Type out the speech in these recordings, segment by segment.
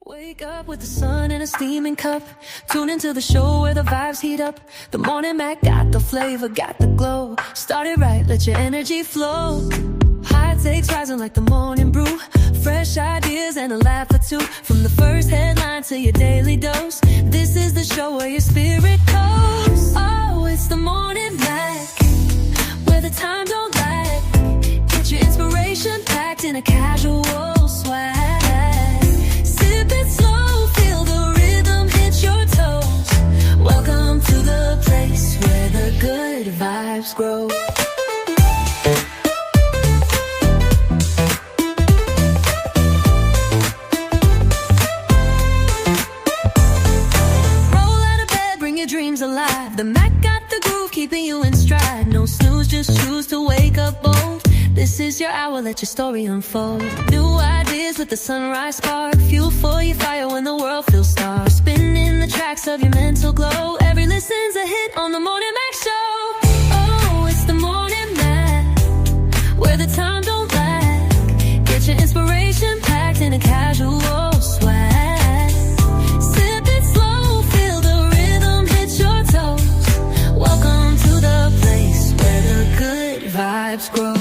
Wake up with the sun in a steaming cup. Tune into the show where the vibes heat up. The morning Mac got the flavor, got the glow. Start it right, let your energy flow. High takes rising like the morning brew. Fresh ideas and a laugh or two. From the first headline to your daily dose. This is the show where your spirit goes. Oh, it's the morning Mac, where the time don't lag. Get your inspiration packed in a casual swag. Sip it slow, feel the rhythm hit your toes. Welcome to the place where the good vibes grow. Roll out of bed, bring your dreams alive. The Mac got the groove, keeping you in stride. No snooze, just choose to wake up bold. This is your hour, let your story unfold. New ideas with the sunrise spark. Fuel for your fire when the world feels dark. Spinning the tracks of your mental glow. Every listen's a hit on the Morning Mac Show. Oh, it's the Morning Mac, where the time don't lag. Get your inspiration packed in a casual swag. Sip it slow, feel the rhythm hit your toes. Welcome to the place where the good vibes grow.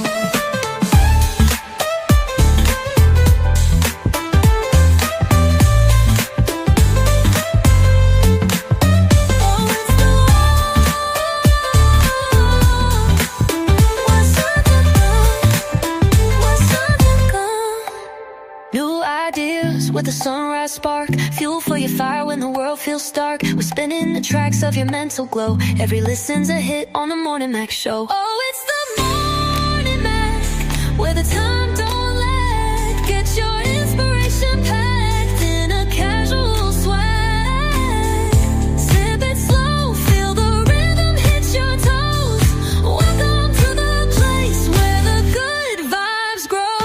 With a sunrise spark, fuel for your fire when the world feels dark. We're spinning the tracks of your mental glow. Every listen's a hit on the Morning Mac Show. Oh, it's the Morning Mac, where the time don't lag. Get your inspiration packed in a casual swag. Sip it slow, feel the rhythm hit your toes. Welcome to the place where the good vibes grow.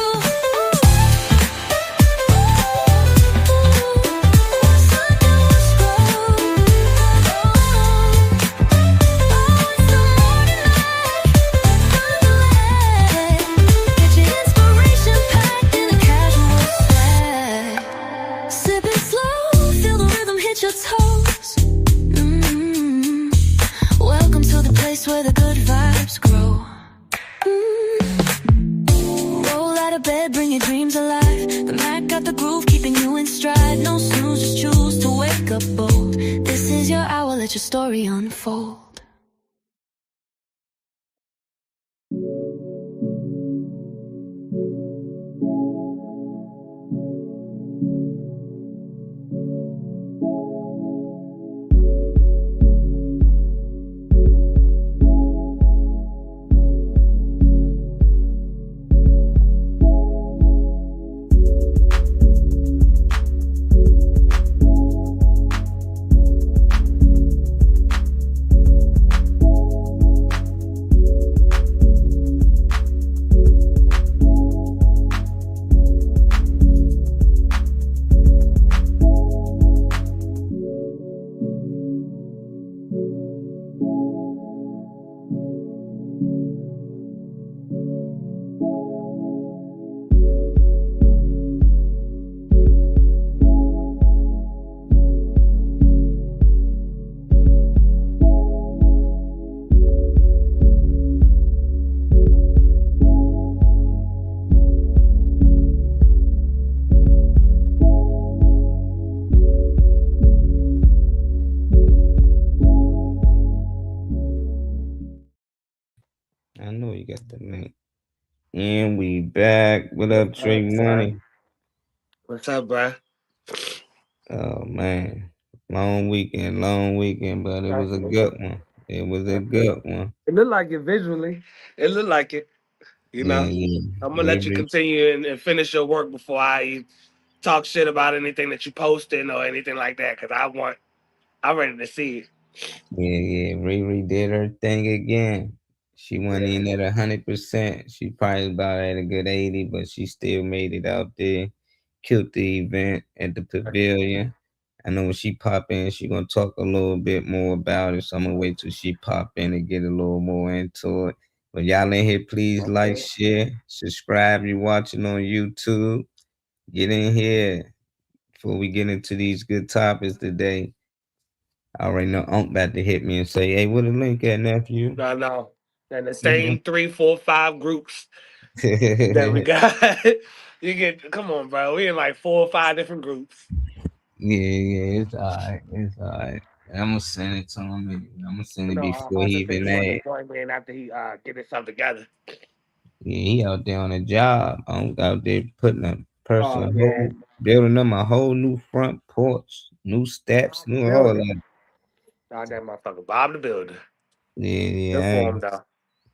Your toes. Welcome to the place where the good vibes grow. Roll out of bed, bring your dreams alive. The Mac got the groove, keeping you in stride. No snooze, just choose to wake up bold. This is your hour, let your story unfold. I know you got the link. And we back. What up, Trey Money? What's up, bro? Oh man, long weekend, but it was a good one. It was a good one. It looked like it visually. It looked like it. You know, Yeah. I'm gonna let you continue and finish your work before I talk shit about anything that you posting or anything like that. Cause I'm ready to see it. Yeah. Riri did her thing again. She went in at 100%. She probably about at a good 80, but she still made it out there. Killed the event at the pavilion. I know when she pop in, she gonna talk a little bit more about it. So I'm gonna wait till she pop in and get a little more into it. But y'all in here, please like, share, subscribe. You watching on YouTube? Get in here. before we get into these good topics today, I already know Unc about to hit me and say, "Hey, where the link at, nephew?" No. And the same 3, 4, 5 groups that we Yeah, got. You get, come on, bro. We in like 4 or 5 different groups. yeah, it's alright. It's alright. I'm gonna send it to him. I'm gonna send You it know, before he Uncle said even he wanted to add. join me in after he get himself together. Yeah, he out there on a job. I'm out there putting a Oh, person yeah. whole building them a whole new front porch, new steps, new all Builder. that. Oh, that motherfucker. Bob the Builder. Yeah, Good yeah, for him, though.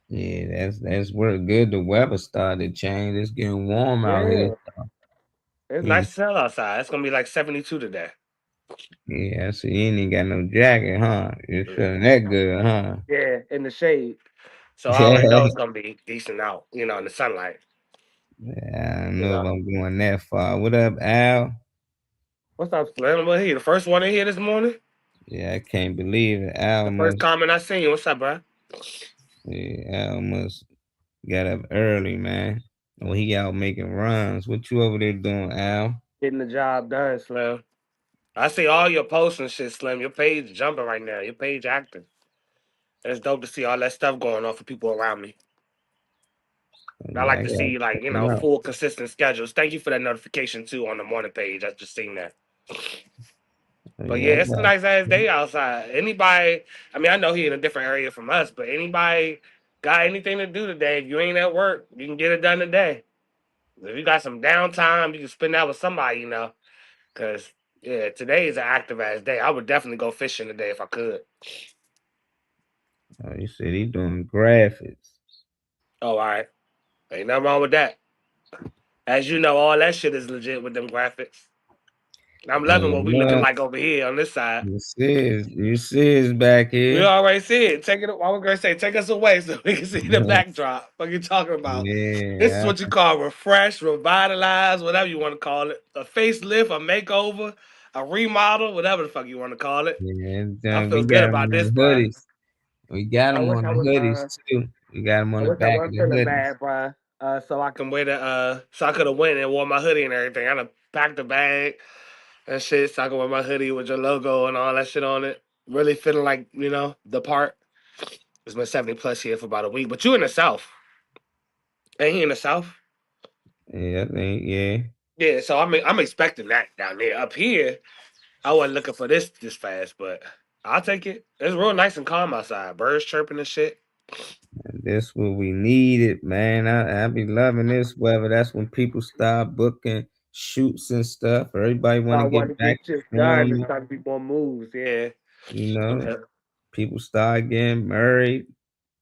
yeah. That's where good. The weather started to change. It's getting warm out here. Yeah. It's Yeah, nice as hell outside. It's going to be like 72 today. yeah. So you ain't even got no jacket, huh? You're feeling that good, huh? Yeah, in the shade. So I already know it's going to be decent out, you know, in the sunlight. Yeah, I don't You know if know. I'm going that far. What up, Al? What's up, Slim? What he? The first one in here this morning? Yeah, I can't believe it. The first comment I seen. What's up, bro? Al must got up early, man. Well, he out making runs. What you over there doing, Al? Getting the job done, Slim. I see all your posts and shit, Slim. Your page jumping right now. Your page active. And it's dope to see all that stuff going on for people around me. I Yeah, like I to gotta see, like, check him out. full consistent schedules. Thank you for that notification too on the morning page. I just seen that. But yeah, Yeah, I it's a got nice ass day outside. Anybody, I mean, I know he in a different area from us, but anybody got anything to do today? If you ain't at work, you can get it done today. If you got some downtime, you can spend that with somebody, Cause yeah, today is an active ass day. I would definitely go fishing today if I could. you said he doing graphics. Oh, all right. Ain't nothing wrong with that. As you know, all that shit is legit with them graphics. I'm loving what we looking Yeah, like over here on this side. you see, back We here. already see it. Take it. I was gonna say, take us away so we can see the backdrop. What you talking about? This is Yeah, what you call refresh, revitalize, whatever you want to call it. A facelift, a makeover, a remodel, whatever the fuck you want to call it. yeah. I We feel good got him about on this, the bro. hoodies. We got I him wish on I the was. hoodies too. We got him on I the wish I back of wasn't the feeling hoodies. bad, bro. So I can wear so I could have went and wore my hoodie and everything. I done packed the bag and shit, so I can wear my hoodie with your logo and all that shit on it. Really feeling like the part. It's been 70 plus here for about a week, but you in the South, ain't he in the South? Yeah, I think yeah. Yeah, so I'm expecting that down there. Up here, I wasn't looking for this fast, but I'll take it. It's real nice and calm outside. Birds chirping and shit. That's what we needed, man. I be loving this weather. That's when people start booking shoots and stuff. Everybody want to I want to get back get shit done. There's performing. starting to be more moves. Yeah. You know, Yeah. people start getting married.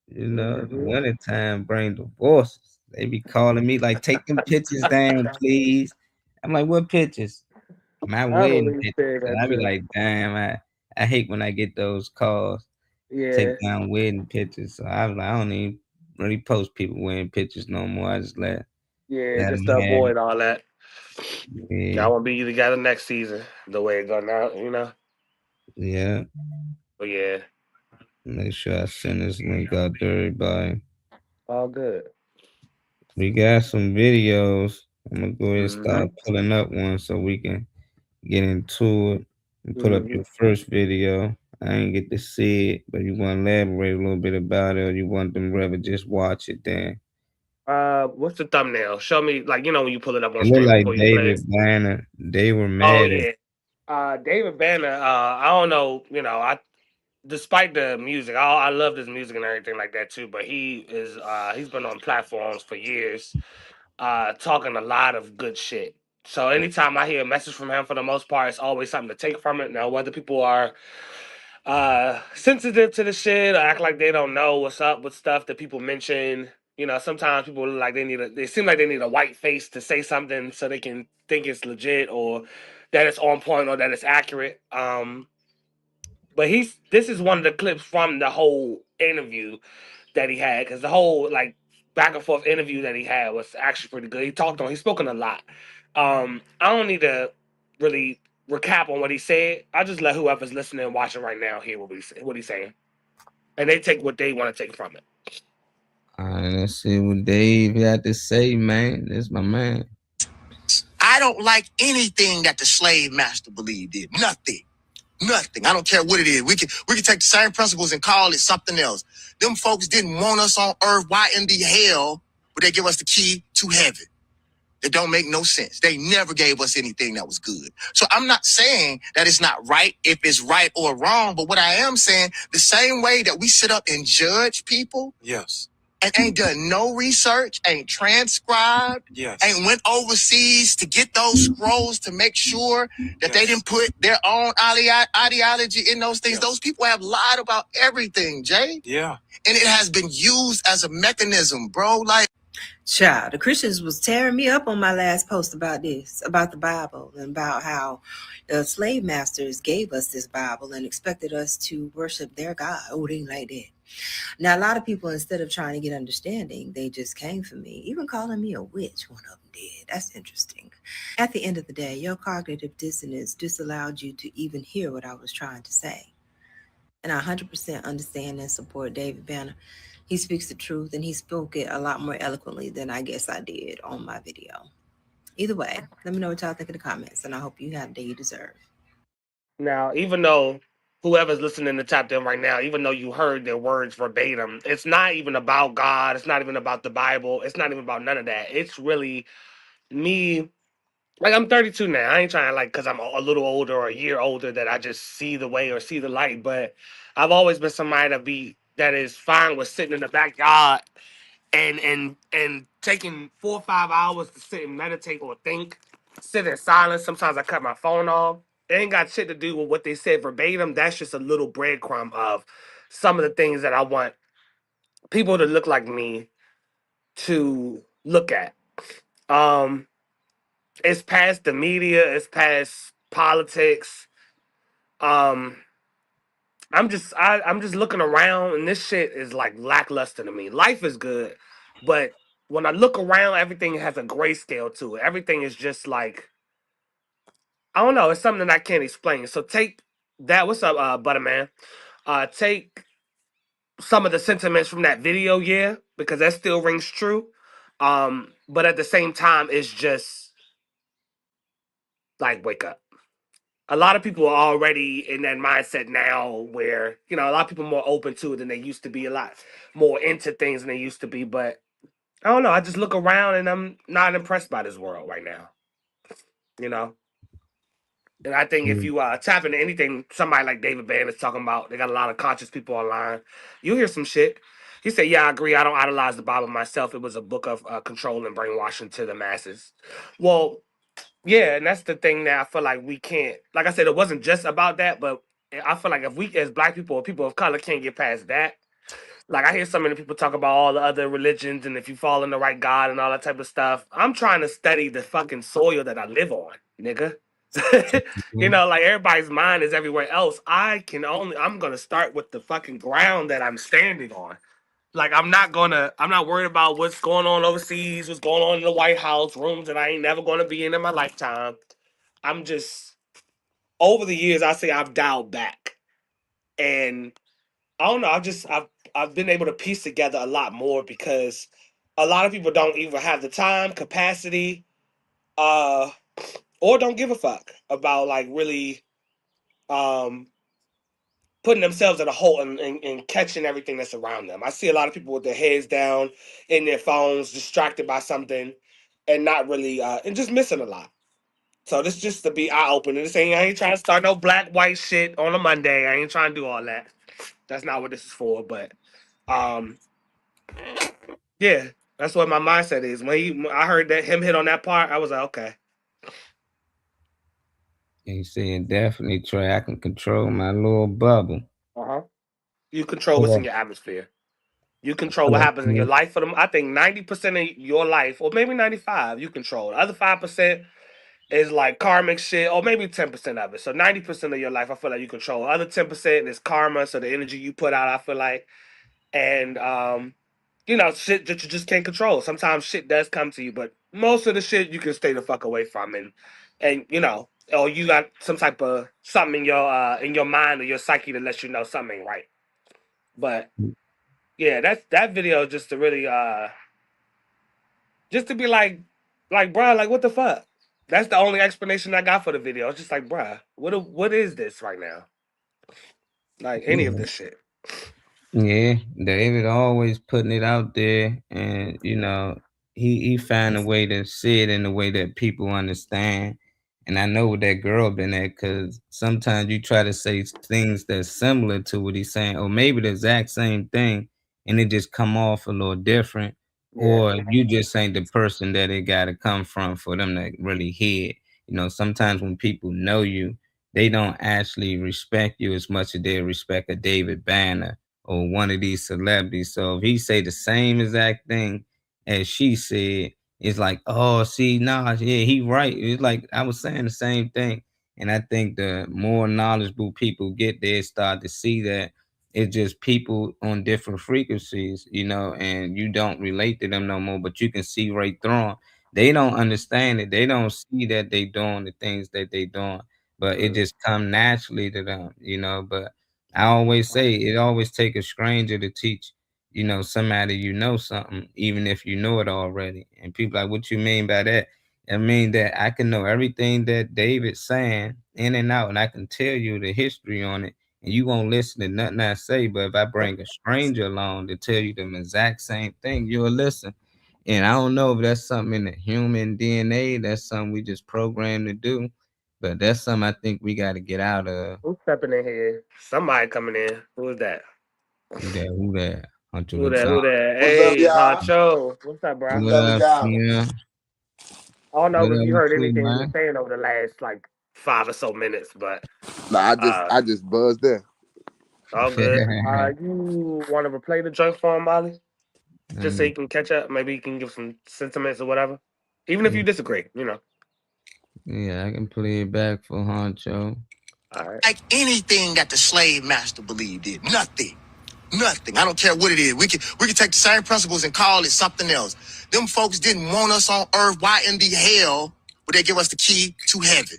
The Mm-hmm. wintertime bring divorces. They be calling me like, take them pictures down, please. I'm like, what pictures? My I wedding believe pictures. saying And that I be too. like, damn, I hate when I get those calls. Take Yeah. down wedding pictures. So I was like, I don't even really post people wedding pictures no more. I just Yeah, let just them to have avoid all that. it. Y'all Yeah, won't be together next season the way it go now. yeah. But yeah, Make sure I send this link out to everybody. all good. We got some videos. I'm gonna go ahead and Mm-hmm. start pulling up one so we can get into it and put up Mm-hmm. your first video. I ain't get to see it, but you want to elaborate a little bit about it, or you want them rather just watch it then. What's the thumbnail? Show me, like, when you pull it up on It looked screen like before you play it. David Banner. They were Oh mad at. yeah. David Banner, I don't know, I despite the music, I love his music and everything like that too, but he's been on platforms for years, talking a lot of good shit. So anytime I hear a message from him, for the most part, it's always something to take from it. Now, whether people are sensitive to the shit or act like they don't know what's up with stuff that people mention, sometimes people like they seem like they need a white face to say something so they can think it's legit or that it's on point or that it's accurate. But this is one of the clips from the whole interview that he had, because the whole like back and forth interview that he had was actually pretty good. He's spoken a lot. I don't need to really recap on what he said. I just let whoever's listening and watching right now hear what he's saying, and they take what they want to take from it. All right, let's see what Dave had to say, man. That's my man. I don't like anything that the slave master believed in. Nothing. Nothing. I don't care what it is. We can take the same principles and call it something else. Them folks didn't want us on earth. Why in the hell would they give us the key to heaven? That don't make no sense. They never gave us anything that was good. So I'm not saying that it's not right if it's right or wrong, but what I am saying, the same way that we sit up and judge people, yes, and ain't done no research, ain't transcribed, yes, ain't went overseas to get those scrolls to make sure that they didn't put their own ideology in those things. Yes. Those people have lied about everything, Jay. Yeah. And it has been used as a mechanism, bro. Like, child, the Christians was tearing me up on my last post about this, about the Bible, and about how the slave masters gave us this Bible and expected us to worship their God. Oh, they ain't like that. Now, a lot of people, instead of trying to get understanding, they just came for me, even calling me a witch. One of them did. That's interesting. At the end of the day, your cognitive dissonance disallowed you to even hear what I was trying to say. And I 100% understand and support David Banner. He speaks the truth, and he spoke it a lot more eloquently than I guess I did on my video. Either way, let me know what y'all think in the comments, and I hope you have the day you deserve. Now, even though whoever's listening to Tap In right now, even though you heard their words verbatim, it's not even about God. It's not even about the Bible. It's not even about none of that. It's really me. Like, I'm 32 now. I ain't trying to, like, because I'm a little older or a year older, that I just see the way or see the light. But I've always been somebody that is fine with sitting in the backyard and taking 4 or 5 hours to sit and meditate or think, sit in silence. Sometimes I cut my phone off. It ain't got shit to do with what they said verbatim. That's just a little breadcrumb of some of the things that I want people to look like me to look at. It's past the media. It's past politics. I'm just looking around, and this shit is like lackluster to me. Life is good, but when I look around, everything has a grayscale to it. Everything is just like, I don't know. It's something that I can't explain. So take that. What's up, Butterman? Take some of the sentiments from that video, yeah, because that still rings true. But at the same time, it's just like, wake up. A lot of people are already in that mindset now where, a lot of people are more open to it than they used to be, a lot more into things than they used to be. But I don't know. I just look around and I'm not impressed by this world right now, you know? And I think if you tap into anything somebody like David Banner is talking about, they got a lot of conscious people online, you'll hear some shit. He said, yeah, I agree. I don't idolize the Bible myself. It was a book of control and brainwashing to the masses. Well, yeah, and that's the thing that I feel like we can't. Like I said, it wasn't just about that, but I feel like if we, as Black people or people of color, can't get past that, like I hear so many people talk about all the other religions and if you fall in the right God and all that type of stuff. I'm trying to study the fucking soil that I live on, nigga. Like everybody's mind is everywhere else. I'm gonna start with the fucking ground that I'm standing on. Like I'm not worried about what's going on overseas, what's going on in the White House, rooms that I ain't never gonna be in my lifetime. I'm just, over the years, I say I've dialed back, and I don't know. I've been able to piece together a lot more because a lot of people don't even have the time, capacity, or don't give a fuck about like really putting themselves in a hole and catching everything that's around them. I see a lot of people with their heads down in their phones, distracted by something, and not really and just missing a lot. So this just to be eye opening. I ain't trying to start no black white shit on a Monday. I ain't trying to do all that. That's not what this is for. But yeah, that's what my mindset is. When I heard that him hit on that part, I was like, okay. He said, definitely, Trey, I can control my little bubble. You control what's in your atmosphere. You control what happens in your life. For them, I think 90% of your life, or maybe 95%, you control. The other 5% is like karmic shit, or maybe 10% of it. So 90% of your life, I feel like you control. The other 10% is karma, so the energy you put out, I feel like. And shit that you just can't control. Sometimes shit does come to you, but most of the shit you can stay the fuck away from, and or you got some type of something in your mind or your psyche that lets you know something ain't right. But yeah, that video just to really just to be like bro, like what the fuck? That's the only explanation I got for the video. It's just like, bruh, what is this right now? Like any of this shit. Yeah, David always putting it out there, and he found a way to say it in a way that people understand. And I know what that girl been at, because sometimes you try to say things that's similar to what he's saying, or maybe the exact same thing, and it just come off a little different, Yeah. or you just ain't the person that it got to come from for them to really hear it. Sometimes when people know you, they don't actually respect you as much as they respect a David Banner or one of these celebrities. So if he say the same exact thing as she said, it's like, oh, see, nah, yeah, he right. It's like I was saying the same thing. And I think the more knowledgeable people get there, start to see that it's just people on different frequencies, and you don't relate to them no more, but you can see right through them. They don't understand it. They don't see that they doing the things that they doing, but it just come naturally to them, but I always say it always take a stranger to teach, somebody something, even if you know it already. And people like, what you mean by that? I mean that I can know everything that David's saying in and out, and I can tell you the history on it, and you won't listen to nothing I say. But if I bring a stranger along to tell you the exact same thing, you'll listen. And I don't know if that's something in the human DNA, that's something we just programmed to do, but that's something I think we got to get out of. Who's stepping in here? Somebody coming in. Who is that? Who that? Hunter Who that? Lazar. Who that? What's up, Hey, y'all? Honcho. What's up, bro? What's What up with up, y'all? yeah? I don't know What if up you with heard you, anything we were man? saying over the last like 5 or so minutes, but Nah, uh, I just buzzed in. all good. You want to replay the joint for him, Molly? Just so you can catch up. Maybe you can give some sentiments or whatever. Even if you disagree, Yeah, I can play it back for Honcho. All right. Like anything that the slave master believed in. Nothing. Nothing. I don't care what it is. We can take the same principles and call it something else. Them folks didn't want us on earth. Why in the hell would they give us the key to heaven?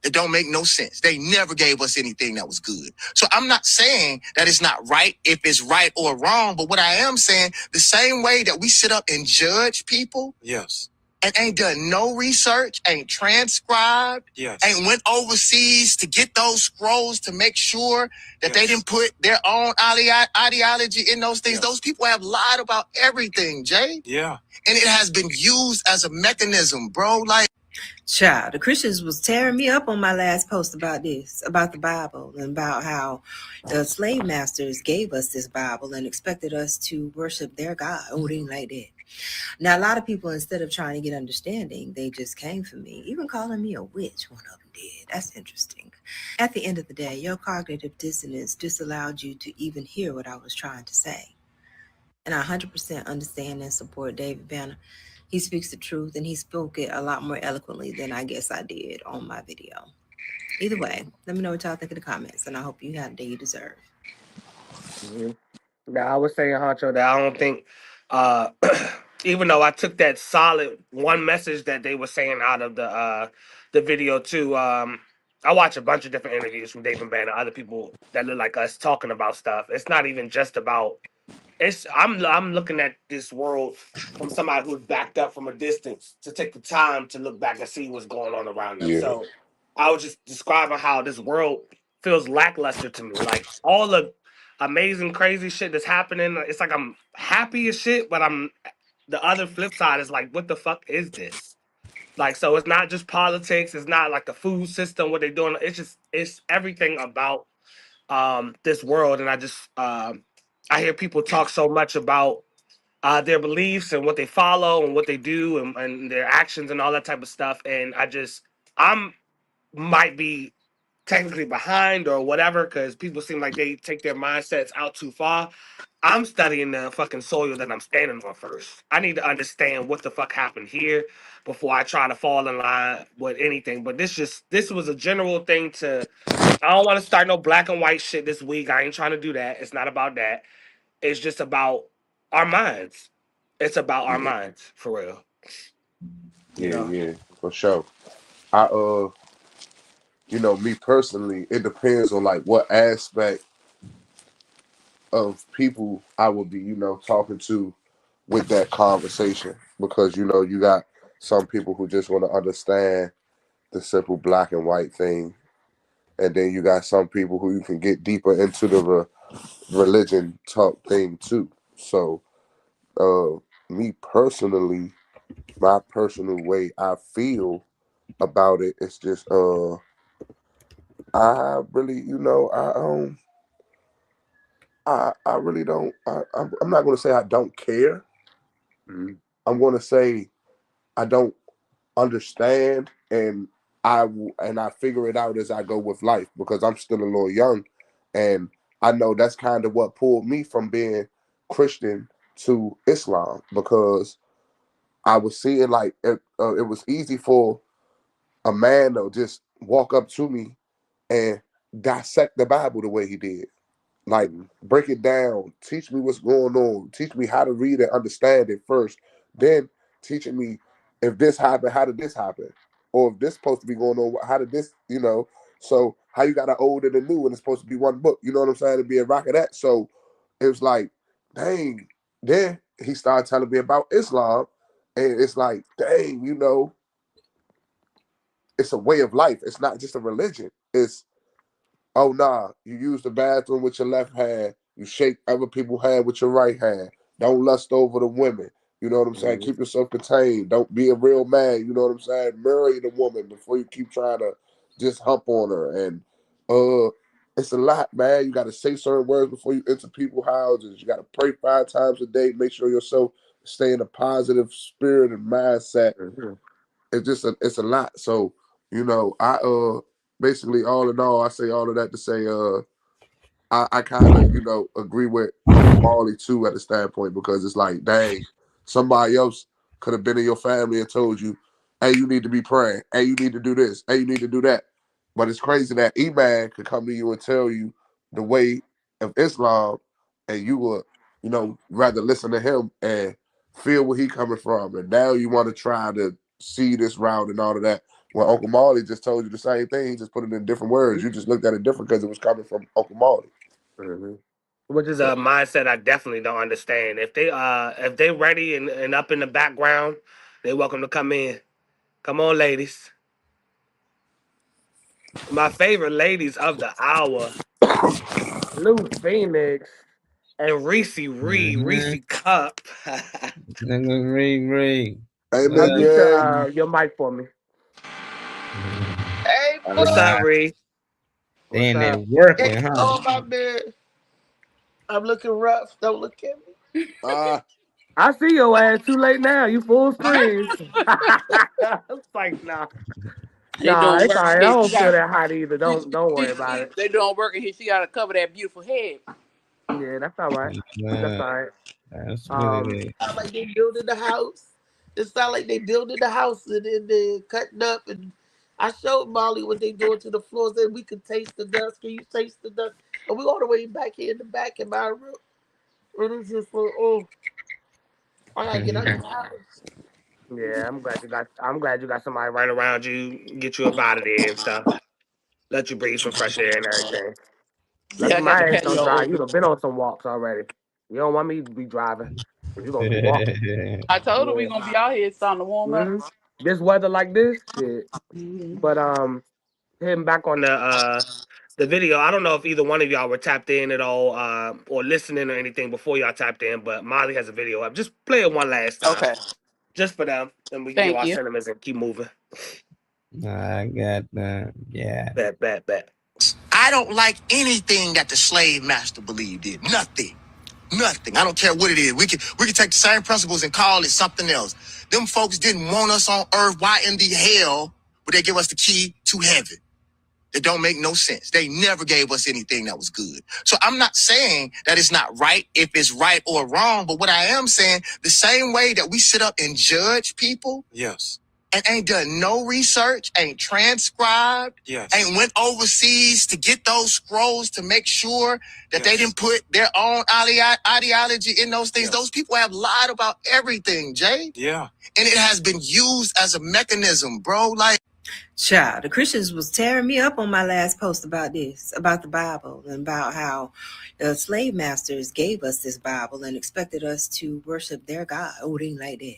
It don't make no sense. They never gave us anything that was good. So I'm not saying that it's not right if it's right or wrong, but what I am saying, the same way that we sit up and judge people. Yes. And ain't done no research, ain't transcribed, yes, ain't went overseas to get those scrolls to make sure that they didn't put their own ideology in those things. Those people have lied about everything, Jay. Yeah. And it has been used as a mechanism, bro. Like, Child, the Christians was tearing me up on my last post about this, about the Bible, and about how the slave masters gave us this Bible and expected us to worship their God. Oh, they ain't like that. Now, a lot of people, instead of trying to get understanding, they just came for me, even calling me a witch. One of them did. That's interesting. At the end of the day, your cognitive dissonance disallowed you to even hear what I was trying to say. And I 100% understand and support David Banner. He speaks the truth, and he spoke it a lot more eloquently than I guess I did on my video. Either way, let me know what y'all think in the comments, and I hope you have the day you deserve. Now, I was saying, Honcho, that I don't think, even though I took that solid one message that they were saying out of the video too. I watch a bunch of different interviews from David Banner, other people that look like us talking about stuff. It's not even just about. I'm looking at this world from somebody who's backed up from a distance to take the time to look back and see what's going on around them. Yeah. So I was just describing how this world feels lackluster to me. Like all the amazing, crazy shit that's happening. It's like I'm happy as shit, but the other flip side is like, what the fuck is this? Like, so it's not just politics. It's not like the food system, what they're doing. It's everything about this world. And I hear people talk so much about their beliefs and what they follow and what they do and their actions and all that type of stuff. And I'm might be technically behind or whatever because people seem like they take their mindsets out too far. I'm studying the fucking soil that I'm standing on first. I need to understand what the fuck happened here before I try to fall in line with anything. But this was a general thing to. I don't want to start no black and white shit this week. I ain't trying to do that. It's not about that. It's just about our minds. It's about our minds, for real. Yeah, for sure. I me personally, it depends on like what aspect of people I would be, talking to with that conversation. Because, you got some people who just want to understand the simple black and white thing. And then you got some people who you can get deeper into the religion talk thing too. So, me personally, my personal way I feel about it is just, I really, I really don't. I'm not going to say I don't care. I'm going to say I don't understand, and I figure it out as I go with life because I'm still a little young, and I know that's kind of what pulled me from being Christian to Islam, because I was seeing like it was easy for a man to just walk up to me and dissect the Bible the way he did. Like, break it down, teach me what's going on, teach me how to read and understand it first, then teaching me if this happened, how did this happen? Or if this supposed to be going on, how did this, so how you got an old and a new and it's supposed to be one book, you know what I'm saying, to be a rock of that. So it was like, dang, then he started telling me about Islam, and it's like, dang, it's a way of life. It's not just a religion. It's, oh, nah, you use the bathroom with your left hand. You shake other people's hand with your right hand. Don't lust over the women. You know what I'm saying? Keep yourself contained. Don't be a real man. You know what I'm saying? Marry the woman before you keep trying to just hump on her. And it's a lot, man. You got to say certain words before you enter people's houses. You got to pray 5 times a day. Make sure yourself stay in a positive spirit and mindset. It's just it's a lot. So, I basically, all in all, I say all of that to say, I kind of, agree with Marley too at the standpoint, because it's like, dang, somebody else could have been in your family and told you, hey, you need to be praying. Hey, you need to do this. Hey, you need to do that. But it's crazy that E-Man could come to you and tell you the way of Islam, and you would, rather listen to him and feel where he coming from. And now you want to try to see this route and all of that. Well, Uncle Marley just told you the same thing. He just put it in different words. You just looked at it different because it was coming from Uncle Marley. Which is a mindset I definitely don't understand. If they ready and up in the background, they're welcome to come in. Come on, ladies. My favorite ladies of the hour, Lou Phoenix and Reese Reed, Reese Cup. Nigga, Ray. Hey, Get your mic for me. Hey, What's up, Reed? They in there working, hey, huh? oh my man, I'm looking rough. Don't look at me. I see your ass too late now. You full screen. It's like, nah. Nah, it's all right. I don't feel that hot either. Don't worry about it. They doing work in here. She got to cover that beautiful head. Yeah, that's all right. That's all right. That's what it is. It sound like they building the house. It sound like they building the house and then they cutting up. And I showed Molly what they doing to the floors. Then we could taste the dust. Can you taste the dust? And we all the way back here in the back in my room. And it's just like, I gotta get out of the house. Yeah, I'm glad you got somebody right around you, get you up out of there and stuff. Let you breathe some fresh air and everything. Yeah, My ass don't drive. You'd have been on some walks already. You don't want me to be driving. You gonna be walking. I told her we gonna be out here. It's starting to warm up. This weather like this, shit. But hitting back on the video, I don't know if either one of y'all were tapped in at all, or listening or anything before y'all tapped in. But Molly has a video up. Just play it one last time. Okay. Just for them, and we can give our sentiments and keep moving. I got that. Yeah. Bet. I don't like anything that the slave master believed in. Nothing. I don't care what it is. We can take the same principles and call it something else. Them folks didn't want us on earth. Why in the hell would they give us the key to heaven? It don't make no sense. They never gave us anything that was good. So I'm not saying that it's not right if it's right or wrong, but what I am saying, the same way that we sit up and judge people. Yes. And ain't done no research, ain't transcribed, ain't went overseas to get those scrolls to make sure that they didn't put their own ideology in those things. Those people have lied about everything, Jay. Yeah. And it has been used as a mechanism, bro. Like, Child, the Christians was tearing me up on my last post about this, about the Bible, and about how the slave masters gave us this Bible and expected us to worship their God. Oh, they ain't like that.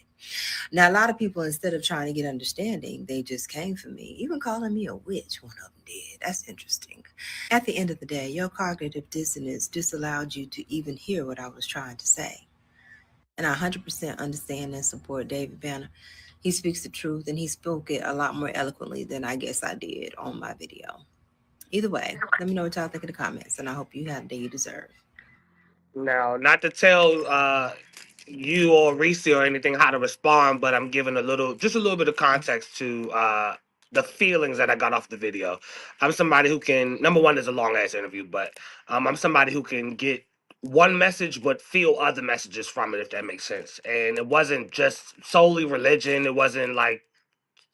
Now, a lot of people, instead of trying to get understanding, they just came for me, even calling me a witch. One of them did. That's interesting. At the end of the day, your cognitive dissonance disallowed you to even hear what I was trying to say. And I 100% understand and support David Banner. He speaks the truth, and he spoke it a lot more eloquently than I guess I did on my video. Either way, let me know what y'all think in the comments, and I hope you have the day you deserve. Now, not to tell you or Reese or anything how to respond, but I'm giving just a little bit of context to the feelings that I got off the video. I'm somebody who can, number one, is a long ass interview, but I'm somebody who can get one message but feel other messages from it, if that makes sense. And it wasn't just solely religion. It wasn't like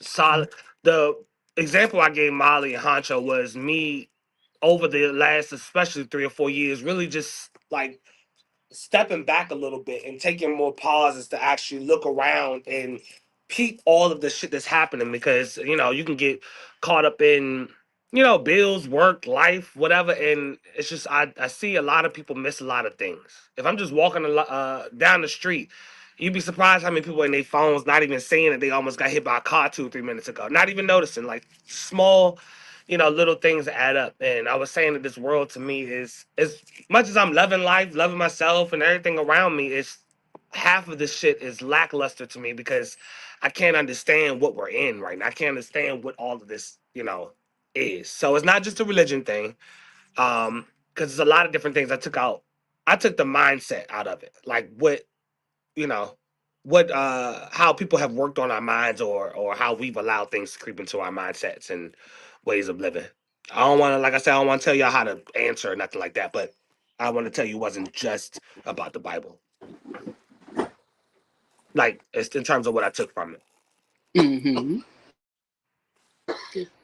solid. The example I gave Molly and Honcho was me over the last, especially 3 or 4 years, really just like stepping back a little bit and taking more pauses to actually look around and peep all of the shit that's happening, because you can get caught up in bills, work, life, whatever, and it's just I see a lot of people miss a lot of things. If I'm just walking down the street, you'd be surprised how many people in their phones not even seeing that they almost got hit by a car 2 or 3 minutes ago, not even noticing, like small little things that add up. And I was saying that this world to me is, as much as I'm loving life, loving myself and everything around me, it's half of this shit is lackluster to me because I can't understand what we're in right now. I can't understand what all of this, is. So it's not just a religion thing. Because there's a lot of different things I took out. I took the mindset out of it. Like you know, what how people have worked on our minds, or how we've allowed things to creep into our mindsets and ways of living. I don't want to, like I said, I don't want to tell y'all how to answer or nothing like that, but I want to tell you it wasn't just about the Bible. Like, it's in terms of what I took from it. Mm-hmm.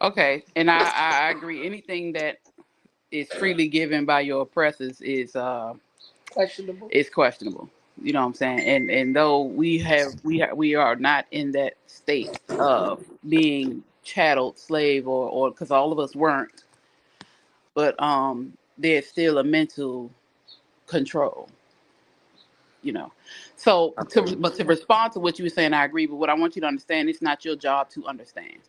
Okay, and I agree. Anything that is freely given by your oppressors is Questionable. It's questionable. You know what I'm saying? And though we are not in that state of being chattel slave, or because all of us weren't, but there's still a mental control. So to respond to what you were saying, I agree. But what I want you to understand, it's not your job to understand.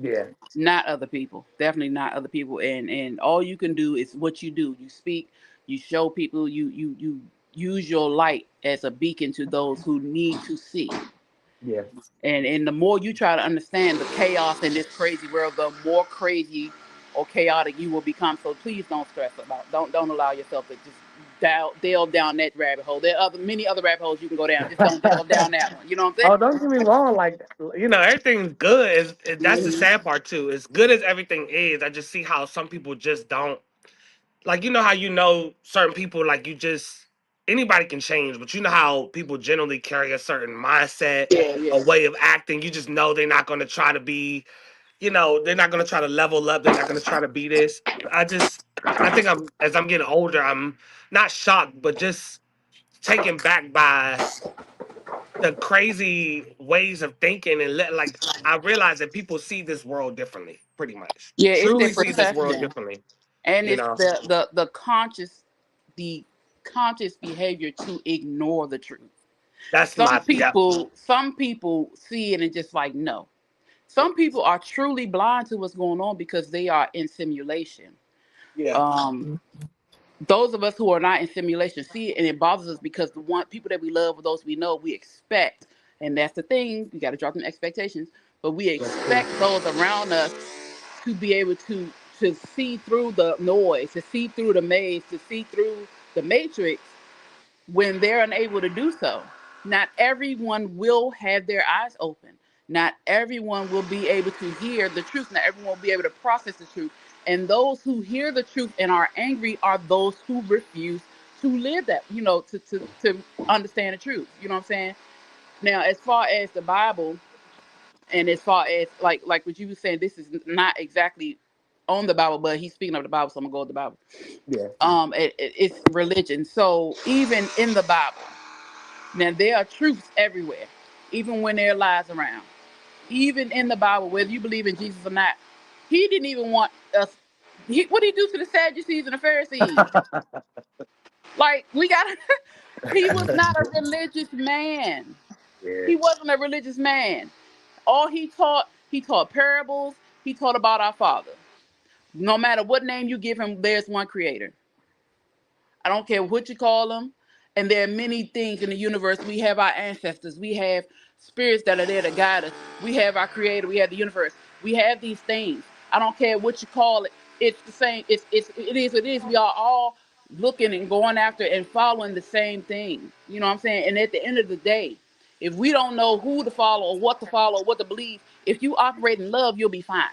Yeah. Not other people. Definitely not other people. And all you can do is what you do. You speak. You show people. You use your light as a beacon to those who need to see. Yeah. And the more you try to understand the chaos in this crazy world, the more crazy or chaotic you will become. So please don't stress about. Don't allow yourself to just delve down that rabbit hole. There are many other rabbit holes you can go down. Just don't delve down that one. You know what I'm saying? Oh, don't get me wrong. Like, everything's good. That's the sad part too. As good as everything is, I just see how some people just don't. Like, how certain people, like, anybody can change, but how people generally carry a certain mindset, a way of acting. You just know they're not going to try to be, they're not going to try to level up. They're not going to try to be this. I think as I'm getting older, I'm not shocked, but just taken back by the crazy ways of thinking, and like, I realize that people see this world differently, pretty much. Yeah, it's their Truly see this world perception, differently. and it's the conscious behavior to ignore the truth. That's Some people see it and just like, no. Some people are truly blind to what's going on because they are in simulation. Yeah. Those of us who are not in simulation see it, and it bothers us because the people that we love, or those we know, we expect, and that's the thing. We got to drop them expectations, but we expect those around us to be able to see through the noise, to see through the maze, to see through the matrix when they're unable to do so. Not everyone will have their eyes open. Not everyone will be able to hear the truth. Not everyone will be able to process the truth. And those who hear the truth and are angry are those who refuse to live that, to understand the truth. You know what I'm saying? Now, as far as the Bible, and as far as like what you were saying, this is not exactly on the Bible, but he's speaking of the Bible, so I'm gonna go with the Bible. Yeah. It's religion. So even in the Bible, now there are truths everywhere, even when there are lies around. even in the Bible, whether you believe in Jesus or not, he didn't even want us. What did he do to the Sadducees and the Pharisees? Like, we got he was not a religious man. Yeah. He wasn't a religious man. All he taught parables. He taught about our Father. No matter what name you give him, there's one creator. I don't care what you call them. And there are many things in the universe. We have our ancestors. We have spirits that are there to guide us. We have our creator. We have the universe. We have these things. I don't care what you call it. It's the same. It is what it is. We are all looking and going after and following the same thing. You know what I'm saying? And at the end of the day, if we don't know who to follow or what to believe, if you operate in love, you'll be fine.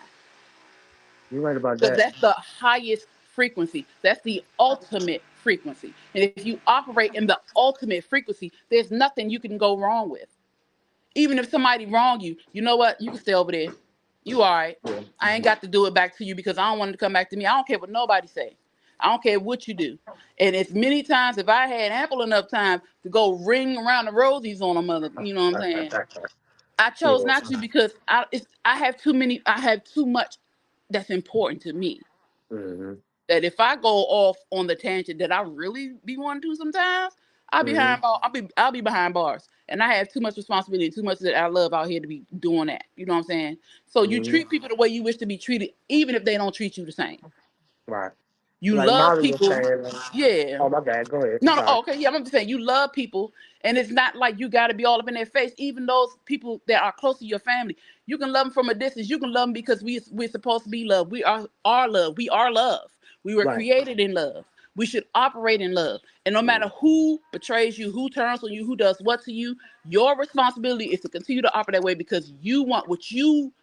You're right about Because that. that's the highest frequency. That's the ultimate frequency. And if you operate in the ultimate frequency, there's nothing you can go wrong with. Even if somebody wrong you, you know what? You can stay over there. You all right. Yeah. I ain't got to do it back to you because I don't want it to come back to me. I don't care what nobody say. I don't care what you do. And as many times, if I had ample enough time to go ring around the rosies on a mother, you know what I'm saying? I chose Yeah. not to because I have too much that's important to me. Mm-hmm. That if I go off on the tangent that I really be wanting to sometimes, I'll be behind bars. And I have too much responsibility, too much that I love out here to be doing that. You know what I'm saying? So you treat people the way you wish to be treated, even if they don't treat you the same. Right. You Like love Molly was people. saying, Yeah. oh my bad, go ahead. No, Sorry. oh, okay, yeah, I'm just saying you love people, and it's not like you got to be all up in their face. Even those people that are close to your family, you can love them from a distance. You can love them because we're supposed to be loved. We are love. We are love. We were Right. created in love. We should operate in love. And no matter who betrays you, who turns on you, who does what to you, your responsibility is to continue to operate that way because you want what you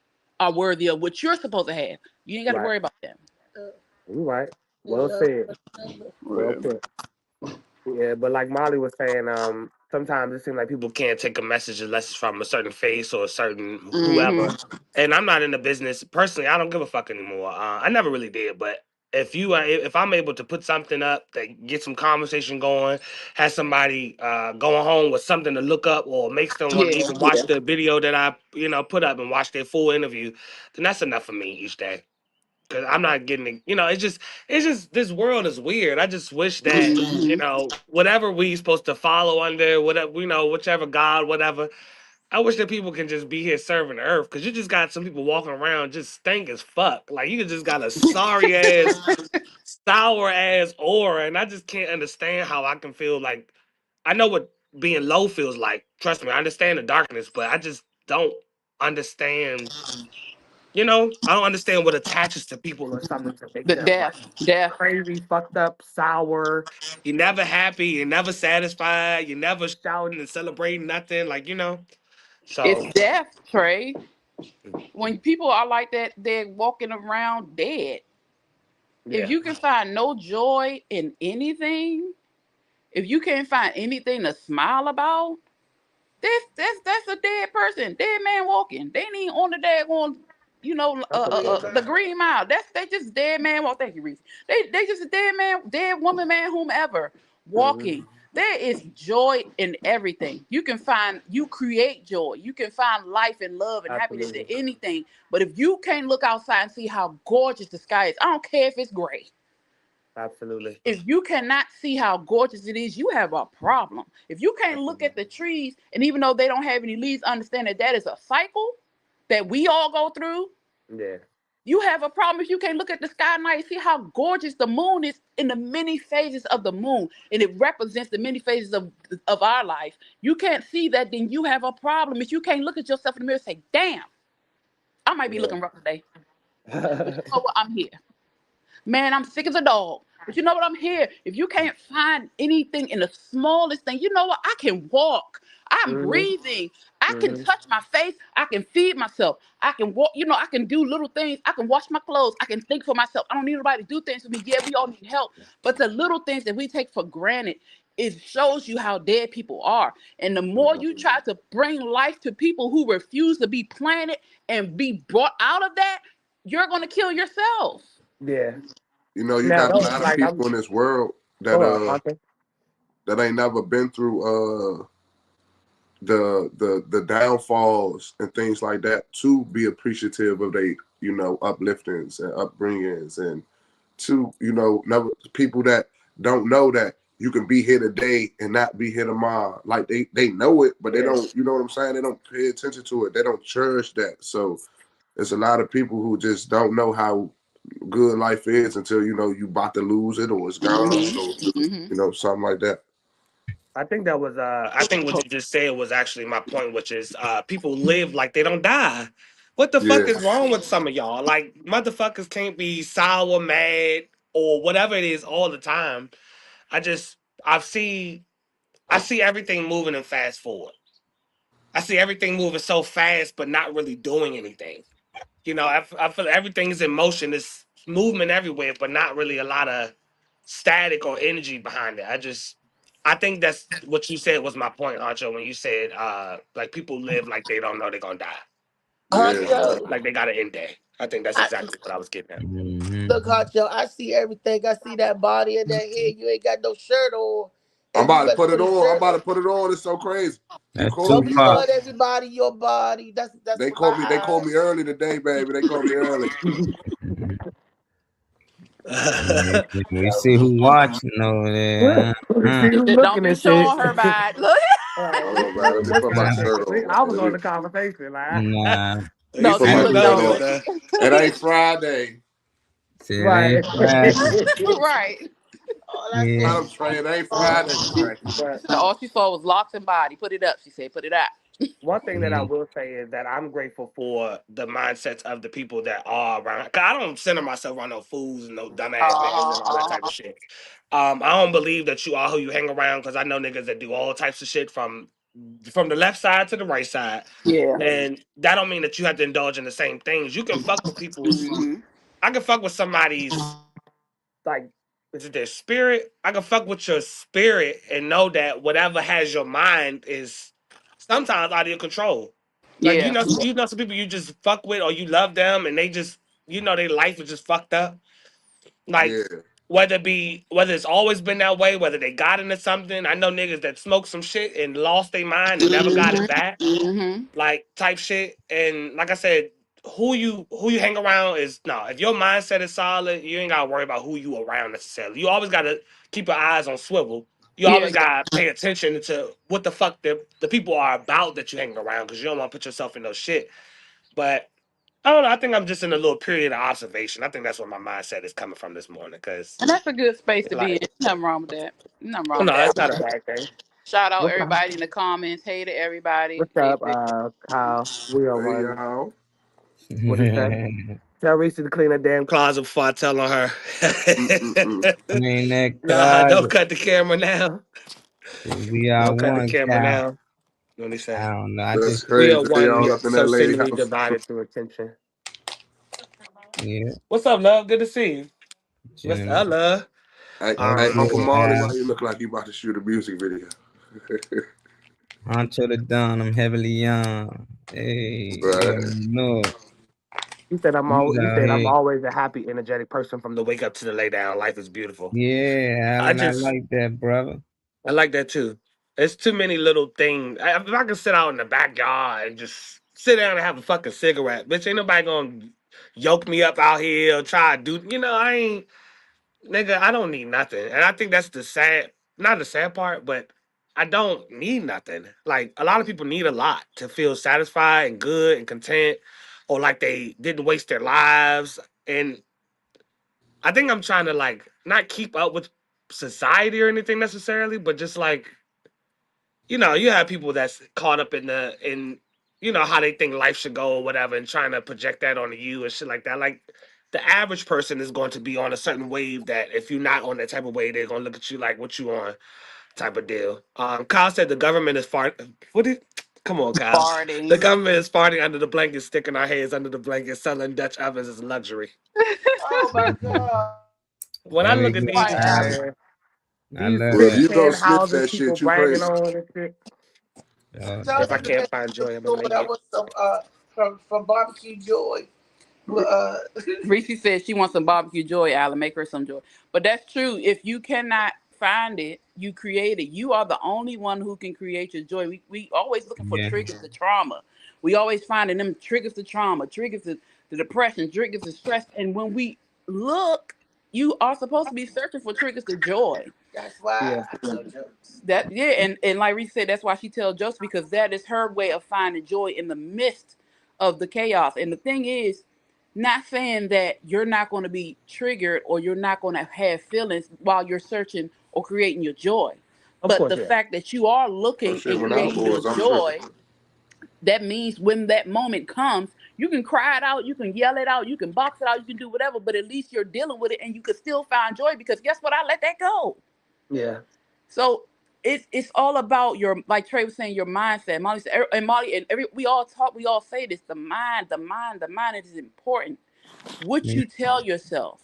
are worthy of, what you're supposed to have. You ain't got to Right. worry about that. You're right. Well said. Well put. Yeah, but like Molly was saying, sometimes it seems like people can't take a message unless it's from a certain face or a certain whoever. Mm-hmm. And I'm not in the business personally. I don't give a fuck anymore. I never really did, but if I'm able to put something up that gets some conversation going, has somebody going home with something to look up or makes them want to Yeah. even watch the video that I put up and watch their full interview, then that's enough for me each day. Cause I'm not getting it. It's just this world is weird. I just wish that, whatever we supposed to follow under, whatever, whichever God, whatever. I wish that people can just be here serving the earth. Cause you just got some people walking around just stink as fuck. Like you just got a sorry ass, sour ass aura. And I just can't understand how I can feel like I know what being low feels like. Trust me, I understand the darkness, but I just don't understand. I don't understand what attaches to people or something to make The them like death. crazy, fucked up, sour. You're never happy. You're never satisfied. You're never shouting and celebrating nothing. So It's death, Trey. When people are like that, they're walking around dead. yeah, If you can find no joy in anything, if you can't find anything to smile about, that's a dead person, dead man walking. They ain't even on the daggone, the Green Mile. They just dead man walk. Thank you, Reese. They just a dead man, dead woman, man, whomever walking. There is joy in everything. You create joy. You can find life and love and happiness in anything. But if you can't look outside and see how gorgeous the sky is, I don't care if it's gray. absolutely. If you cannot see how gorgeous it is, you have a problem. If you can't look at the trees, and even though they don't have any leaves, understand that is a cycle that we all go through. Yeah, You have a problem if you can't look at the sky at night and see how gorgeous the moon is in the many phases of the moon, and it represents the many phases of our life. You can't see that, then you have a problem. If you can't look at yourself in the mirror and say, damn, I might be looking rough today. But you know what? I'm here. Man, I'm sick as a dog. But you know what? I'm here. If you can't find anything in the smallest thing, you know what? I can walk. I'm breathing. I can touch my face. I can feed myself. I can walk. I can do little things. I can wash my clothes. I can think for myself. I don't need nobody to do things for me. Yeah, we all need help. But the little things that we take for granted, it shows you how dead people are. And the more you try to bring life to people who refuse to be planted and be brought out of that, you're going to kill yourself. yeah. You got a lot of people in this world that ain't never been through the downfalls and things like that, to be appreciative of they, you know, upliftings and upbringings, and to, you know, never people that don't know that you can be here today and not be here tomorrow. Like they know it, but they don't, you know what I'm saying? They don't pay attention to it. They don't cherish that. So there's a lot of people who just don't know how good life is until, you know, you about to lose it or it's gone, or, you know, something like that. I think that was I think what you just said was actually my point, which is people live like they don't die. What the fuck Yeah. is wrong with some of y'all? Like motherfuckers can't be sour, mad, or whatever it is all the time. I see everything moving and fast forward. I see everything moving so fast but not really doing anything. You know, I feel everything is in motion. There's movement everywhere, but not really a lot of static or energy behind it. I think that's what you said was my point, Archo, when you said like people live like they don't know they're gonna die. Honcho, Like they got an end day. I think that's I, exactly what I was getting at. look, Honcho, I see everything. I see that body and that head. You ain't got no shirt on. I'm And you about to better put it put a on. I'm shirt about on. to put it on. It's so crazy. That's Don't be Tupac. showing everybody your body. That's They for called my me. They called me eyes. early today, baby. They called me early. We see who watching over there. See who's Don't looking be and shit. showing her bad. Look. Hold on, man. Let me put my shirt on. I was on the conversation. Like, Nah, you No, Put see she my who's looked shirt noticing over. on. that? It ain't Friday. see, it Right. ain't Friday. Right. All I Yeah. said I'm Trey. It ain't Friday, Trey. But So all she saw was locks and body. Put it up. She said, put it up. one thing that I Yeah. will say is that I'm grateful for the mindsets of the people that are around. Cause I don't center myself around no fools and no dumbass niggas and all that type of shit. I don't believe that you are who you hang around, because I know niggas that do all types of shit from the left side to the right side, Yeah. and that don't mean that you have to indulge in the same things. You can fuck with people's. Mm-hmm. I can fuck with somebody's, like, is it their spirit? I can fuck with your spirit and know that whatever has your mind is sometimes out of your control. Like Yeah. you know some people you just fuck with or you love them and they just, you know, their life is just fucked up. Like Yeah. whether it's always been that way, whether they got into something. I know niggas that smoked some shit and lost their mind and never got it back, Mm-hmm. like type shit. And like I said, who you hang around is no. If your mindset is solid, you ain't gotta worry about who you around necessarily. You always gotta keep your eyes on swivel. You Yeah. always gotta pay attention to what the fuck the people are about that you hang around, because you don't want to put yourself in no shit. But I don't know. I think I'm just in a little period of observation. I think that's where my mindset is coming from this morning. Because And that's a good space to be in. like, Nothing wrong with that. Nothing wrong no, with it's that. not a bad thing. Shout out What's up? everybody in the comments. Hey to everybody. What's Hey, up, Kyle? We on Hey, one. y'all. What is that? Tell Reese to clean that damn closet before I tell on her. Clean that Nah, don't closet. cut the camera now. We are Don't cut the one camera cow. now. What he I said? don't know. I That's just We crazy. are They all one, up in so that lady seemingly house. divided through attention. yeah. What's up, love? Good to see you. What's Chilling. up, love? Hey, That's hey, Uncle good, Marley, Al. why you look like you about to shoot a music video? Onto the dawn. I'm heavily young. Hey, you Right. already know. He said He's he out said I'm here. always a happy, energetic person from the wake up to the lay down. Life is beautiful. Yeah, I Alan, I just like that, brother. I like that too. It's too many little things. If I can sit out in the backyard and just sit down and have a fucking cigarette, bitch, ain't nobody gonna yoke me up out here or try to do. You know, I ain't, nigga. I don't need nothing, and I think that's the sad, not the sad part, but I don't need nothing. Like a lot of people need a lot to feel satisfied and good and content, or like they didn't waste their lives. And I think I'm trying to like not keep up with society or anything necessarily, but just like, you know, you have people that's caught up in you know how they think life should go or whatever, and trying to project that onto you and shit like that. Like the average person is going to be on a certain wave that if you're not on that type of wave, they're gonna look at you like what you on type of deal. Kyle said the government is fart. What did? Come on, Kyle. The farting. government is farting under the blanket, sticking our heads under the blanket, selling Dutch ovens as a luxury. Oh my God. When I Very look at good, these, Quiet, Alan. Alan. I these love Well, if that. you go 610 sniff houses that people shit, you bragging crazy. on and shit. Tell If I them to can't take find me to joy, I'm the gonna store. make I it. want some from Barbecue Joy. Well, Reese said she wants some barbecue joy, Alan. Make her some joy. But that's true. If you cannot find it, you create it. You are the only one who can create your joy. We always looking for Yeah. triggers to trauma. We always finding them triggers to trauma, triggers to depression, triggers to stress. And when we look, you are supposed to be searching for triggers to joy. That's why Yeah. I tell jokes. That and like Reese said, that's why she tells jokes, because that is her way of finding joy in the midst of the chaos. And the thing is, not saying that you're not going to be triggered or you're not going to have feelings while you're searching or creating your joy. Of But course, the yeah. fact that you are looking shit, and when I'm creating your bored, I'm joy, tripping. that means when that moment comes, you can cry it out, you can yell it out, you can box it out, you can do whatever, but at least you're dealing with it and you can still find joy, because guess what? I let that go. Yeah. So it's all about your, like Trey was saying, your mindset. Molly said, and Molly and we all say this, the mind is important. What Yeah. you tell yourself,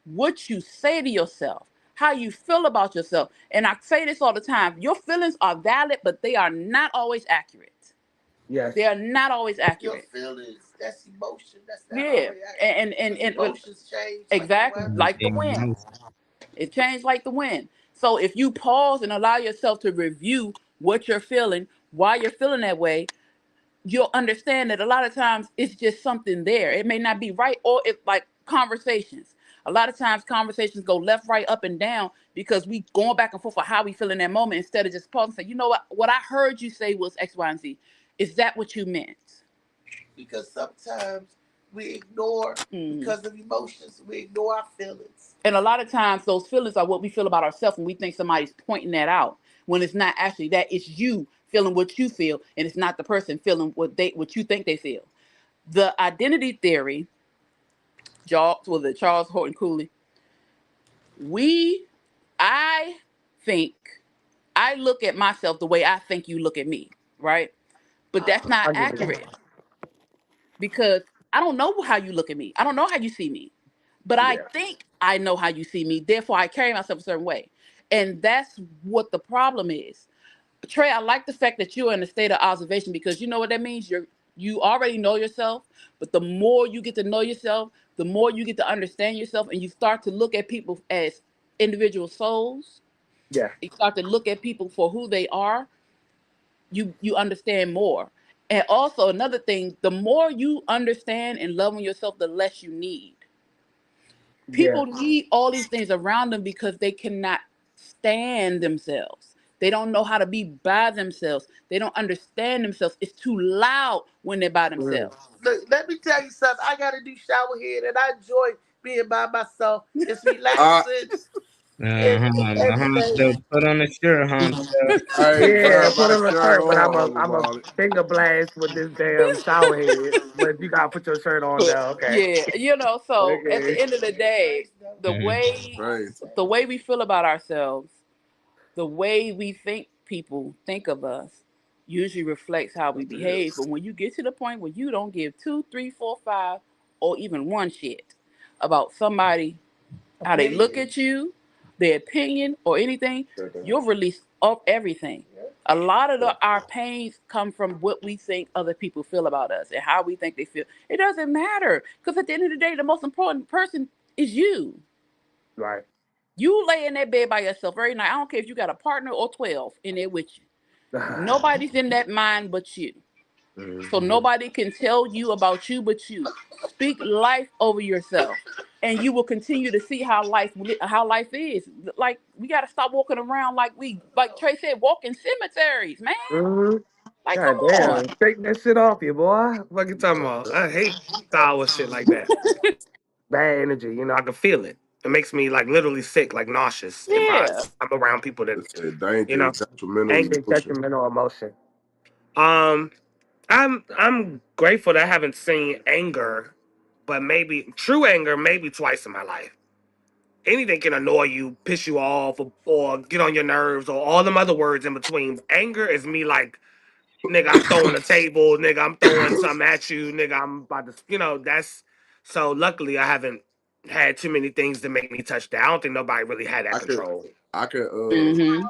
what you say to yourself, how you feel about yourself. And I say this all the time, your feelings are valid, but they are not always accurate. Yes. They are not always Your accurate. feelings, that's emotion. That's not Yeah. already accurate. And Emotions change. exactly, like the wind. It changed like the wind. So if you pause and allow yourself to review what you're feeling, why you're feeling that way, you'll understand that a lot of times it's just something there. It may not be right, or if like conversations. A lot of times conversations go left, right, up, and down because we going back and forth for how we feel in that moment, instead of just pausing and say, you know what I heard you say was X, Y, and Z. Is that what you meant? Because sometimes we ignore, because of emotions, we ignore our feelings. And a lot of times those feelings are what we feel about ourselves when we think somebody's pointing that out, when it's not actually that. It's you feeling what you feel, and it's not the person feeling what you think they feel. The identity theory, Charles Horton Cooley, I think, I look at myself the way I think you look at me, right? But that's not I get it. accurate, because I don't know how you look at me. I don't know how you see me. But I Yeah. think I know how you see me. Therefore, I carry myself a certain way. And that's what the problem is. Trey, I like the fact that you're in a state of observation, because you know what that means? You already know yourself, but the more you get to know yourself, the more you get to understand yourself, and you start to look at people as individual souls. Yeah. You start to look at people for who they are. You understand more. And also another thing, the more you understand and love on yourself, the less you need. People need all these things around them because they cannot stand themselves. They don't know how to be by themselves. They don't understand themselves. It's too loud when they're by themselves. Look, let me tell you something. I got a new shower head, and I enjoy being by myself. It's relaxing. So put on a shirt, Hunter. Hey, Yeah, grab put my on a shirt shirt, but I'm on, a Molly. finger blast with this damn shower head. But you gotta put your shirt on now, okay? Yeah, so at the Okay. end of the day, the Crazy. way we feel about ourselves, the way we think people think of us, usually reflects how we behave. But when you get to the point where you don't give 2, 3, 4, 5, or even one shit about somebody, how they look at you, their opinion, or anything, you'll release up everything. A lot of our pains come from what we think other people feel about us and how we think they feel. It doesn't matter, because at the end of the day, the most important person is you. Right. You lay in that bed by yourself every night. I don't care if you got a partner or 12 in there with you. Nobody's in that mind but you. So nobody can tell you about you but you. Speak life over yourself, and you will continue to see how life is. Like, we got to stop walking around like Trey said, walking cemeteries, man. Mm-hmm. Like, come God on. damn, take that shit off you, boy. What you talking about? I hate sour shit like that. Bad energy, you know, I can feel it. It makes me like literally sick, like nauseous if Yeah. I'm around people that, It's a you know, dangerous, detrimental angry, emotion. detrimental emotion. I'm grateful that I haven't seen anger, but maybe true anger maybe twice in my life. Anything can annoy you, piss you off, or get on your nerves, or all them other words in between. Anger is me like, nigga, I'm throwing a table, nigga, I'm throwing something at you, nigga, I'm about to, that's, so luckily I haven't had too many things to make me touch that. I don't think nobody really had that control. I Mm-hmm.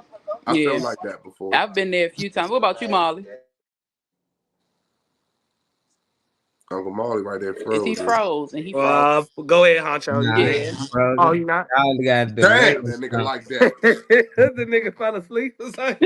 I Yeah. felt like that before. I've been there a few times. What about you, Molly? Uncle Marley right there Is he froze. froze? And he froze. Go ahead, Honcho. You Nah, there? Yeah. he Oh, frozen. you not? Y'all got delay Damn, or that nigga something. like that. The nigga fell asleep or something.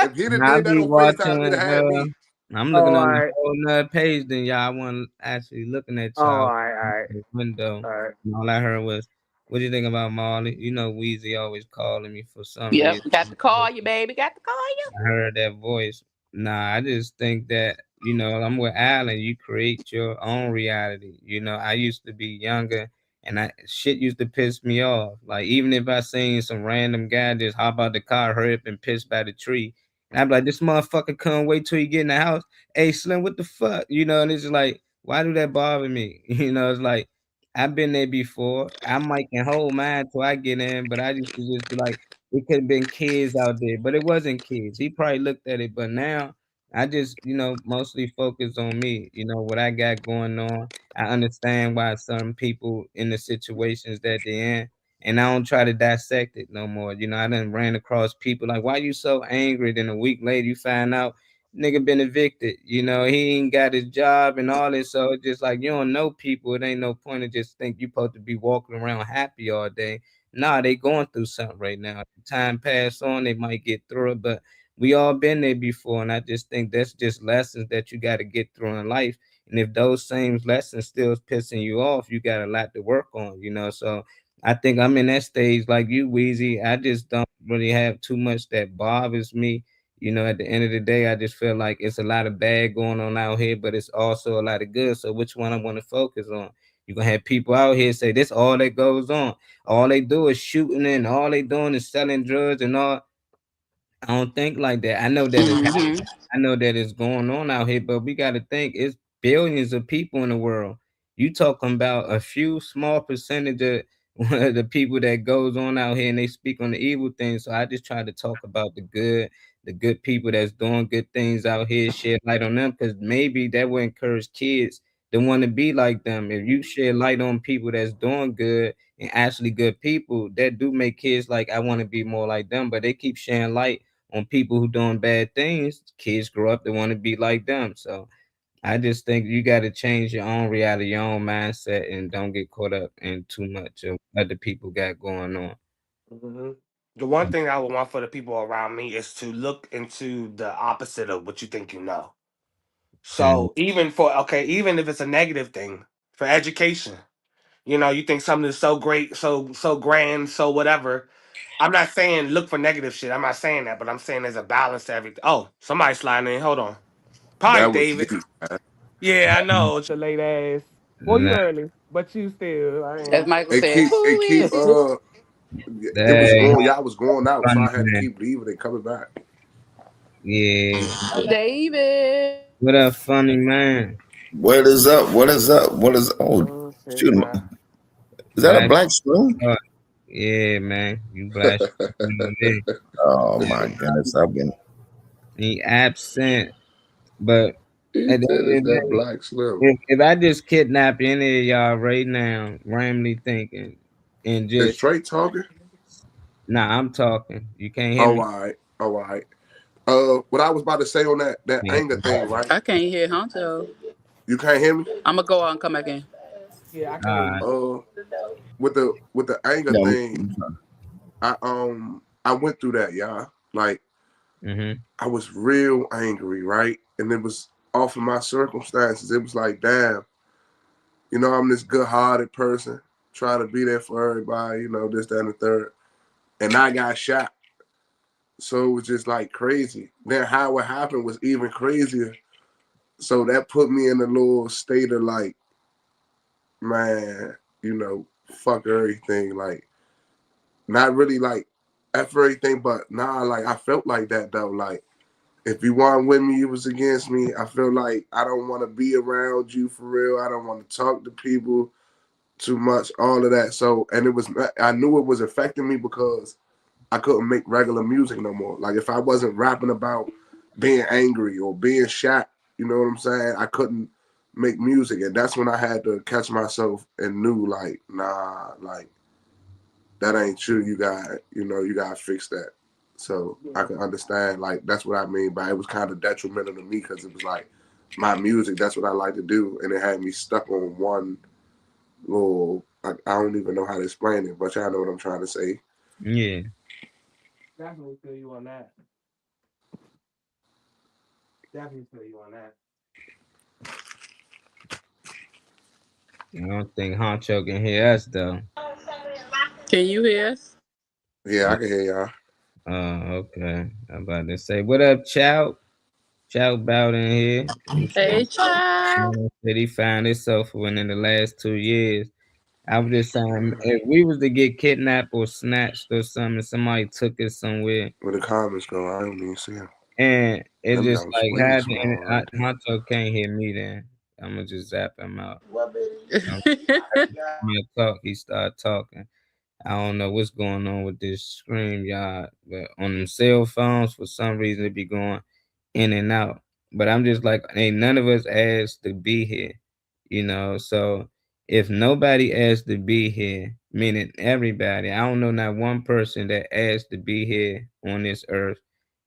If he'd have Nah, I did that be on FaceTime, he'd watching. have had me. I'm Oh, looking all on a right. whole nother page than y'all. I wasn't actually looking at Oh, y'all all right. the window. All right. And all I heard was, "What do you think about Marley?" You know, Weezy always calling me for some Yep. reason. Got to call you, baby. Got to call you. I heard that voice. Nah, I just think that, I'm with Alan. You create your own reality. I used to be younger and shit used to piss me off. Like, even if I seen some random guy just hop out the car, hurry up and piss by the tree. And I'd be like, this motherfucker couldn't wait till you get in the house. Hey, Slim, what the fuck? And it's like, why do that bother me? It's like, I've been there before. I might can hold mine till I get in, but I used to just be like, it could have been kids out there, but it wasn't kids. He probably looked at it, but now I just, mostly focus on me, what I got going on. I understand why some people in the situations that they're in, and I don't try to dissect it no more. I done ran across people like, why you so angry? Then a week later, you find out nigga been evicted. He ain't got his job and all this. So it's just like, you don't know people. It ain't no point to just think you supposed to be walking around happy all day. Nah, they going through something right now. Time pass on, they might get through it, but we all been there before, and I just think that's just lessons that you got to get through in life. And if those same lessons still pissing you off, you got a lot to work on, So I think I'm in that stage like you, Weezy. I just don't really have too much that bothers me. At the end of the day, I just feel like it's a lot of bad going on out here, but it's also a lot of good. So which one I want to focus on? You're gonna have people out here say this all that goes on. All they do is shooting and all they doing is selling drugs and all. I don't think like that. I know that it's happening. Mm-hmm. I know that it's going on out here, but we got to think it's billions of people in the world. You talking about a few small percentage of the people that goes on out here and they speak on the evil things. So I just try to talk about the good people that's doing good things out here, shed light on them, because maybe that will encourage kids to want to be like them. If you shed light on people that's doing good and actually good people, that do make kids like, I want to be more like them, but they keep sharing light on people who doing bad things. Kids grow up, they want to be like them. So I just think you got to change your own reality, your own mindset, and don't get caught up in too much of what other people got going on. Mm-hmm. The one thing I would want for the people around me is to look into the opposite of what you think you know. Mm. So even if it's a negative thing for education, you think something is so great, so grand, so whatever. I'm not saying look for negative shit. I'm not saying that, but I'm saying there's a balance to everything. Oh, somebody sliding in. Hold on. Probably That was David. deep. Yeah, I know. It's your late ass. Well, you Nah, early, but you still. I As ain't. Michael It said, keep it keep hooey. it was that going, y'all was going out, so funny I had to man. keep leaving and coming back. Yeah, David. what a funny man. What is up? What is up? What is oh Oh shit, shoot? man. Is that a Black, black stone? yeah, man. You blast. Oh my goodness, I've been He absent, but He at the said, "Is end of the that day, Black Slim?" if I just kidnap any of y'all right now, randomly thinking, and Is just Trey talking? I'm talking. You can't hear Oh, me. all right, all right. What I was about to say on that Yeah. anger thing, right? I can't hear Honcho. You can't hear me. I'm gonna go out and come back in. Yeah, I can hear All you. right. With the anger no. thing, I went through that, y'all. Like, Mm-hmm. I was real angry, right? And it was off of my circumstances. It was like, damn, I'm this good-hearted person, trying to be there for everybody, this, that, and the third. And I got shot. So it was just like crazy. Then how it happened was even crazier. So that put me in a little state of like, man, fuck everything. Like, not really like F everything, but nah, like I felt like that though. Like, if you weren't with me, you was against me. I feel like I don't want to be around you for real. I don't want to talk to people too much, all of that. So, and I knew it was affecting me because I couldn't make regular music no more. Like, if I wasn't rapping about being angry or being shot, you know what I'm saying? I couldn't make music. And that's when I had to catch myself and knew, like, nah, like, that ain't true. You gotta fix that. So I can understand, like, that's what I mean by it was kind of detrimental to me because it was like, my music. That's what I like to do, and it had me stuck on one little. I don't even know how to explain it, but y'all know what I'm trying to say. Yeah. Definitely feel you on that. Definitely feel you on that. I don't think Honcho can hear us though. Can you hear us? Yeah, I can hear y'all. Oh, okay. I'm about to say, what up, Chow? Chow Bowden here. Hey, child. Said he found himself within the last 2 years. I was just saying, if we was to get kidnapped or snatched or something, somebody took us somewhere, Where the comments go, I don't even see them. and it Them just jumps like way had small right there. Honcho can't hear me. Then I'm gonna just zap him out. What Um, baby? talk. He started talking. I don't know what's going on with this screen, y'all. But on them cell phones, for some reason, it be going in and out. But I'm just like, ain't none of us asked to be here, you know. So if nobody asked to be here, meaning everybody, I don't know not one person that asked to be here on this earth.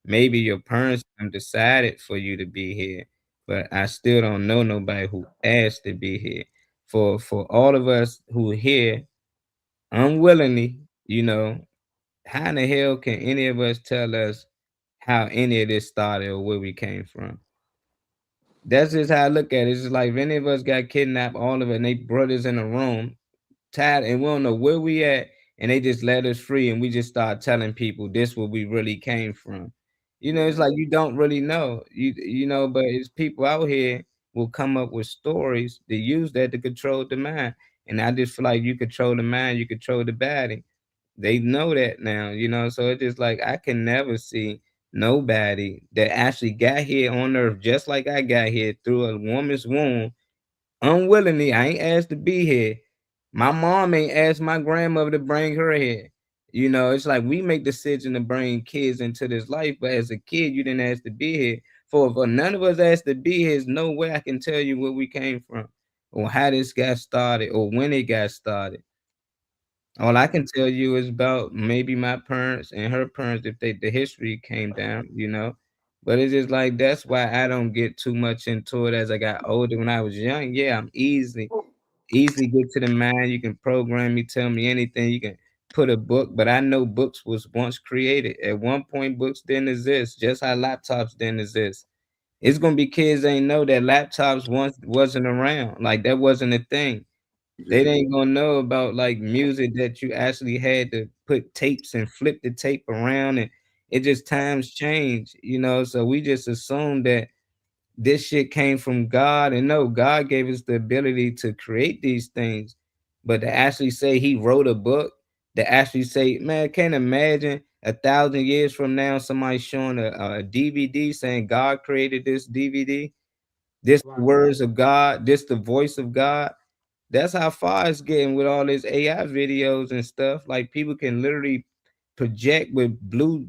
Maybe your parents have decided for you to be here, but I still don't know nobody who asked to be here. For all of us who are here unwillingly, you know, how in the hell can any of us tell us how any of this started or where we came from? That's just how I look at it. It's just like if any of us got kidnapped, all of it, and they brought us in a room, tied, and we don't know where we at, and they just let us free, and we just start telling people this where we really came from. You know, it's like you don't really know. You know, but it's people out here will come up with stories to use that to control the mind. And I just feel like you control the mind, you control the body. They know that now, you know. So it's just like I can never see nobody that actually got here on earth just like I got here through a woman's womb unwillingly. I ain't asked to be here. My mom ain't asked my grandmother to bring her here. You know, it's like we make decision to bring kids into this life, but as a kid, you didn't ask to be here. For none of us asked to be here, there's no way I can tell you where we came from or how this got started or when it got started. All I can tell you is about maybe my parents and her parents if the history came down, you know. But it's just like that's why I don't get too much into it as I got older. When I was young, yeah, I'm easily get to the mind. You can program me, tell me anything. You can put a book, but I know books was once created. At one point, books didn't exist, just how laptops didn't exist. It's gonna be kids ain't know that laptops once wasn't around. Like that wasn't a thing. They Yeah. ain't gonna know about like music that you actually had to put tapes and flip the tape around, and it just times change, you know. So we just assume that this shit came from God, and no, God gave us the ability to create these things, but to actually say He wrote a book, to actually say, man, can't imagine 1,000 years from now somebody showing a DVD saying God created this DVD, this the Right. words of God, this the voice of God. That's how far it's getting with all this AI videos and stuff. Like people can literally project with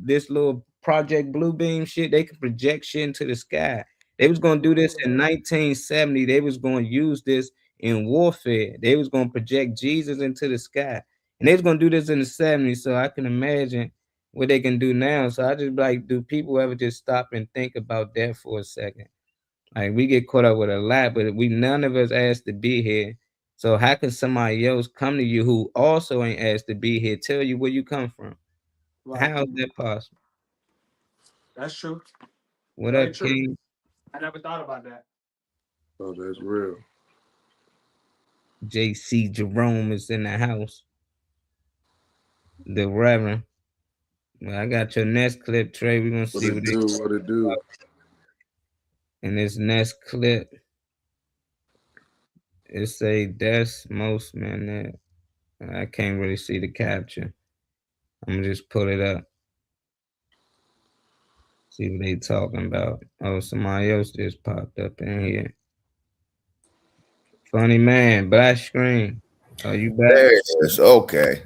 this little Project Bluebeam shit. They can project shit into the sky. They was gonna do this in 1970. They was gonna use this in warfare. They was gonna project Jesus into the sky, and they was gonna do this in the 70s. So I can imagine what they can do now. So I just like, do people ever just stop and think about that for a second? Like we get caught up with a lot, but we none of us asked to be here. So how can somebody else come to you who also ain't asked to be here, tell you where you come from? Right. How is that possible? That's true. What Very up, true. King? I never thought about that. Oh, that's real. JC Jerome is in the house. The Reverend. Well, I got your next clip, Trey. We're gonna see what they What it do? in this next clip. It say that's most man that I can't really see the capture. I'm gonna just pull it up. See what they talking about. Oh, somebody else just popped up in here. Funny man, black screen. Are you back? There it is. Okay.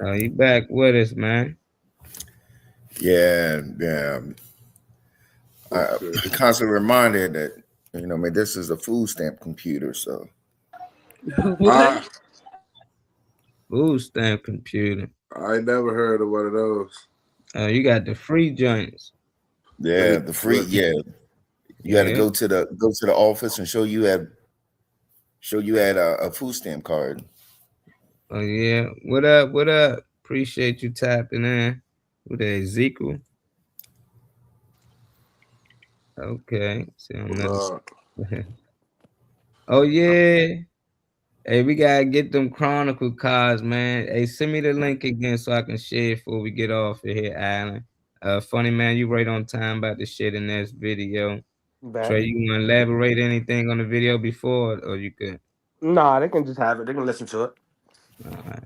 Are you back with us, man? Yeah, yeah. I'm Okay. constantly reminded that, I mean, this is a food stamp computer, so. Ah, Food stamp computer. I ain't never heard of one of those. Oh, you got the free joints. Yeah, the free, yeah. You had to Yeah. go to the office and show you had a food stamp card. Oh yeah. What up? What up? Appreciate you tapping in. Who that? Ezekiel? Okay. See another. Oh yeah. Hey, we gotta get them Chronicle cards, man. Hey, send me the link again so I can share it before we get off of here, Alan. Funny man, you right on time about to share the next video. Bet. Trey, you wanna elaborate anything on the video before, or you could? Nah, they can just have it. They can listen to it. All right.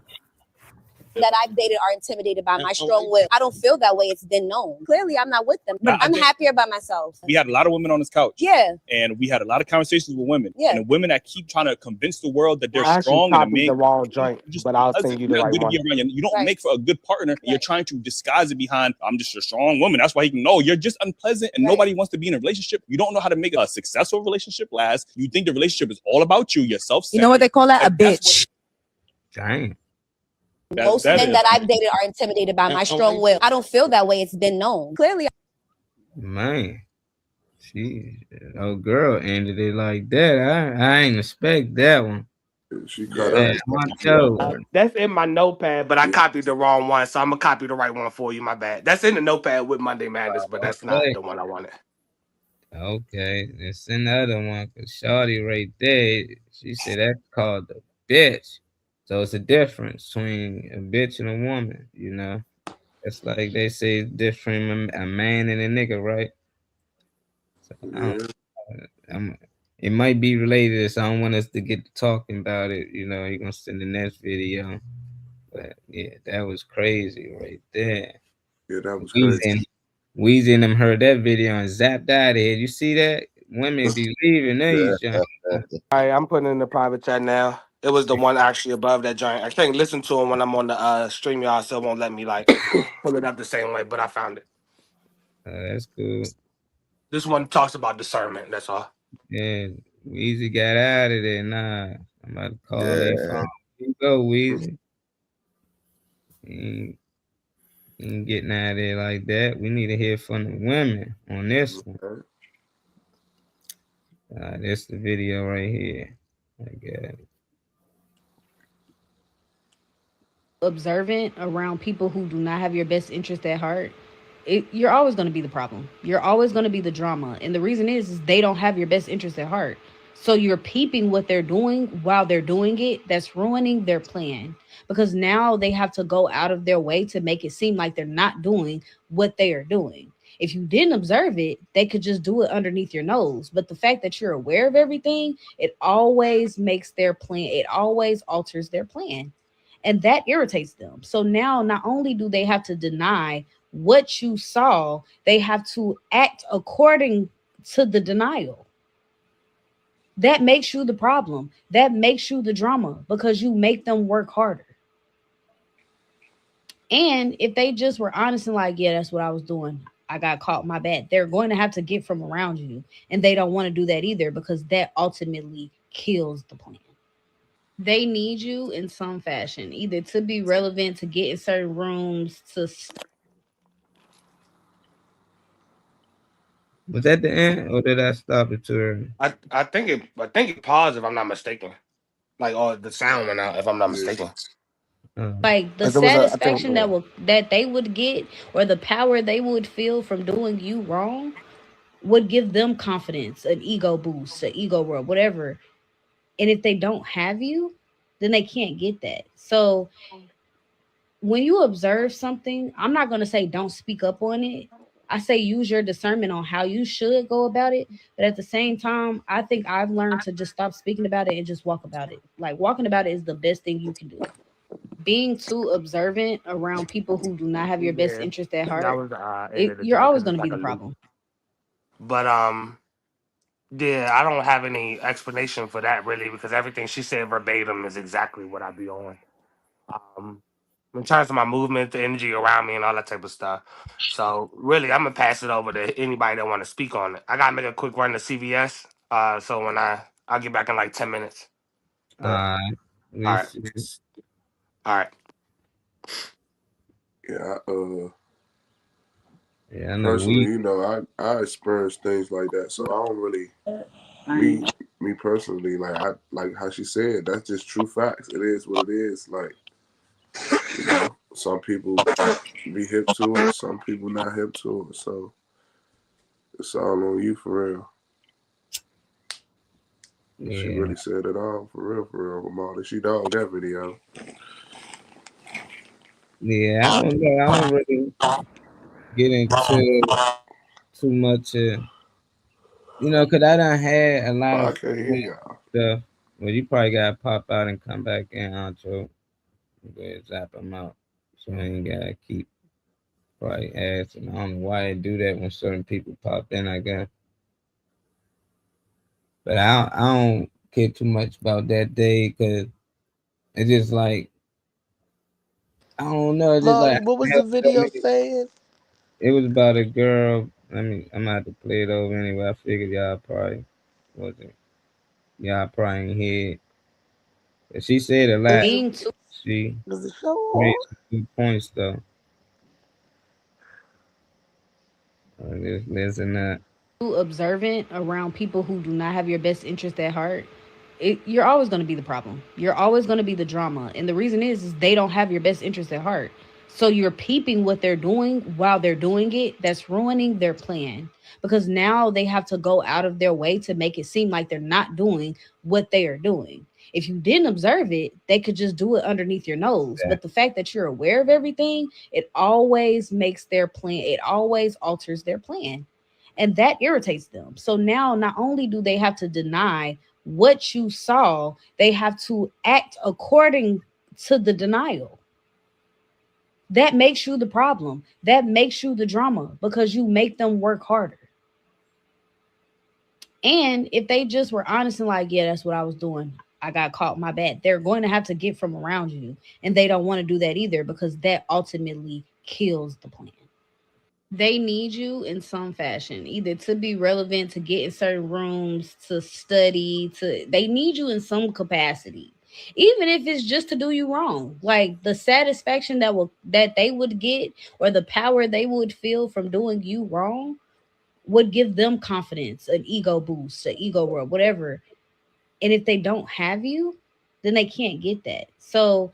That I've dated are intimidated by my strong will. I don't feel that way. It's been known. Clearly, I'm not with them. Nah, I'm happier by myself. We had a lot of women on this couch. Yeah. And we had a lot of conversations with women. Yeah. And the women that keep trying to convince the world that they're I strong actually and copied the wrong joint, but I'll send you the right one. You don't make for a good partner. Right. You're trying to disguise it behind, I'm just a strong woman. That's why he can know you're just unpleasant and nobody wants to be in a relationship. You don't know how to make a successful relationship last. You think the relationship is all about you, yourself. You know what they call that? A bitch. Dang. Most men that I've dated are intimidated by my strong will. I don't feel that way. It's been known. Clearly. Man, oh girl ended it like that. I ain't expect that one. She cut up. That's in my notepad, but I copied the wrong one, so I'm gonna copy the right one for you. My bad. That's in the notepad with Monday Madness, but that's not the one I wanted. Okay, it's another one because Shorty right there, she said that's called the bitch. So it's a difference between a bitch and a woman, you know. It's like they say it's different a man and a nigga, right? So it might be related, so I don't want us to get to talking about it. You know, you're gonna send the next video. But yeah, that was crazy right there. Yeah, that was crazy. Weezy and them heard that video and zapped out of here. You see that? Women be leaving these. All right, I'm putting in the private chat now. It was the one actually above that joint. I can't listen to it when I'm on the stream, y'all, so it won't let me like pull it up the same way, but I found it. That's cool. This one talks about discernment, that's all. Yeah, Weezy got out of there. Nah, I'm about to call their phone. Here you go, Weezy. Ain't getting out of there like that. We need to hear from the women on this one. This the video right here. I got it. Observant around people who do not have your best interest at heart, you're always going to be the problem. You're always going to be the drama. And the reason is they don't have your best interest at heart. So you're peeping what they're doing while they're doing it. That's ruining their plan, because now they have to go out of their way to make it seem like they're not doing what they are doing. If you didn't observe it, they could just do it underneath your nose. But the fact that you're aware of everything, it always makes their plan. It always alters their plan. And that irritates them. So now not only do they have to deny what you saw, they have to act according to the denial. That makes you the problem. That makes you the drama, because you make them work harder. And if they just were honest and like, yeah, that's what I was doing, I got caught, my bad, they're going to have to get from around you. And they don't want to do that either, because that ultimately kills the plan. They need you in some fashion, either to be relevant, to get in certain rooms, to. Was that the end, or did I stop it too early? I think it paused, if I'm not mistaken. Like, or the sound went out, if I'm not mistaken. Like the satisfaction that they would get, or the power they would feel from doing you wrong, would give them confidence, an ego boost, an ego rub, whatever. And if they don't have you, then they can't get that. So when you observe something, I'm not going to say don't speak up on it. I say use your discernment on how you should go about it. But at the same time, I think I've learned to just stop speaking about it and just walk about it. Like, walking about it is the best thing you can do. Being too observant around people who do not have your best interest at heart, you're always going to be the problem. But yeah, I don't have any explanation for that really, because everything she said verbatim is exactly what I be on. In terms of my movement, the energy around me, and all that type of stuff. So really, I'm gonna pass it over to anybody that want to speak on it. I gotta make a quick run to CVS. So when I'll get back in like 10 minutes. All right. Yeah. Yeah, I know Personally, we. you know, I experience things like that, so I don't really I me personally, like I like how she said, that's just true facts. It is what it is. Like, you know, some people be hip to it, some people not hip to it. So it's all on you for real. She Yeah, really said it all for real, Ramada. She dogged that video. yeah. I don't know. I don't really get into too much. Cause I done had a lot Oh, I of can't hear y'all. stuff. Well, you probably gotta pop out and come back in, Ancho. Go ahead, zap them out. So I ain't gotta keep probably asking. I don't know why they do that when certain people pop in, I guess. But I don't care too much about that day because it's just like I don't know. It's just Molly, like what was I have the so video many. saying? It was about a girl. I'm gonna have to play it over anyway. I figured y'all probably ain't hear it. But she said a lot. Is Being too She the show made on? some good points though. Just listen up. observant around people who do not have your best interest at heart, you're always going to be the problem. You're always going to be the drama. And the reason is they don't have your best interest at heart. So you're peeping what they're doing while they're doing it. That's ruining their plan because now they have to go out of their way to make it seem like they're not doing what they are doing. If you didn't observe it, they could just do it underneath your nose. Yeah. But the fact that you're aware of everything, it always makes their plan, it always alters their plan. And that irritates them. So now not only do they have to deny what you saw, they have to act according to the denial. That makes you the problem. That makes you the drama because you make them work harder. And if they just were honest and like, yeah, that's what I was doing, I got caught, my bad, they're going to have to get from around you. And they don't want to do that either because that ultimately kills the plan. They need you in some fashion, either to be relevant, to get in certain rooms, to study, to they need you in some capacity. Even if it's just to do you wrong. Like the satisfaction that they would get or the power they would feel from doing you wrong would give them confidence, an ego boost, an ego rub, whatever. And if they don't have you, then they can't get that. So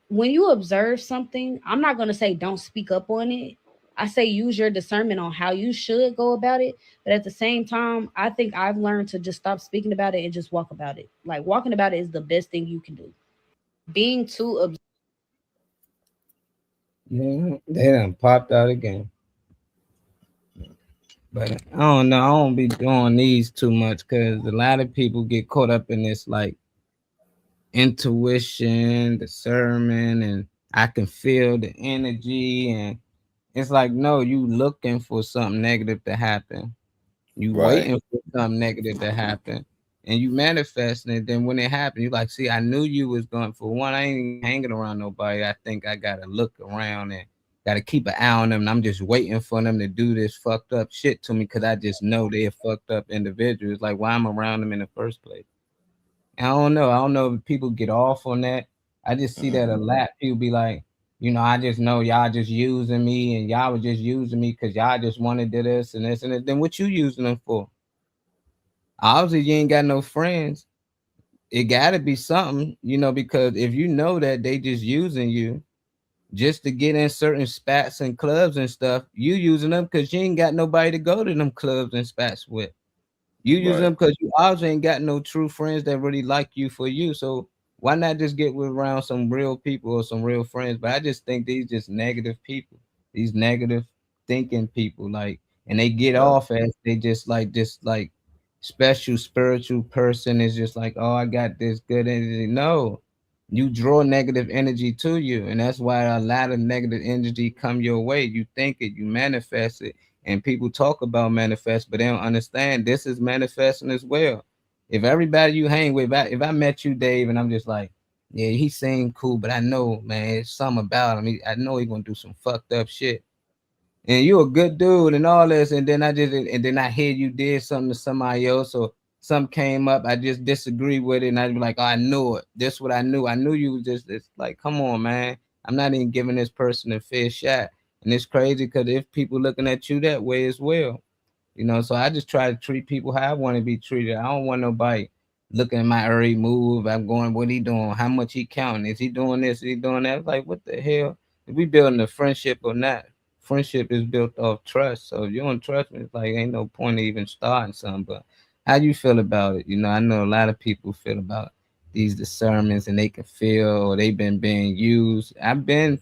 when you observe something, I'm not going to say don't speak up on it. I say use your discernment on how you should go about it. But at the same time, I think I've learned to just stop speaking about it and just walk about it. Like walking about it is the best thing you can do. Being too Yeah, they done popped out again. But I don't know. I don't be doing these too much because a lot of people get caught up in this like intuition, discernment, and I can feel the energy. And it's like, no, you looking for something negative to happen. You Right. waiting for something negative to happen. And you manifesting it. Then when it happened, you like, see, I knew you was going for one. I ain't hanging around nobody. I think I gotta look around and gotta keep an eye on them. And I'm just waiting for them to do this fucked up shit to me because I just know they're fucked up individuals. Like why I'm around them in the first place. I don't know. I don't know if people get off on that. I just see that a lot. People be like, I just know y'all just using me and y'all was just using me because y'all just wanted to do this and this and that. Then what you using them for? Obviously, you ain't got no friends. It got to be something, because if you know that they just using you just to get in certain spots and clubs and stuff, you using them because you ain't got nobody to go to them clubs and spots with. You use Right. them because you obviously ain't got no true friends that really like you for you. So why not just get around some real people or some real friends? But I just think these just negative people, these negative thinking people, like, and they get Yeah. off as they just like special spiritual person is just like, oh, I got this good energy. No, you draw negative energy to you, and that's why a lot of negative energy come your way. You think it, you manifest it. And people talk about manifest, but they don't understand this is manifesting as well. If everybody you hang with, if I met you, Dave, and I'm just like, yeah, he seemed cool, but I know, man, it's something about him. I know he's gonna do some fucked up shit. And you a good dude and all this, and then I hear you did something to somebody else, or something came up, I just disagree with it, and I'd be like, oh, I knew it. This what I knew. I knew you was just it's like, come on, man. I'm not even giving this person a fair shot. And it's crazy because if people looking at you that way as well, you know, so I just try to treat people how I want to be treated. I don't want nobody looking at my every move. I'm going, what he doing? How much he counting? Is he doing this? Is he doing that? It's like, what the hell? If we building a friendship or not? Friendship is built off trust. So if you don't trust me, it's like ain't no point in even starting something. But how you feel about it? You know, I know a lot of people feel about these discernments and they can feel or they've been being used. I've been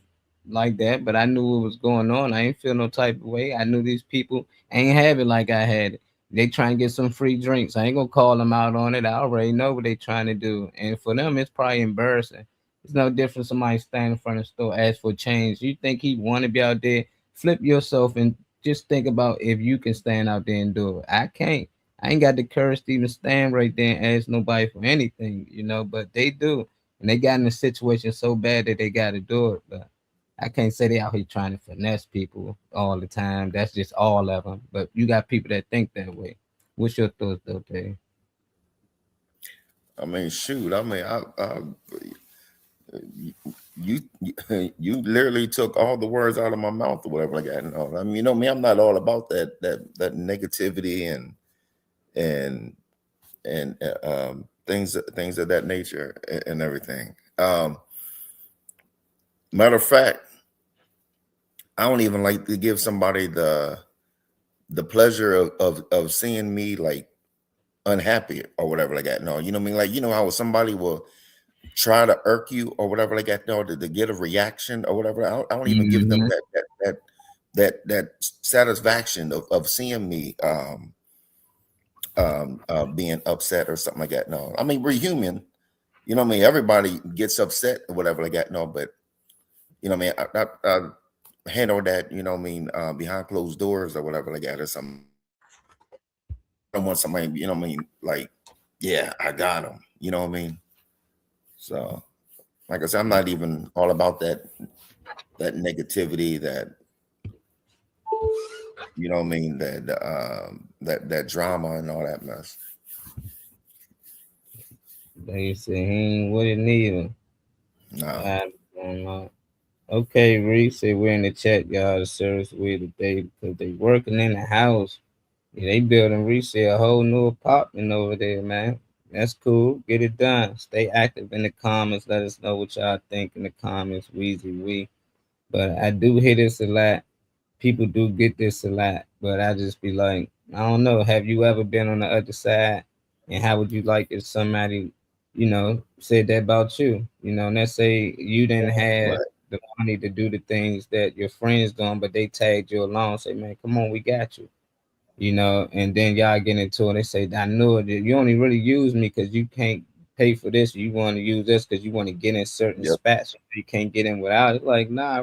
like that, but I knew what was going on. I ain't feel no type of way. I knew these people ain't have it like I had it. They try and get some free drinks. I ain't gonna call them out on it. I already know what they trying to do. And for them, it's probably embarrassing. It's no different somebody stand in front of the store, ask for change. You think he want to be out there? Flip yourself and just think about if you can stand out there and do it. I can't. I ain't got the courage to even stand right there and ask nobody for anything, you know, but they do. And they got in a situation so bad that they got to do it. But I can't say they out here trying to finesse people all the time. That's just all of them. But you got people that think that way. What's your thoughts, though, Dave? I mean, shoot. I mean, you you literally took all the words out of my mouth or whatever like that. No, I mean, you know me, I'm not all about that negativity and things of that nature and everything. Matter of fact, I don't even like to give somebody the pleasure of seeing me like unhappy or whatever like that. No, you know what I mean? Like, you know how somebody will try to irk you or whatever like that, no, to get a reaction or whatever. I don't even give them that satisfaction of seeing me being upset or something like that. No, I mean, we're human. You know what I mean? Everybody gets upset or whatever like that. No, but you know what I mean? I handle that, you know what I mean, behind closed doors or whatever like that or something. I don't want somebody, you know what I mean, like, yeah, I got him. You know what I mean? So, like I said, I'm not even all about that negativity, that, you know what I mean, that drama and all that mess. They say he ain't with it neither. No. I don't know. Okay, Reese said we're in the chat, y'all. The service with today because they working in the house. Yeah, they building Reese a whole new apartment over there, man. That's cool. Get it done. Stay active in the comments. Let us know what y'all think in the comments. Weezy. But I do hear this a lot. People do get this a lot. But I just be like, I don't know. Have you ever been on the other side? And how would you like if somebody, you know, said that about you? You know, and let's say you didn't have Right. the money to do the things that your friends doing, but they tagged you along. Say, man, come on, we got you. You know, and then y'all get into it. They say, I knew it. You only really use me because you can't pay for this. You want to use this because you want to get in certain Yep. spots. You can't get in without it. Like, nah,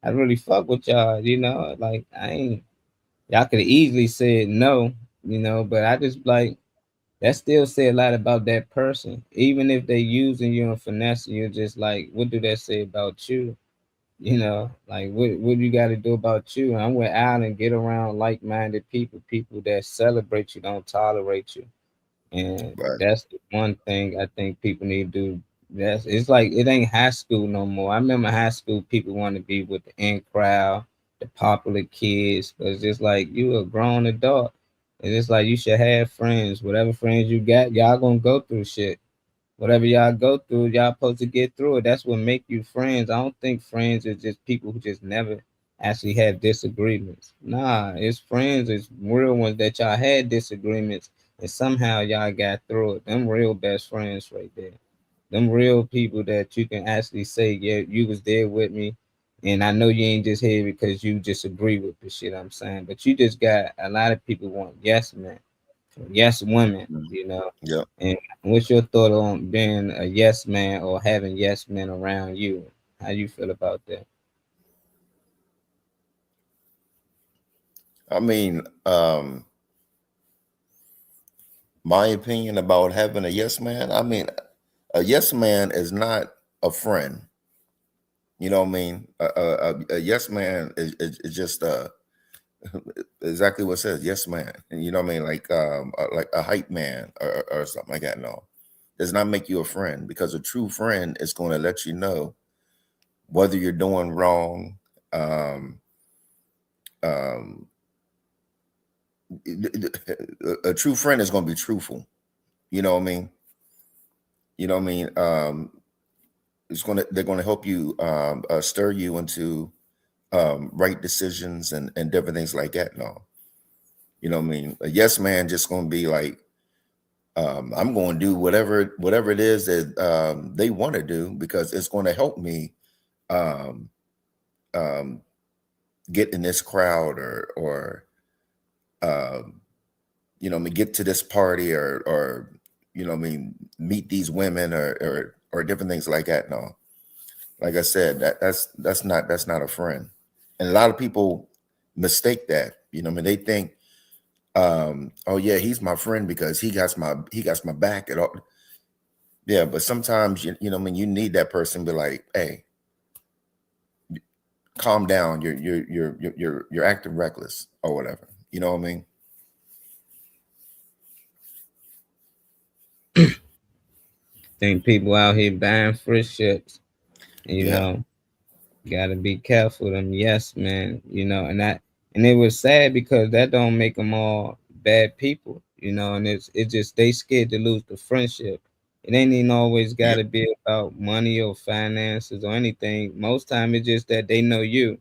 I really fuck with y'all. You know, like I ain't. Y'all could have easily said no. You know, but I just like that. Still say a lot about that person, even if they using you and finessing you. Just like, what do that say about you? You know, like what you got to do about you? And I went out and get around like-minded people that celebrate you, don't tolerate you. And Right. that's the one thing I think people need to do. That's it's like it ain't high school no more. I remember high school people want to be with the in crowd, the popular kids, but it's just like you a grown adult. And it's like you should have friends. Whatever friends you got, y'all gonna go through shit. Whatever y'all go through, y'all supposed to get through it. That's what make you friends. I don't think friends is just people who just never actually have disagreements. Nah, it's friends, it's real ones that y'all had disagreements and somehow y'all got through it. Them real best friends right there. Them real people that you can actually say, yeah, you was there with me. And I know you ain't just here because you just agree with the shit I'm saying. But you just got a lot of people want yes men, yes women, you know. Yep. And what's your thought on being a yes man or having yes men around you? How you feel about that? I mean, my opinion about having a yes man. I mean, a yes man is not a friend. You know what I mean? A yes man is just exactly what it says, yes man. And you know what I mean? Like a hype man or something like that. No, does not make you a friend, because a true friend is going to let you know whether you're doing wrong, a true friend is going to be truthful. You know what I mean? You know what I mean? They're going to help you stir you into right decisions and different things like that. No, you know what I mean? A yes man just going to be like, I'm going to do whatever it is that they want to do because it's going to help me get in this crowd or you know, get to this party or you know, meet these women or different things like that. No, like I said, that's not a friend, and a lot of people mistake that. You know, they think, oh yeah, he's my friend because he got my back at all. Yeah, but sometimes you know, you need that person to be like, hey, calm down. You're acting reckless or whatever. You know what I mean? Think people out here buying friendships. You Yeah. know, gotta be careful of them. Yes, man. You know, and it was sad because that don't make them all bad people. You know, and it's just they scared to lose the friendship. It ain't even always got to be about money or finances or anything. Most time it's just that they know you.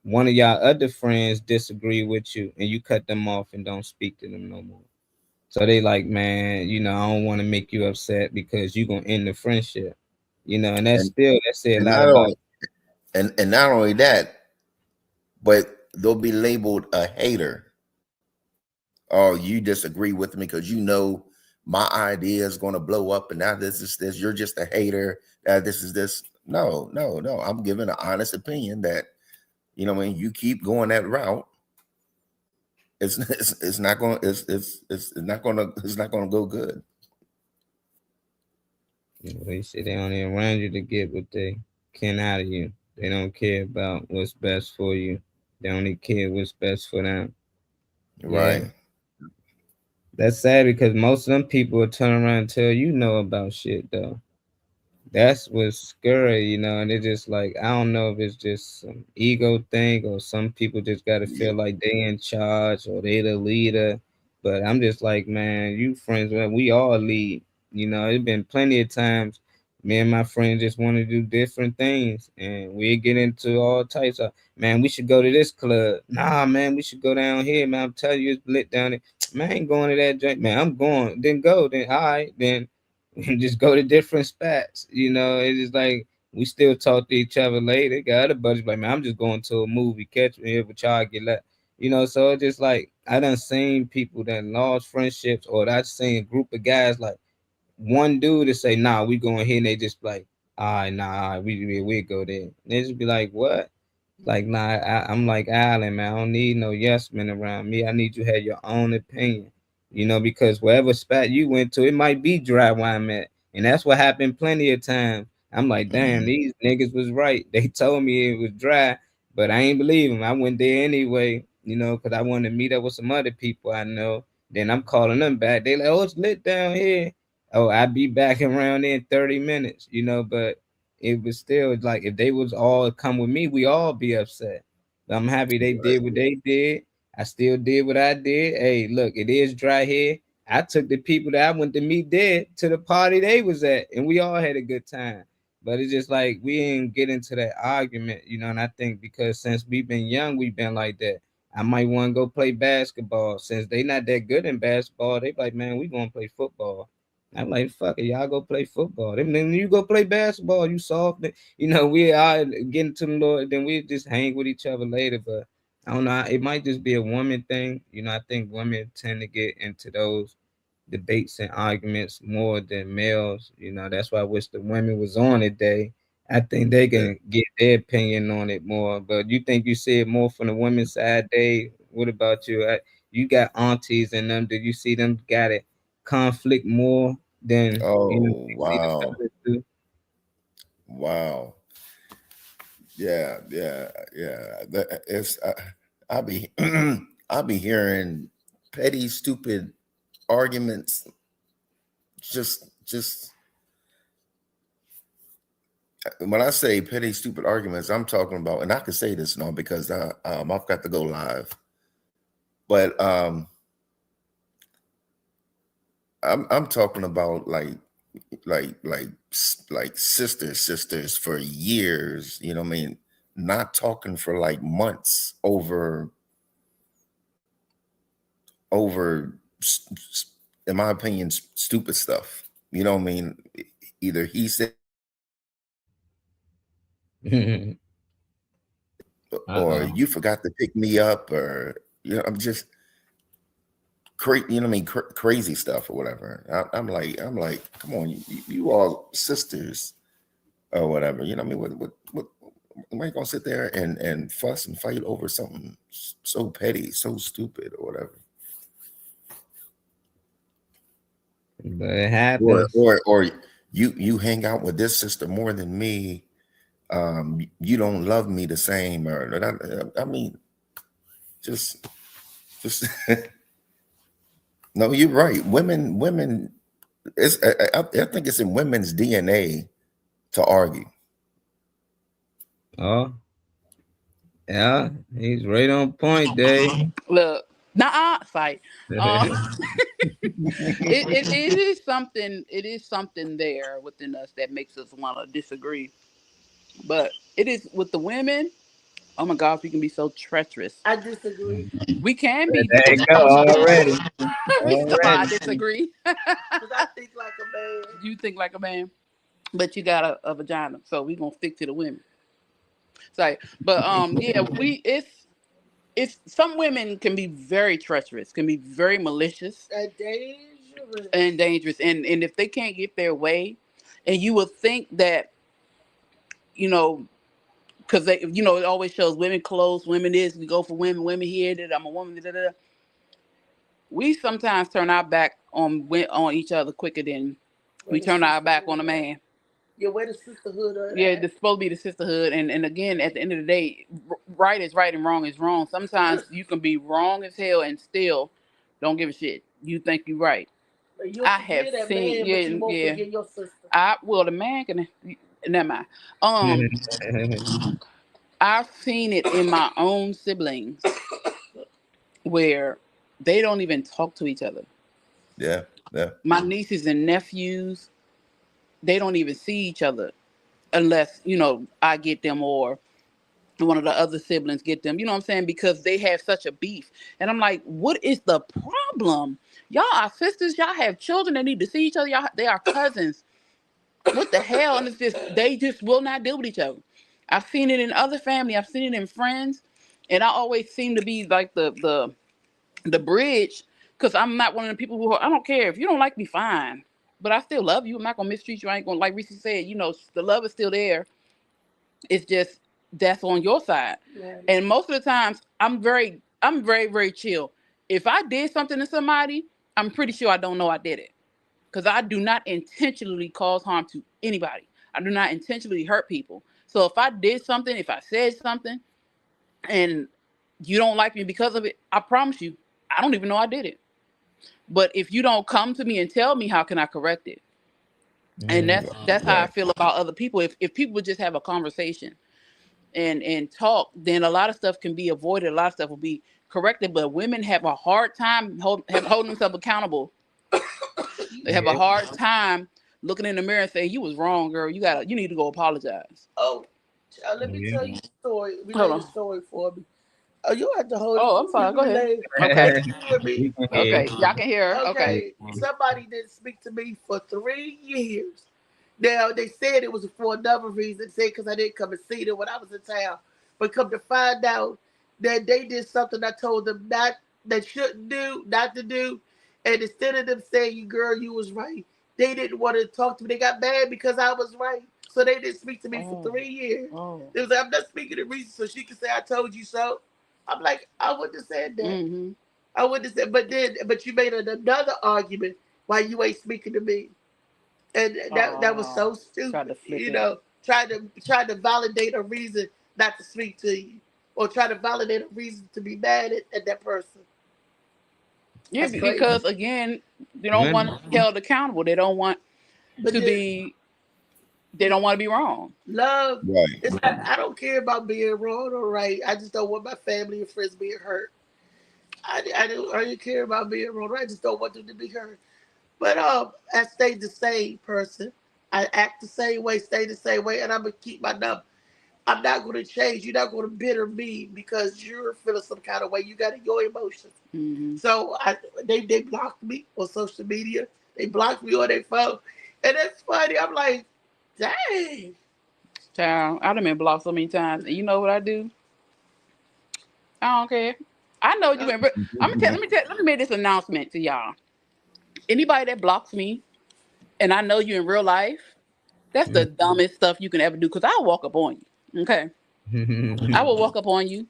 One of y'all other friends disagree with you, and you cut them off and don't speak to them no more. So they like, man, you know, I don't want to make you upset because you gonna end the friendship. You know, and that say a And lot not about. only and not only that, but they'll be labeled a hater. Oh, you disagree with me because you know my idea is going to blow up, and now this is this. You're just a hater. This is this. No. I'm giving an honest opinion that, you know, when you keep going that route, it's not going to go good. They say they only around you to get what they can out of you. They don't care about what's best for you. They only care what's best for them. Right. Yeah. That's sad because most of them people will turn around and tell you know about shit though. That's what's scary, you know, and it's just like I don't know if it's just some ego thing or some people just gotta feel like they in charge or they the leader. But I'm just like, man, you friends, man, we all lead. You know, it's been plenty of times me and my friends just want to do different things and we get into all types of man, we should go to this club. Nah, man, we should go down here, man. I'm telling you, it's lit down there. Man, I ain't going to that joint, man. I'm going. Then go. Then all right, then and just go to different spots. You know, it's just like we still talk to each other later. Got other buddies like, man, I'm just going to a movie, catch me here, but y'all get left. You know, so it's just like I done seen people that lost friendships, or I seen a group of guys like one dude to say, nah, we going here, and they just like, all right, nah, all right, we go there. And they just be like, what? Like, nah, I'm like Allen, man. I don't need no yes men around me. I need you to have your own opinion, you know, because wherever spot you went to, it might be dry where I'm at. And that's what happened plenty of times. I'm like, damn, these niggas was right. They told me it was dry, but I ain't believe them. I went there anyway, you know, because I wanted to meet up with some other people I know. Then I'm calling them back. They like, oh, it's lit down here. Oh, I'll be back around in 30 minutes, you know, but it was still like if they was all come with me, we all be upset. But I'm happy they did what they did. I still did what I did. Hey, look, it is dry here. I took the people that I went to meet there to the party they was at, and we all had a good time. But it's just like we didn't get into that argument, you know. And I think because since we've been young, we've been like that. I might want to go play basketball. Since they not that good in basketball, they like, man, we gonna play football. I'm like, fuck it, y'all go play football. Then you go play basketball, you soft. You know, we are getting to the Lord, then we just hang with each other later. But I don't know, it might just be a woman thing. You know, I think women tend to get into those debates and arguments more than males. You know, that's why I wish the women was on today. I think they can get their opinion on it more. But you think you see it more from the women's side, Dave? What about you? You got aunties and them. Did you see them got it conflict more than you know? Oh, You see the wow. fellas do? Wow. Yeah. It's I'll be I'll be hearing petty, stupid arguments. Just when I say petty, stupid arguments, I'm talking about, and I can say this now because I've got to go live. But I'm talking about like sisters for years. You know what I mean? Not talking for like months over, in my opinion, stupid stuff. You know what I mean? Either he said or you forgot to pick me up, or I'm just crazy. You know what I mean? Crazy stuff or whatever. I'm like, come on, you all sisters or whatever. You know what I mean? What am I gonna sit there and fuss and fight over something so petty, so stupid or whatever? But it happens. Or you hang out with this sister more than me. You don't love me the same, or I mean, just no, you're right. Women, I think it's in women's DNA to argue. Oh, yeah, he's right on point, Dave. Look, fight. It is something. It is something there within us that makes us want to disagree. But it is with the women. Oh my gosh, we can be so treacherous. I disagree. We can be. There you go already. I disagree. Because I think like a man. You think like a man, but you got a vagina, so we gonna stick to the women. Sorry, but yeah, it's some women can be very treacherous, can be very malicious and dangerous, and if they can't get their way, and you would think that, because they, it always shows women close, women this, we go for women here, that I'm a woman, da, da, da. We sometimes turn our back on each other quicker than we turn our back on a man. Yeah, where the sisterhood? Yeah, it's supposed to be the sisterhood, and again, at the end of the day, right is right and wrong is wrong. Sometimes you can be wrong as hell and still don't give a shit. You think you're right. I have seen, man, yeah, but you won't yeah. forget your sister. The man can. Never mind. I've seen it in my own siblings where they don't even talk to each other. Yeah. My nieces and nephews, they don't even see each other unless, I get them or one of the other siblings get them. You know what I'm saying? Because they have such a beef. And I'm like, what is the problem? Y'all are sisters. Y'all have children that need to see each other. They are cousins. What the hell? And it's just, they just will not deal with each other. I've seen it in other family. I've seen it in friends. And I always seem to be like the bridge, because I'm not one of the people who, I don't care. If you don't like me, fine. But I still love you. I'm not going to mistreat you. I ain't going to, like Reese said, the love is still there. It's just, that's on your side. Yeah. And most of the times, I'm very, very chill. If I did something to somebody, I'm pretty sure I don't know I did it. Because I do not intentionally cause harm to anybody. I do not intentionally hurt people. So if I did something, if I said something, and you don't like me because of it, I promise you, I don't even know I did it. But if you don't come to me and tell me, how can I correct it? And that's how I feel about other people. If people would just have a conversation and talk, then a lot of stuff can be avoided. A lot of stuff will be corrected. But women have a hard time holding themselves accountable. They have a hard time looking in the mirror and saying, "You was wrong, girl. You need to go apologize." Oh, let me tell you a story. Relate a story for me. Oh, you have to hold. Oh, I'm sorry. Go ahead. Okay. Okay. Y'all can hear her. Okay. Somebody didn't speak to me for 3 years. Now, they said it was for another reason. They said because I didn't come and see them when I was in town. But come to find out that they did something I told them they shouldn't do, not to do. And instead of them saying, girl, you was right, they didn't want to talk to me. They got mad because I was right. So they didn't speak to me for 3 years. They was like, I'm not speaking to Reese so she can say I told you so. I'm like, I wouldn't have said that. Mm-hmm. I wouldn't have said, but you made another argument why you ain't speaking to me. And that was so stupid. Trying to validate a reason not to speak to you. Or try to validate a reason to be mad at that person. Yeah, because again, they don't want to be held accountable. They don't want to be They don't want to be wrong. Love. Right. It's I don't care about being wrong or right. I just don't want my family and friends being hurt. I don't care about being wrong. I just don't want them to be hurt. But I stay the same person. I act the same way, stay the same way, and I'm gonna keep my number. I'm not gonna change. You're not gonna bitter me because you're feeling some kind of way. You got your emotions. Mm-hmm. So they blocked me on social media. They blocked me on their phone, and it's funny. I'm like, dang. Child, I done been blocked so many times, and you know what I do? I don't care. I know you been. Let me make this announcement to y'all. Anybody that blocks me, and I know you in real life, that's the dumbest stuff you can ever do. Cause I'll walk up on you. Okay, I will walk up on you,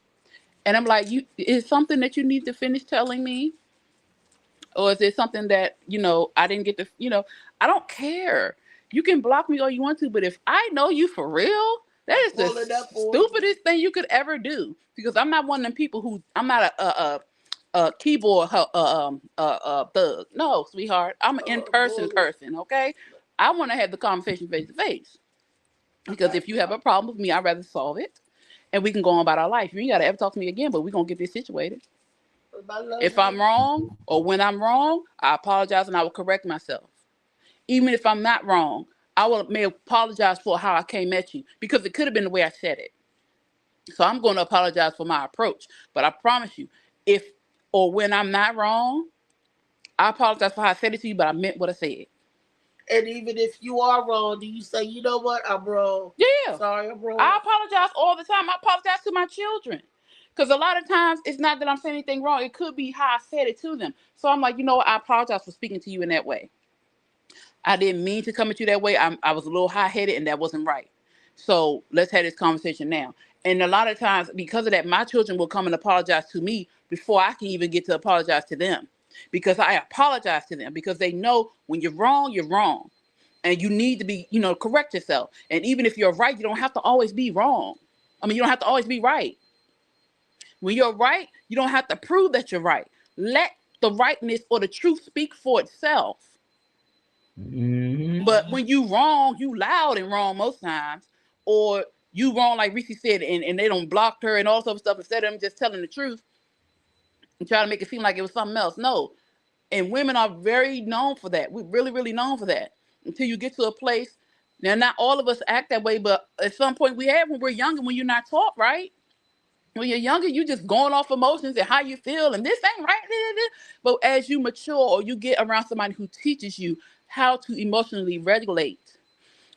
and I'm like, you is something that you need to finish telling me, or is it something that I didn't get to? I don't care. You can block me all you want to, but if I know you for real, that is the stupidest thing you could ever do. Because I'm not one of them people who I'm not a keyboard thug. No, sweetheart, I'm an in-person person. Okay, I want to have the conversation face to face. Because if you have a problem with me, I'd rather solve it, and we can go on about our life. You ain't gotta ever talk to me again, but we're gonna get this situated. If I'm wrong or when I'm wrong, I apologize and I will correct myself. Even if I'm not wrong, may apologize for how I came at you because it could have been the way I said it. So I'm going to apologize for my approach. But I promise you, if or when I'm not wrong, I apologize for how I said it to you, but I meant what I said. And even if you are wrong, do you say, you know what, I'm wrong? Yeah. Sorry, I'm wrong. I apologize all the time. I apologize to my children. Because a lot of times, it's not that I'm saying anything wrong. It could be how I said it to them. So I'm like, what? I apologize for speaking to you in that way. I didn't mean to come at you that way. I was a little high-headed, and that wasn't right. So let's have this conversation now. And a lot of times, because of that, my children will come and apologize to me before I can even get to apologize to them. Because I apologize to them because they know when you're wrong, you're wrong. And you need to be, correct yourself. And even if you're right, you don't have to always be wrong. You don't have to always be right. When you're right, you don't have to prove that you're right. Let the rightness or the truth speak for itself. Mm-hmm. But when you wrong, you loud and wrong most times. Or you wrong, like Reese said, and they don't block her and all sorts of stuff instead of them just telling the truth and try to make it seem like it was something else. No. And women are very known for that. We're really, really known for that. Until you get to a place. Now, not all of us act that way, but at some point we have when we're younger, when you're not taught right. When you're younger, you just going off emotions and how you feel, and this ain't right. But as you mature or you get around somebody who teaches you how to emotionally regulate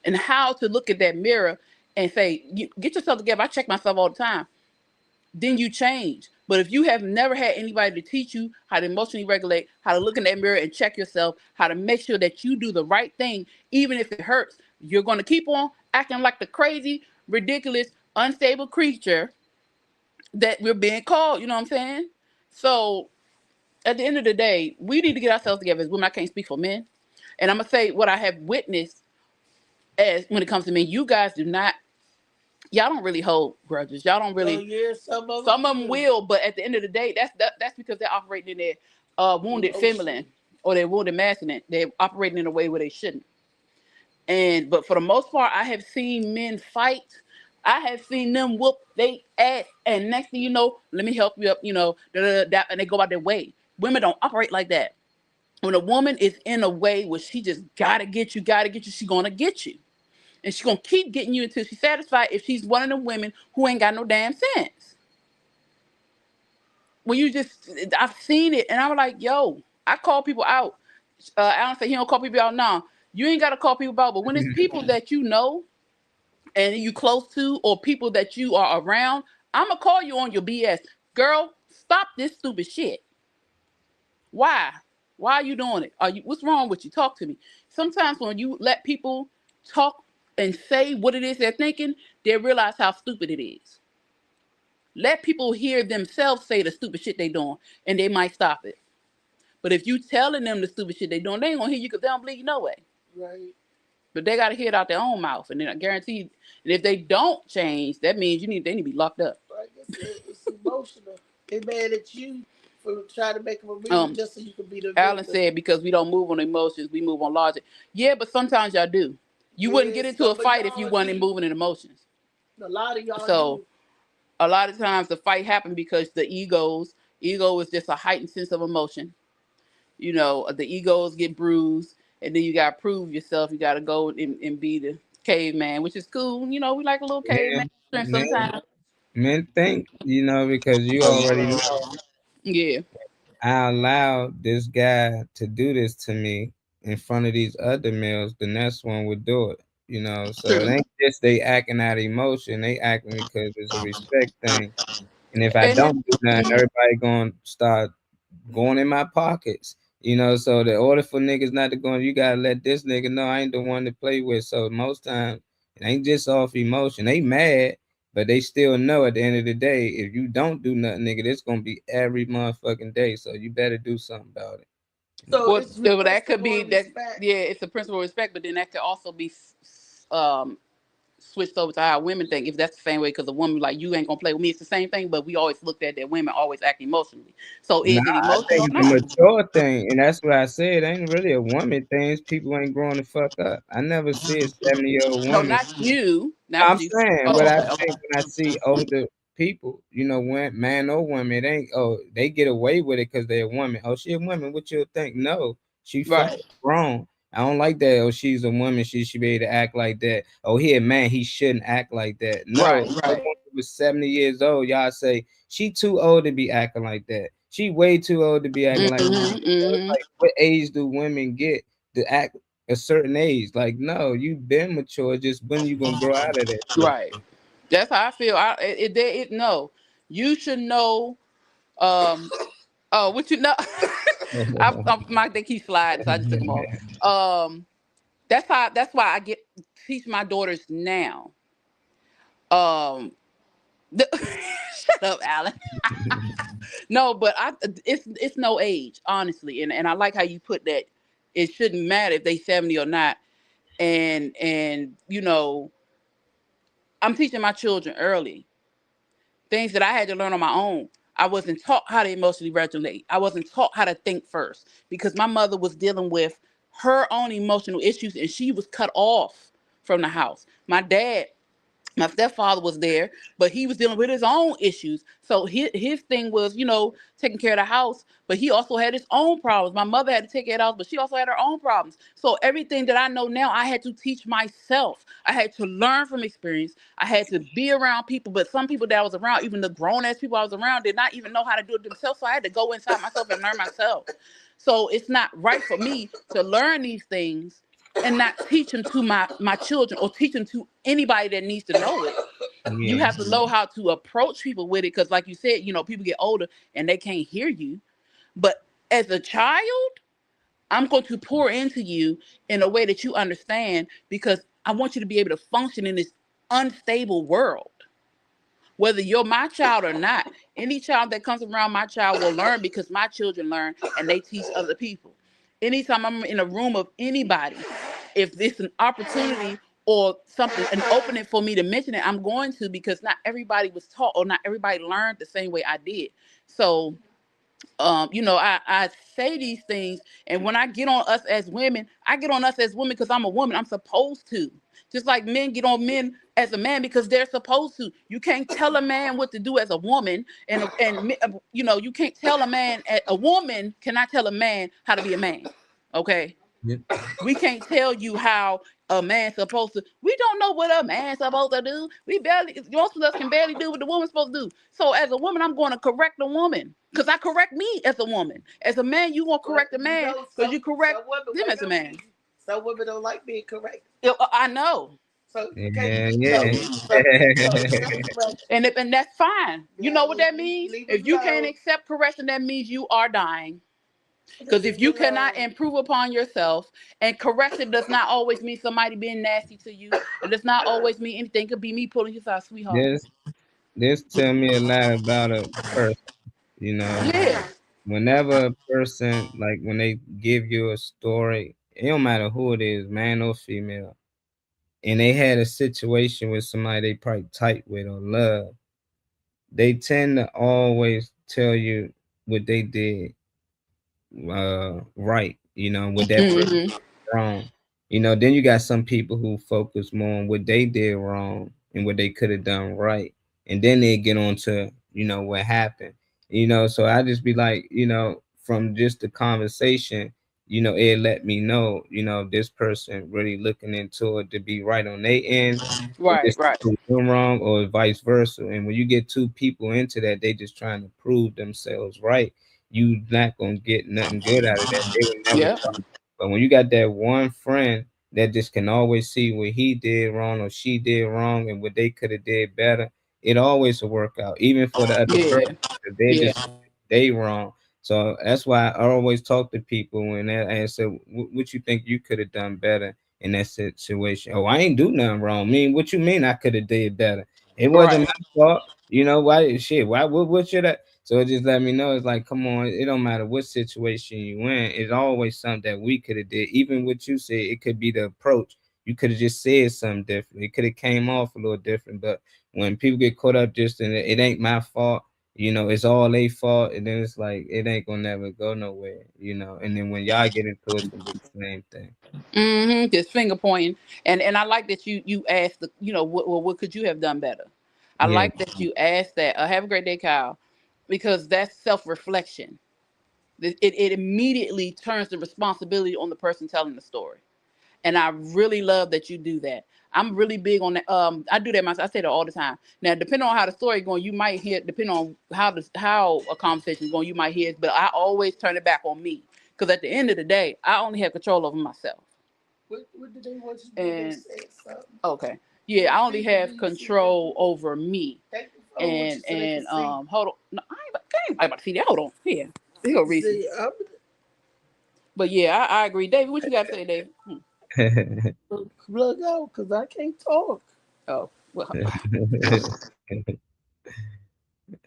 and how to look at that mirror and say, get yourself together. I check myself all the time. Then you change. But if you have never had anybody to teach you how to emotionally regulate, how to look in that mirror and check yourself, how to make sure that you do the right thing, even if it hurts, you're going to keep on acting like the crazy, ridiculous, unstable creature that we're being called. You know what I'm saying? So at the end of the day, we need to get ourselves together as women. I can't speak for men. And I'm going to say what I have witnessed as when it comes to men. You guys do not, y'all don't really hold grudges. Y'all don't really. Oh, yeah, some of them will, but at the end of the day, that's because they're operating in their wounded feminine or their wounded masculine. They're operating in a way where they shouldn't. But for the most part, I have seen men fight. I have seen them whoop they ass, and next thing you know, let me help you up, and they go out their way. Women don't operate like that. When a woman is in a way where she just gotta get you, she's gonna get you. And she's gonna keep getting you until she's satisfied if she's one of them women who ain't got no damn sense. When I've seen it, and I'm like, yo, I call people out. Alan said he don't call people out now. You ain't gotta call people out, but when it's people that you know and you close to, or people that you are around, I'm gonna call you on your BS. Girl, stop this stupid shit. Why? Why are you doing it? What's wrong with you? Talk to me. Sometimes when you let people talk and say what it is they're thinking, they realize how stupid it is. Let people hear themselves say the stupid shit they doing, and they might stop it. But if you telling them the stupid shit they doing, they ain't gonna hear you because they don't believe you no way. Right. But they gotta hear it out their own mouth, and then I guarantee you, and if they don't change, that means they need to be locked up. Right. It's emotional. They mad at you for trying to make them remove just so you can be the victim. Alan said because we don't move on emotions, we move on logic. Yeah, but sometimes y'all do. You wouldn't get into a some of fight if you y'all wasn't do. moving in emotions. A lot of y'all So do. a lot of times the fight happened because the ego is just a heightened sense of emotion. You know, the egos get bruised, and then you gotta prove yourself. You gotta go and be the caveman, which is cool. You know, we like a little Yeah, caveman men, sometimes. men think, because you already know Yeah, I allowed this guy to do this to me in front of these other males, the next one would do it. So it true. ain't just they acting out of emotion, they acting because it's a respect thing. And if I And don't do nothing, everybody gonna start going in my pockets. So the order for niggas not to go, you gotta let this nigga know I ain't the one to play with. So most times it ain't just off emotion. They mad, but they still know at the end of the day, if you don't do nothing, nigga, it's gonna be every motherfucking day. So you better do something about it. So well, it's the that could principle be of that. respect. Yeah, it's a principle of respect, but then that could also be switched over to how women think. If that's the same way, because a woman like you ain't gonna play with me, it's the same thing. But we always looked at that women always act emotionally. So Nah, is it I emotional think or it's a not? mature thing, and that's what I said. It ain't really a woman thing. It's people ain't growing the fuck up. I never see a 70-year-old No, woman. not you, not I'm you. saying what Oh, I okay, okay. think when I see older people, when man or woman, it ain't they get away with it because they're a woman. Oh, she a woman, what you think? No, she Right, fucking wrong. I don't like that. Oh, she's a woman, she should be able to act like that. Oh, he a man, he shouldn't act like that. No, right, a right. woman was 70 years old. Y'all say she too old to be acting like that. She way too old to be acting like that. It's Mm-hmm. like, what age do women get to act a certain age? Like, no, you've been mature. Just when you gonna grow out of that shit? Right. That's how I feel. No, you should know. Oh, what you know? I think he's sliding, so I just took him off. That's how. That's why I teach my daughters now. Um, shut up, Alan. No, but it's no age, honestly, and I like how you put that. It shouldn't matter if they 70 or not, and I'm teaching my children early things that I had to learn on my own. I wasn't taught how to emotionally regulate. I wasn't taught how to think first because my mother was dealing with her own emotional issues and she was cut off from the house. My stepfather was there, but he was dealing with his own issues. So his thing was, taking care of the house, but he also had his own problems. My mother had to take care of the house, but she also had her own problems. So everything that I know now, I had to teach myself. I had to learn from experience. I had to be around people, but some people that I was around, even the grown-ass people I was around, did not even know how to do it themselves. So I had to go inside myself and learn myself. So it's not right for me to learn these things and not teach them to my children or teach them to anybody that needs to know it. You Yeah. have to know how to approach people with it because, like you said, people get older and they can't hear you. But as a child, I'm going to pour into you in a way that you understand because I want you to be able to function in this unstable world. Whether you're my child or not, any child that comes around my child will learn because my children learn and they teach other people. Anytime I'm in a room of anybody, if it's an opportunity or something, an opening for me to mention it, I'm going to because not everybody was taught or not everybody learned the same way I did. So I say these things, and when I get on us as women, I get on us as women because I'm a woman. I'm supposed to. Just like men get on men as a man because they're supposed to. You can't tell a man what to do as a woman, you can't tell a man. A woman cannot tell a man how to be a man. Okay, Yep. we can't tell you how a man's supposed to. We don't know what a man's supposed to do. Most of us can barely do what the woman's supposed to do. So as a woman, I'm going to correct the woman because I correct me as a woman. As a man, you won't correct a man because you correct them as a man. Some women don't like being correct. I know. So you can't. Yeah, So, yeah. And that's fine. You yeah, know what that means? leave If it you alone. can't accept correction, that means you are dying. Because if you cannot improve upon yourself, and correction does not always mean somebody being nasty to you, it does not always mean anything. It could be me pulling you aside, sweetheart. This tell me a lot about a person, you know. Yeah. Whenever a person, like when they give you a story, it don't matter who it is, man or female, and they had a situation with somebody they probably tight with or love, they tend to always tell you what they did right, what that person Mm-hmm. did wrong. Then you got some people who focus more on what they did wrong and what they could have done right. And then they get on to, what happened. So I just be like, from just the conversation, it let me know, this person really looking into it to be right on their end, Right, right. them wrong, or vice versa. And when you get two people into that, they just trying to prove themselves right. You not gonna get nothing good out of that. They would never. Yeah. But when you got that one friend that just can always see what he did wrong or she did wrong and what they could have did better, it always will work out, even for the other person. They wrong. So that's why I always talk to people when they say, what you think you could have done better in that situation? Oh, I ain't do nothing wrong. What you mean I could have did better? It wasn't my fault. Why? Shit. Why? What should I? So it just let me know. It's like, come on. It don't matter what situation you in. It's always something that we could have did. Even what you said, it could be the approach. You could have just said something different. It could have came off a little different. But when people get caught up just in it ain't my fault. It's all their fault, and then it's like it ain't gonna never go nowhere, And then when y'all get into it, it's the same thing. Just finger pointing, and I like that you asked what could you have done better. I like that you asked that. Have a great day, Kyle, because that's self-reflection. It immediately turns the responsibility on the person telling the story, and I really love that you do that. I'm really big on that. I do that myself. I say that all the time. Now, depending on how the story is going, you might hear. Depending on how a conversation is going, you might hear it. But I always turn it back on me, because at the end of the day, I only have control over myself. What did they want you to say? Okay, yeah, I only have control over me. And hold on, no, I ain't about to see that. Hold on, here, here go Reese. But yeah, I agree, David. What you got to say, David? Plug out, because I can't talk. Oh, well.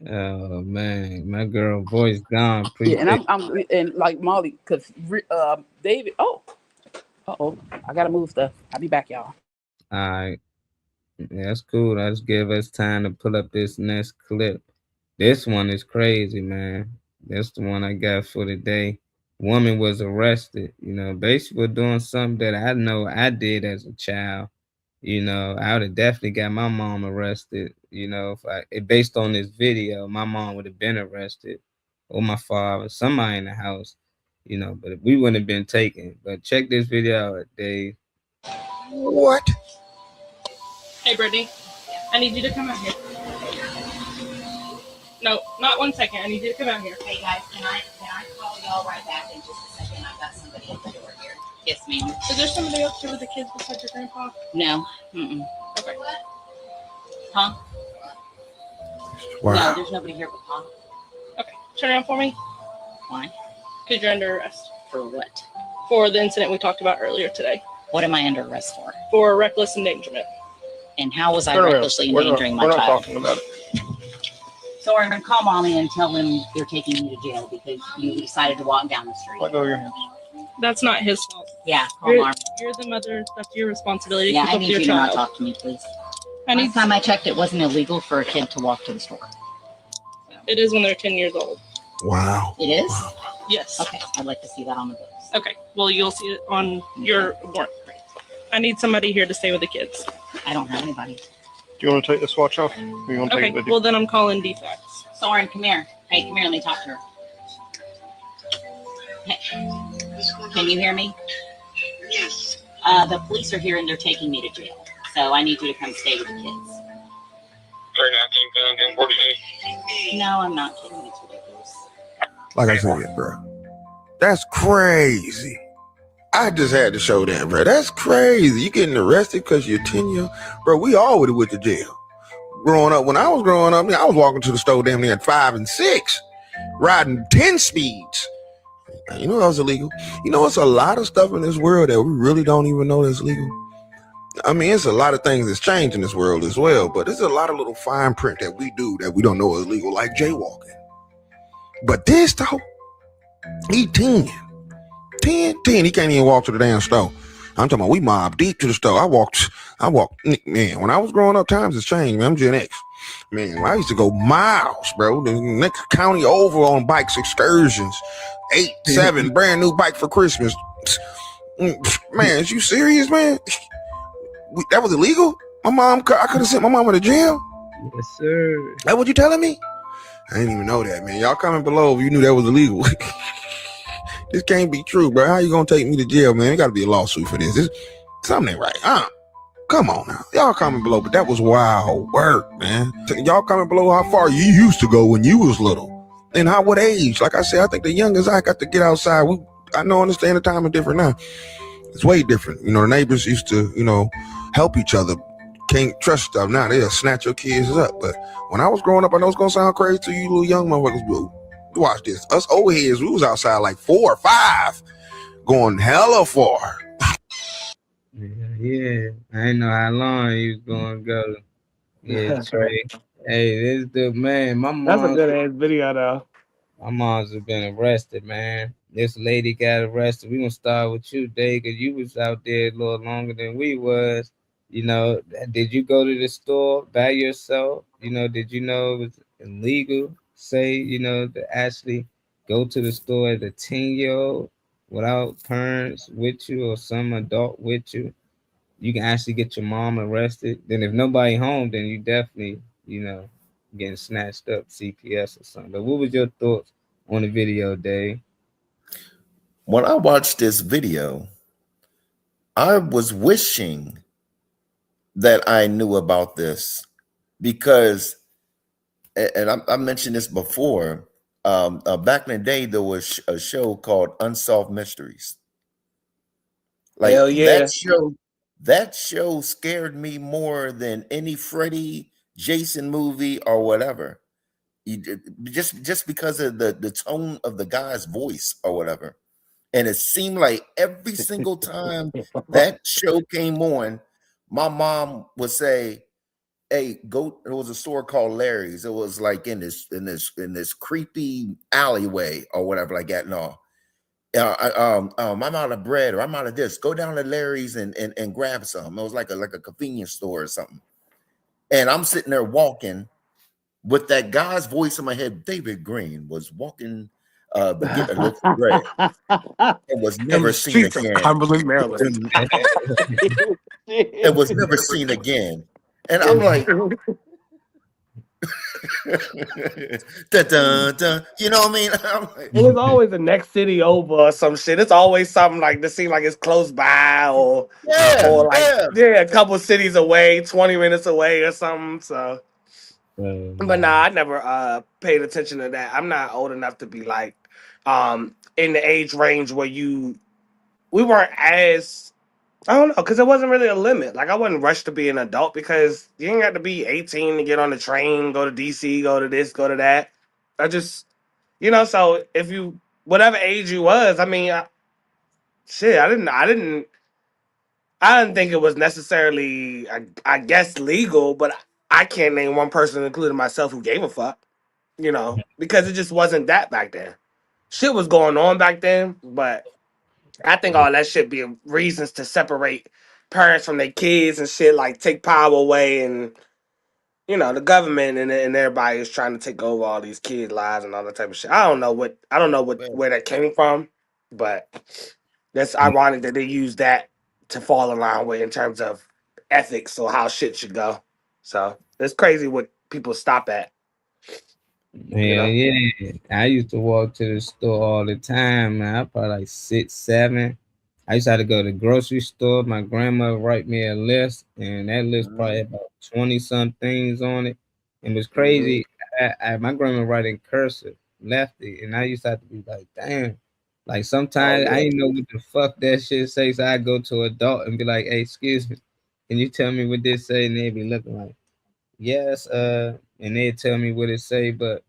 Oh man, my girl voice gone. And I'm and like Molly, because David. Oh, I gotta move stuff. I'll be back, y'all. All right, that's cool. Let's give us time to pull up this next clip. This one is crazy, man. That's the one I got for today. Woman was arrested, basically doing something that I know I did as a child. I would have definitely got my mom arrested. If based on this video, my mom would have been arrested, or my father, somebody in the house, but we wouldn't have been taken. But check this video out, Dave. What? Hey, Brittany, I need you to come out here. No, not 1 second. I need you to come out here. Hey guys, can I call y'all right back in just a second? I've got somebody at the door here. Yes, ma'am. Is there somebody else here with the kids besides your grandpa? No. Okay. Huh? Wow. No, there's nobody here but Pop. Okay. Turn around for me. Why? Because you're under arrest. For what? For the incident we talked about earlier today. What am I under arrest for? For reckless endangerment. And how was I recklessly endangering my child? We're not talking about it. So I'm going to call mommy and tell him you're taking me to jail because you decided to walk down the street. Let go of your hands. That's not his fault. Yeah, call Mom. You're the mother. That's your responsibility. Yeah, to I need you to not talk to me, please. Last time I checked, it wasn't illegal for a kid to walk to the store. It is when they're 10 years old. Wow. It is? Yes. Okay, I'd like to see that on the books. Okay, well, you'll see it on your warrant. I need somebody here to stay with the kids. I don't have anybody. Do you want to take this watch off? Or you want to take it with you? Well, then I'm calling DFAX. Soren, come here. Hey, come here. Let me talk to her. Hey. Can you hear me? Yes. The police are here and they're taking me to jail. So I need you to come stay with the kids. No, I'm not kidding. It's ridiculous. Like I said, bro, that's crazy. I just had to show that, bro. That's crazy. You getting arrested because you're 10 years, bro. We all would have went to jail. Growing up, when I was growing up, I was walking to the store damn near at 5 and 6, riding 10 speeds. You know that was illegal. It's a lot of stuff in this world that we really don't even know that's legal. I mean, it's a lot of things that's changed in this world as well, but there's a lot of little fine print that we do that we don't know is legal, like jaywalking. But this, though, he 10, he can't even walk to the damn store. I'm talking about we mob deep to the store. I walked, man, when I was growing up, times has changed, man. I'm Gen X. Man, I used to go miles, bro. The next county over on bikes excursions. 8, 7, brand new bike for Christmas. Man, is you serious, man? That was illegal? I could have sent my mama to jail? Yes, sir. That what you telling me? I didn't even know that, man. Y'all comment below if you knew that was illegal. This can't be true, bro. How you gonna take me to jail, man? It gotta be a lawsuit for this. Something ain't right. Come on now. Y'all comment below, but that was wild work, man. Y'all comment below how far you used to go when you was little. And what age? Like I said, I think the youngest I got to get outside. Understand the time is different now. It's way different. The neighbors used to, help each other. Can't trust stuff now. They'll snatch your kids up. But when I was growing up, I know it's gonna sound crazy to you little young motherfuckers, but watch this. Us old heads, we was outside like 4 or 5, going hella far. Yeah. I didn't know how long he was gonna go. Yeah, Trey. Hey, this the man. My mom. That's a good ass video though. My mom's have been arrested, man. This lady got arrested. We gonna start with you, Dave, because you was out there a little longer than we was. Did you go to the store by yourself? Did you know it was illegal, to actually go to the store as a 10-year-old without parents with you or some adult with you? You can actually get your mom arrested. Then if nobody home, then you definitely, getting snatched up, CPS or something. But what was your thoughts on the video, Dave? When I watched this video, I was wishing that I knew about this because, and I mentioned this before, back in the day, there was a show called Unsolved Mysteries. Like Hell yeah. that show scared me more than any Freddy, Jason movie or whatever. Just because of the tone of the guy's voice or whatever. And it seemed like every single time that show came on, my mom would say, "Hey, go." There was a store called Larry's. It was like in this creepy alleyway or whatever like that. No, I'm out of bread or I'm out of this. Go down to Larry's and grab some. It was like a convenience store or something. And I'm sitting there walking with that guy's voice in my head. David Green was walking to get a loaf of bread. It was never seen again. Cumberland, Maryland. It was never seen again. And I'm like, dun, dun, dun. You know what I mean? I'm like, it was always the next city over or some shit. It's always something like this seems like it's close by or a couple cities away, 20 minutes away or something. So but nah, I never paid attention to that. I'm not old enough to be like in the age range where we weren't as, I don't know, because it wasn't really a limit. Like I wasn't rushed to be an adult because you ain't got to be 18 to get on the train, go to DC, go to this, go to that. I just, so if you, whatever age you was, I mean, I didn't think it was necessarily, I guess, legal, but I can't name one person, including myself, who gave a fuck, because it just wasn't that back then. Shit was going on back then, but I think all that shit be reasons to separate parents from their kids and shit, like take power away, and the government and everybody is trying to take over all these kids' lives and all that type of shit. I don't know where that came from, but that's ironic that they use that to fall in line with in terms of ethics or how shit should go. So it's crazy what people stop at. Yeah. I used to walk to the store all the time, man. I probably like 6, 7. I used to have to go to the grocery store. My grandma write me a list, and that list probably had about 20-some things on it. It was crazy. My grandma write in cursive, lefty, and I used to have to be like, damn. Like sometimes I didn't know what the fuck that shit say, so I go to an adult and be like, hey, excuse me, can you tell me what this say? And they be looking like, yes, and they tell me what it say, but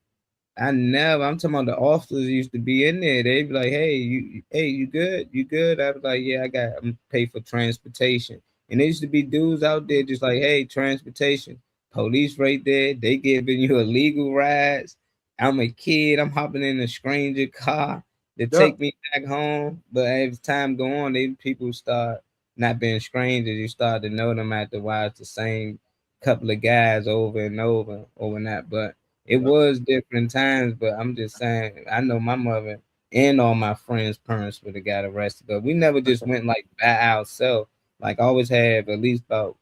I'm talking about the officers used to be in there. They'd be like, hey, you good? You good? I was like, yeah, I'm pay for transportation. And there used to be dudes out there just like, hey, transportation. Police right there. They giving you illegal rides. I'm a kid. I'm hopping in a stranger car to take me back home. But as time go on, people start not being strangers. You start to know them after a while. It's the same couple of guys over and over, overnight. But it was different times, but I'm just saying, I know my mother and all my friends' parents would have got arrested. But we never just went like by ourselves. Like I always have at least about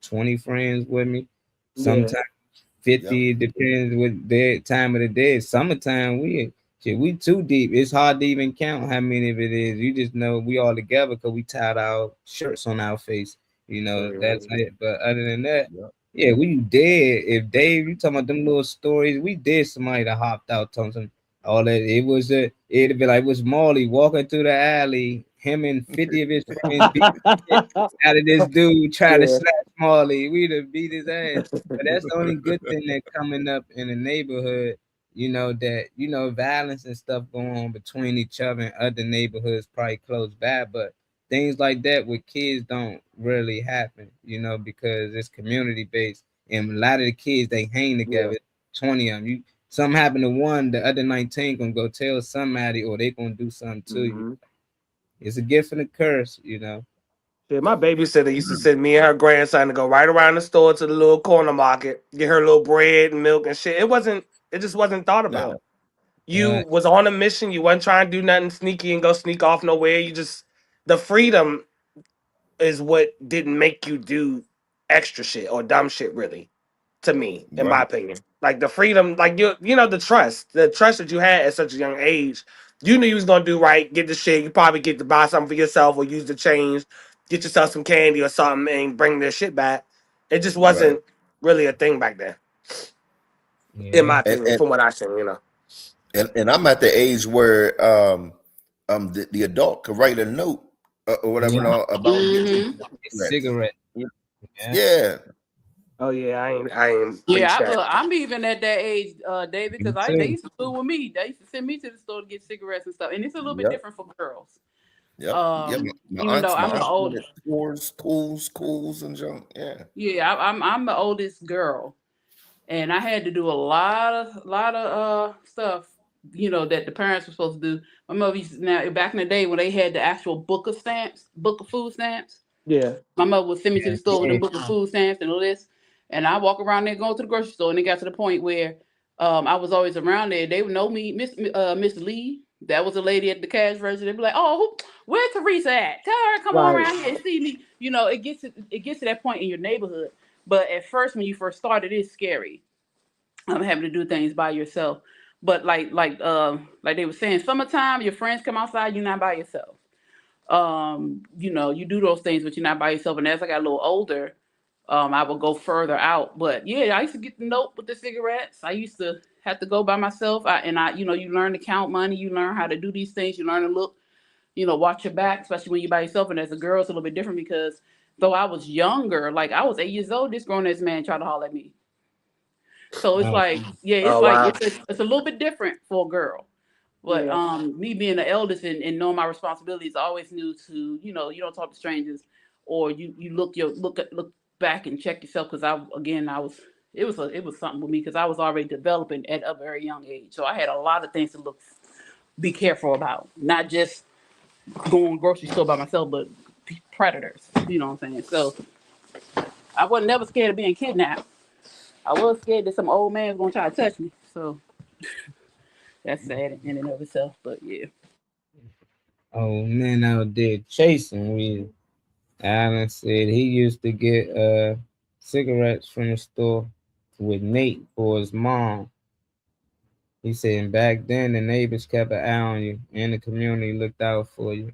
20 friends with me. Yeah. Sometimes 50, depends with the time of the day. Summertime, we too deep. It's hard to even count how many of it is. You just know we all together because we tied our shirts on our face. You know, that's it. But other than that, yeah, we dead. If Dave, you talking about them little stories, we did somebody that hopped out, told some all that. It'd be like it was Marley walking through the alley, him and 50 of his friends beat the shit out of this dude trying to Yeah. snatch Marley. We'd have beat his ass. But that's the only good thing that coming up in the neighborhood, that violence and stuff going on between each other and other neighborhoods probably close by. But things like that with kids don't really happen, because it's community based. And a lot of the kids, they hang together, 20 of them. Something happen to one, the other 19 gonna go tell somebody, or they gonna do something to you. It's a gift and a curse, Yeah, my babysitter used to send me and her grandson to go right around the store to the little corner market, get her little bread and milk and shit. It just wasn't thought about. You was on a mission. You wasn't trying to do nothing sneaky and go sneak off nowhere. The freedom is what didn't make you do extra shit or dumb shit, really, to me, in my opinion. Like the freedom, like the trust that you had at such a young age. You knew you was gonna do right, get the shit. You probably get to buy something for yourself or use the change, get yourself some candy or something, and bring their shit back. It just wasn't really a thing back then, in my opinion, from what I seen. And I'm at the age where the adult could write a note or whatever about getting cigarette. Yeah. Oh yeah, I ain't. Yeah, I'm even at that age, David, because they used to do with me. They used to send me to the store to get cigarettes and stuff, and it's a little bit different for girls. My even though I'm the oldest, schools and junk. Yeah, I'm the oldest girl, and I had to do a lot of stuff, that the parents were supposed to do. My mother used to, back in the day when they had the actual book of food stamps. Yeah, my mother would send me to the store with a book of food stamps and a list. And I walk around there going to the grocery store, and it got to the point where I was always around there. They would know me, Miss Lee. That was a lady at the cash register. They'd be like, "Oh, where's Teresa at? Tell her to come on around here and see me." It gets to that point in your neighborhood. But at first, when you first started, it's scary. Having to do things by yourself. But like they were saying, summertime, your friends come outside, you're not by yourself. You do those things, but you're not by yourself. And as I got a little older, I would go further out. But yeah, I used to get the note with the cigarettes. I used to have to go by myself. You learn to count money. You learn how to do these things. You learn to look, watch your back, especially when you're by yourself. And as a girl, it's a little bit different because though I was younger, like I was 8 years old, this grown-ass man tried to holler at me. So it's it's a little bit different for a girl. But me being the eldest and knowing my responsibilities, I always knew to, you don't talk to strangers, or you look back and check yourself, because it was something with me because I was already developing at a very young age. So I had a lot of things to be careful about, not just going grocery store by myself, but predators. You know what I'm saying? So I wasn't never scared of being kidnapped. I was scared that some old man was gonna try to touch me. So that's sad in and of itself, but yeah. Oh man, out there chasing with Alan said he used to get cigarettes from the store with Nate for his mom. He said back then the neighbors kept an eye on you and the community looked out for you.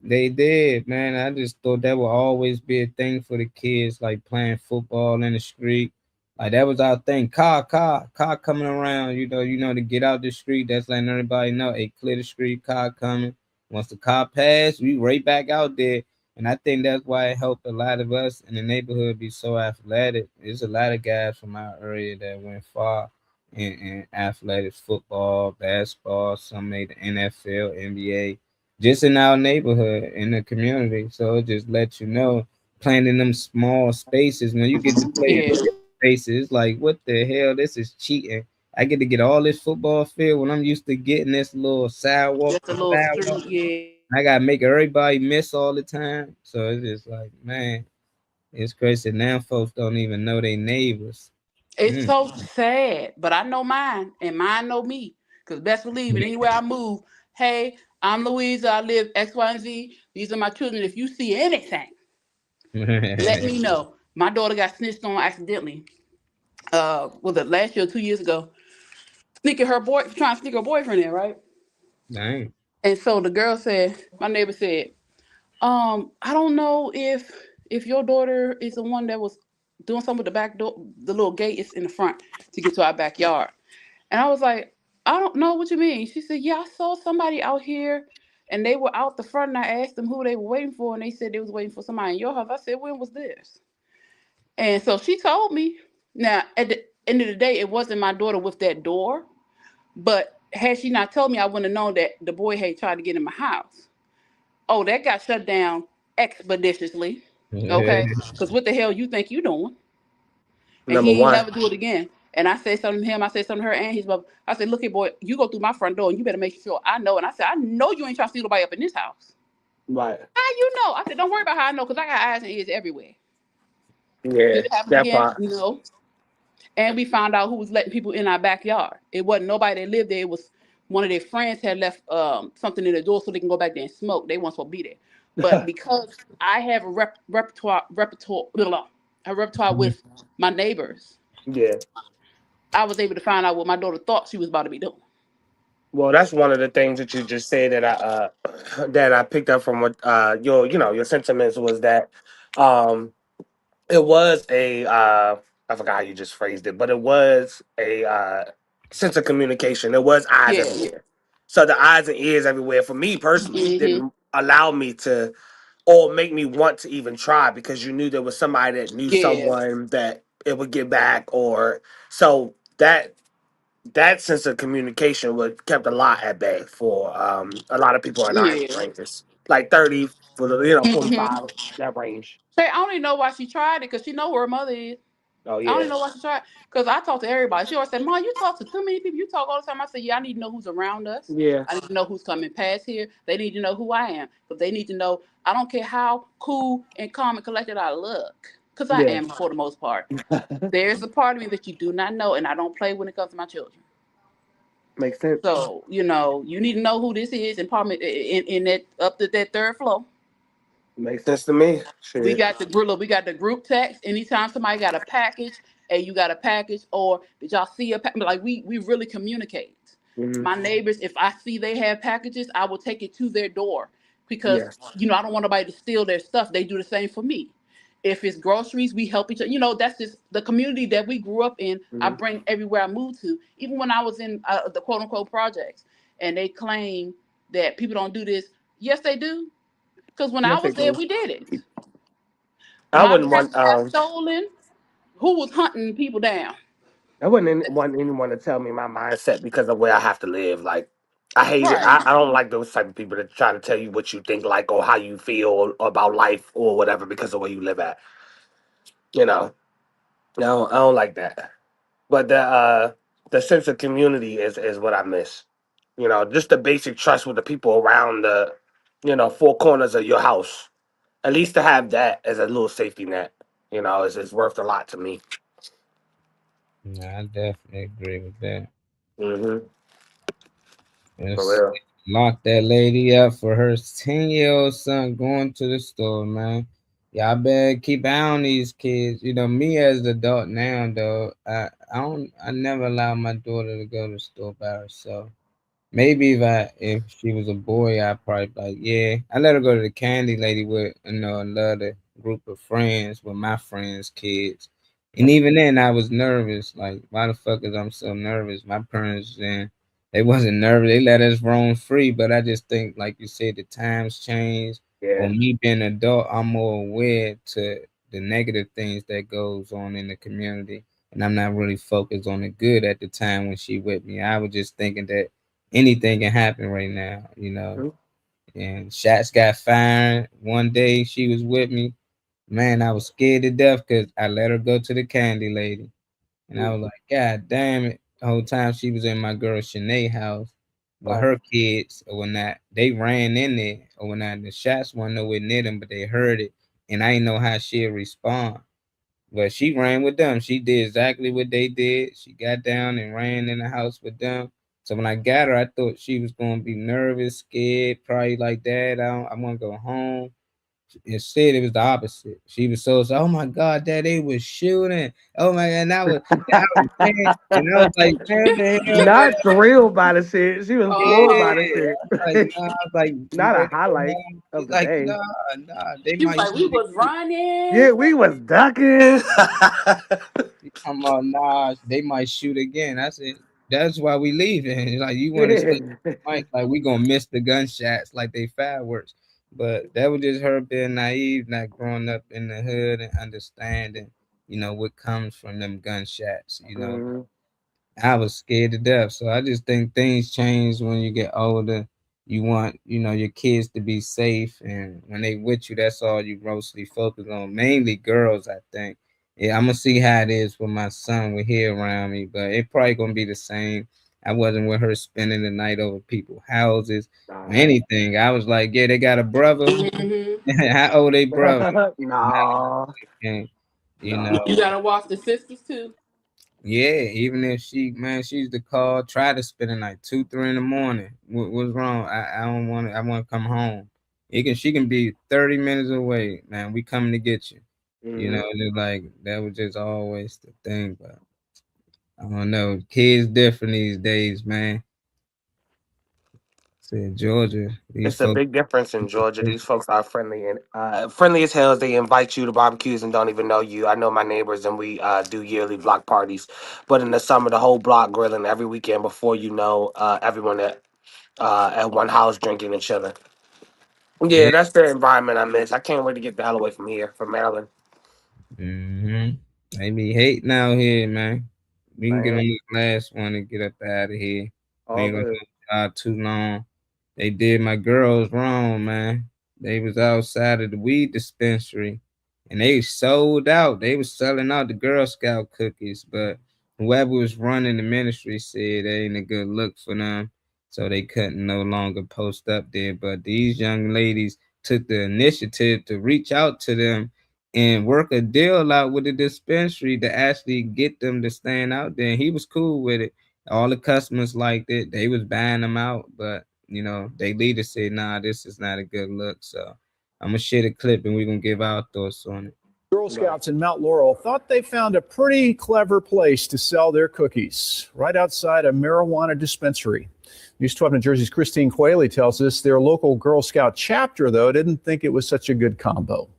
They did, man. I just thought that would always be a thing for the kids, like playing football in the street. Like that was our thing. Car coming around, to get out the street. That's letting everybody know, hey, clear the street, car coming. Once the car passed, we right back out there. And I think that's why it helped a lot of us in the neighborhood be so athletic. There's a lot of guys from our area that went far in athletics, football, basketball, some made the NFL, NBA, just in our neighborhood, in the community. So it just lets you know, playing in them small spaces, when you get to play in spaces, like, what the hell, this is cheating. I get to get all this football field when I'm used to getting this little sidewalk. Just a little street, I gotta make everybody miss all the time. So it's just like, man, it's crazy. Now folks don't even know their neighbors. It's so sad, but I know mine, and mine know me. Because best believe it, anywhere I move, hey, I'm Louisa. I live X, Y, and Z. These are my children. If you see anything, let me know. My daughter got snitched on accidentally. Was it last year or 2 years ago? Trying to sneak her boyfriend in, right? Dang. And so the girl said, my neighbor said, I don't know if your daughter is the one that was doing something with the back door, the little gate is in the front to get to our backyard. And I was like, I don't know what you mean. She said, yeah, I saw somebody out here and they were out the front and I asked them who they were waiting for and they said they was waiting for somebody in your house. I said, when was this? And so she told me. Now, at the end of the day, it wasn't my daughter with that door, but had she not told me, I wouldn't have known that the boy had tried to get in my house. Oh, that got shut down expeditiously. Okay, because what the hell you think you doing? And Number he ain't one. never do it again. And I said something to him. I said something to her and his mother. I said, look here, boy, you go through my front door and you better make sure I know. And I said, I know you ain't trying to steal nobody up in this house. Right. How you know? I said, don't worry about how I know, because I got eyes and ears everywhere. Yeah, Did it happen that again? part. No. And we found out who was letting people in our backyard. It wasn't nobody that lived there. It was one of their friends had left something in the door so they can go back there and smoke. They weren't supposed to be there. But because I have a repertoire with my neighbors, Yeah. I was able to find out what my daughter thought she was about to be doing. Well, that's one of the things that you just said that I picked up from what your sentiments was that it was a I forgot how you just phrased it, but it was a sense of communication. It was eyes Yeah. everywhere. So the eyes and ears everywhere for me personally Mm-hmm. didn't allow me to or make me want to even try because you knew there was somebody that knew Yeah. someone that it would get back or so that sense of communication would kept a lot at bay for a lot of people in our age Yeah. ranges, like 30 for the Mm-hmm. 45 that range. Say, I don't even know why she tried it, because she know who her mother is. Oh I don't yeah, even know why she tried. Because I talk to everybody. She always said, Mom, you talk to too many people. You talk all the time. I said, yeah, I need to know who's around us. yeah, I need to know who's coming past here. They need to know who I am. But they need to know I don't care how cool and calm and collected I look. Because I yeah. am for the most part. There's a part of me that you do not know, and I don't play when it comes to my children. Makes sense. So, you need to know who this is and probably in that up to that third floor. Makes sense to me. We Shit. got the group text. Anytime somebody got a package, and you got a package, or did y'all see a package? Like we really communicate. Mhm. My neighbors, if I see they have packages, I will take it to their door because Yes. I don't want nobody to steal their stuff. They do the same for me. If it's groceries, we help each other. That's just the community that we grew up in. I Mhm. bring everywhere I move to. Even when I was in the quote unquote projects, and they claim that people don't do this. Yes, they do. Because when I Yes, they was there, do. we did it. I My wouldn't want package got stolen. Who was hunting people down? I wouldn't want anyone to tell me my mindset because of where I have to live. Like I hate it. Right. I don't like those type of people that try to tell you what you think like or how you feel about life or whatever because of where you live at. You know. I don't like that. But the sense of community is what I miss. Just the basic trust with the people around the four corners of your house. At least to have that as a little safety net, is worth a lot to me. Yeah, I definitely agree with that. Hmm. For Let's real. lock that lady up for her 10-year-old son going to the store, man. Y'all better keep an eye on these kids. Me as an adult now, though, I never allow my daughter to go to the store by herself. Maybe if she was a boy, I'd probably be like, yeah. I let her go to the candy lady with another group of friends with my friends' kids. And even then I was nervous. Like, why the fuck is I'm so nervous? My parents then they wasn't nervous. They let us roam free. But I just think, like you said, the times change. Or Yeah. me being an adult, I'm more aware to the negative things that goes on in the community. And I'm not really focused on the good at the time when she with me. I was just thinking that anything can happen right now. Mhm. And shots got fired one day she was with me. Man, I was scared to death because I let her go to the candy lady. And I was like, God damn it. The whole time she was in my girl Shanae house with Right. her kids or whatnot. They ran in there or whatnot. The shots weren't nowhere near them, but they heard it. And I didn't know how she'd respond. But she ran with them. She did exactly what they did. She got down and ran in the house with them. So when I got her, I thought she was gonna be nervous, scared, probably like that. I want to go home. Instead, it was the opposite. She was so, oh my God, Dad, they was shooting. Oh my God, and I was saying, and I was like, man, what the hell, Not man? thrilled by the shit. She was floored by the Yeah, shit. I was like, Not a man, highlight of he's the like, day. nah, they She was might like, we shoot was again. running. Yeah, we was ducking. I'm all, nah, they might shoot again. I said, that's why we leaving. Like, you want to stay, like we gonna miss the gunshots like they fireworks. But that was just her being naive, not growing up in the hood and understanding, what comes from them gunshots. Mhm. I was scared to death. So I just think things change when you get older. You want, your kids to be safe, and when they with you, that's all you mostly focus on. Mainly girls, I think. Yeah, I'm gonna see how it is with my son with here around me, but it probably gonna be the same. I wasn't with her spending the night over people's houses or anything. I was like, yeah, they got a brother. How old they brother? No. And, you know. You gotta watch the sisters too. Yeah, even if she used to call, try to spend the night 2, 3 in the morning. What's wrong? I don't want to. I want to come home. She can be 30 minutes away, man. We coming to get you. And it's like that was just always the thing. But I don't know. Kids different these days, man. Said Georgia. These It's a folks. big difference in Georgia. These folks are friendly and friendly as hell. They invite you to barbecues and don't even know you. I know my neighbors and we do yearly block parties. But in the summer, the whole block grilling every weekend before everyone at one house drinking and chilling. Yeah, Yeah. that's the environment I miss. I can't wait to get the hell away from here, from Maryland. They be hating out here, man. We can get on Man, this last one and get up out of here. We all ain't gonna good. too long. They did my girls wrong, man. They was outside of the weed dispensary and they sold out. They was selling out the Girl Scout cookies, but whoever was running the ministry said they ain't a good look for them. So they couldn't no longer post up there. But these young ladies took the initiative to reach out to them and work a deal out with the dispensary to actually get them to stand out there. And he was cool with it. All the customers liked it. They was buying them out, but they leader said, nah, this is not a good look. So I'm gonna share the clip and we're gonna give our thoughts on it. Girl Scouts in Mount Laurel thought they found a pretty clever place to sell their cookies right outside a marijuana dispensary. News 12 New Jersey's Christine Quayle tells us their local Girl Scout chapter, though, didn't think it was such a good combo.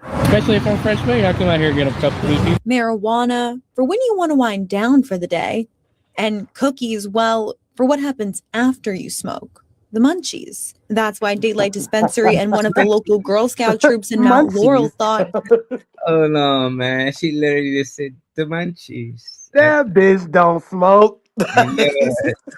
Especially if I'm French maid, I come out here and get a couple of these. Marijuana for when you want to wind down for the day, and cookies, well, for what happens after you smoke. The munchies. That's why Daylight Dispensary and one of the local Girl Scout troops in Mount Laurel thought. Oh no, man. She literally just said the munchies. That bitch don't smoke. The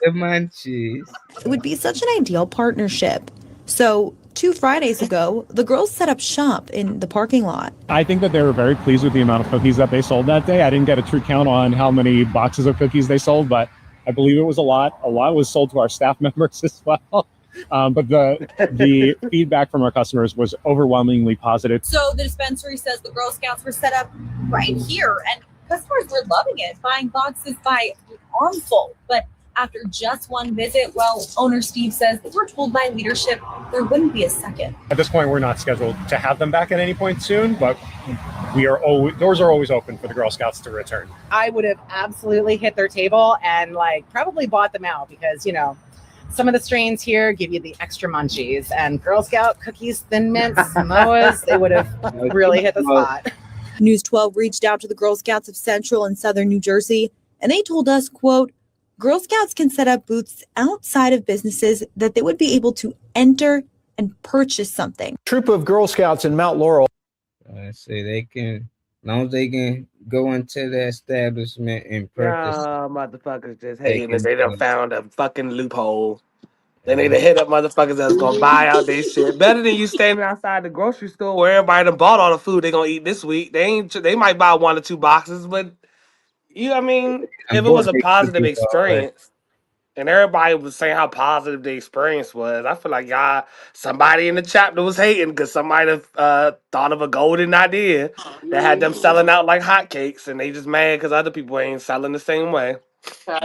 munchies. It would be such an ideal partnership. So 2 Fridays ago, the girls set up shop in the parking lot. I think that they were very pleased with the amount of cookies that they sold that day. I didn't get a true count on how many boxes of cookies they sold, but I believe it was a lot. A lot was sold to our staff members as well. But the feedback from our customers was overwhelmingly positive. So the dispensary says the Girl Scouts were set up right here, and customers were loving it, buying boxes by the armful. But after just one visit, well, owner Steve says they were told by leadership there wouldn't be a second. At this point, we're not scheduled to have them back at any point soon, but doors are always open for the Girl Scouts to return. I would have absolutely hit their table and probably bought them out because, some of the strains here give you the extra munchies, and Girl Scout cookies, Thin Mints, Samoas, they would have really hit the spot. News 12 reached out to the Girl Scouts of Central and Southern New Jersey, and they told us, quote, Girl Scouts can set up booths outside of businesses that they would be able to enter and purchase something. Troop of Girl Scouts in Mount Laurel. I say they can, as long as they can go into the establishment and purchase. Motherfuckers just hating that they done found a fucking loophole. They need to hit up motherfuckers that's gonna buy out their shit. Better than you standing outside the grocery store where everybody done bought all the food they gonna eat this week. They might buy 1 or 2 boxes, but if it was a positive experience and everybody was saying how positive the experience was, I feel like somebody in the chapter was hating because somebody thought of a golden idea that had them selling out like hotcakes, and they just mad because other people ain't selling the same way.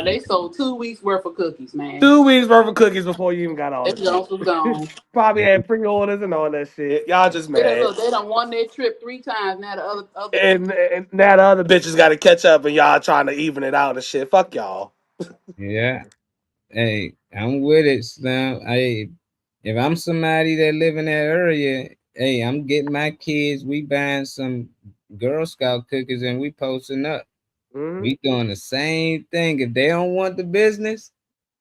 They sold 2 weeks worth of cookies, man. 2 weeks worth of cookies before you even got all That the junk shit. was gone. Probably had pre-orders and all that shit. Y'all just mad. Look, they done won their trip 3 times. Now the other And now the other bitches got to catch up, and y'all trying to even it out and shit. Fuck y'all. Yeah. Hey, I'm with it, Slim. If I'm somebody that live in that area, hey, I'm getting my kids. We buying some Girl Scout cookies and we posting up. We doing the same thing. If they don't want the business,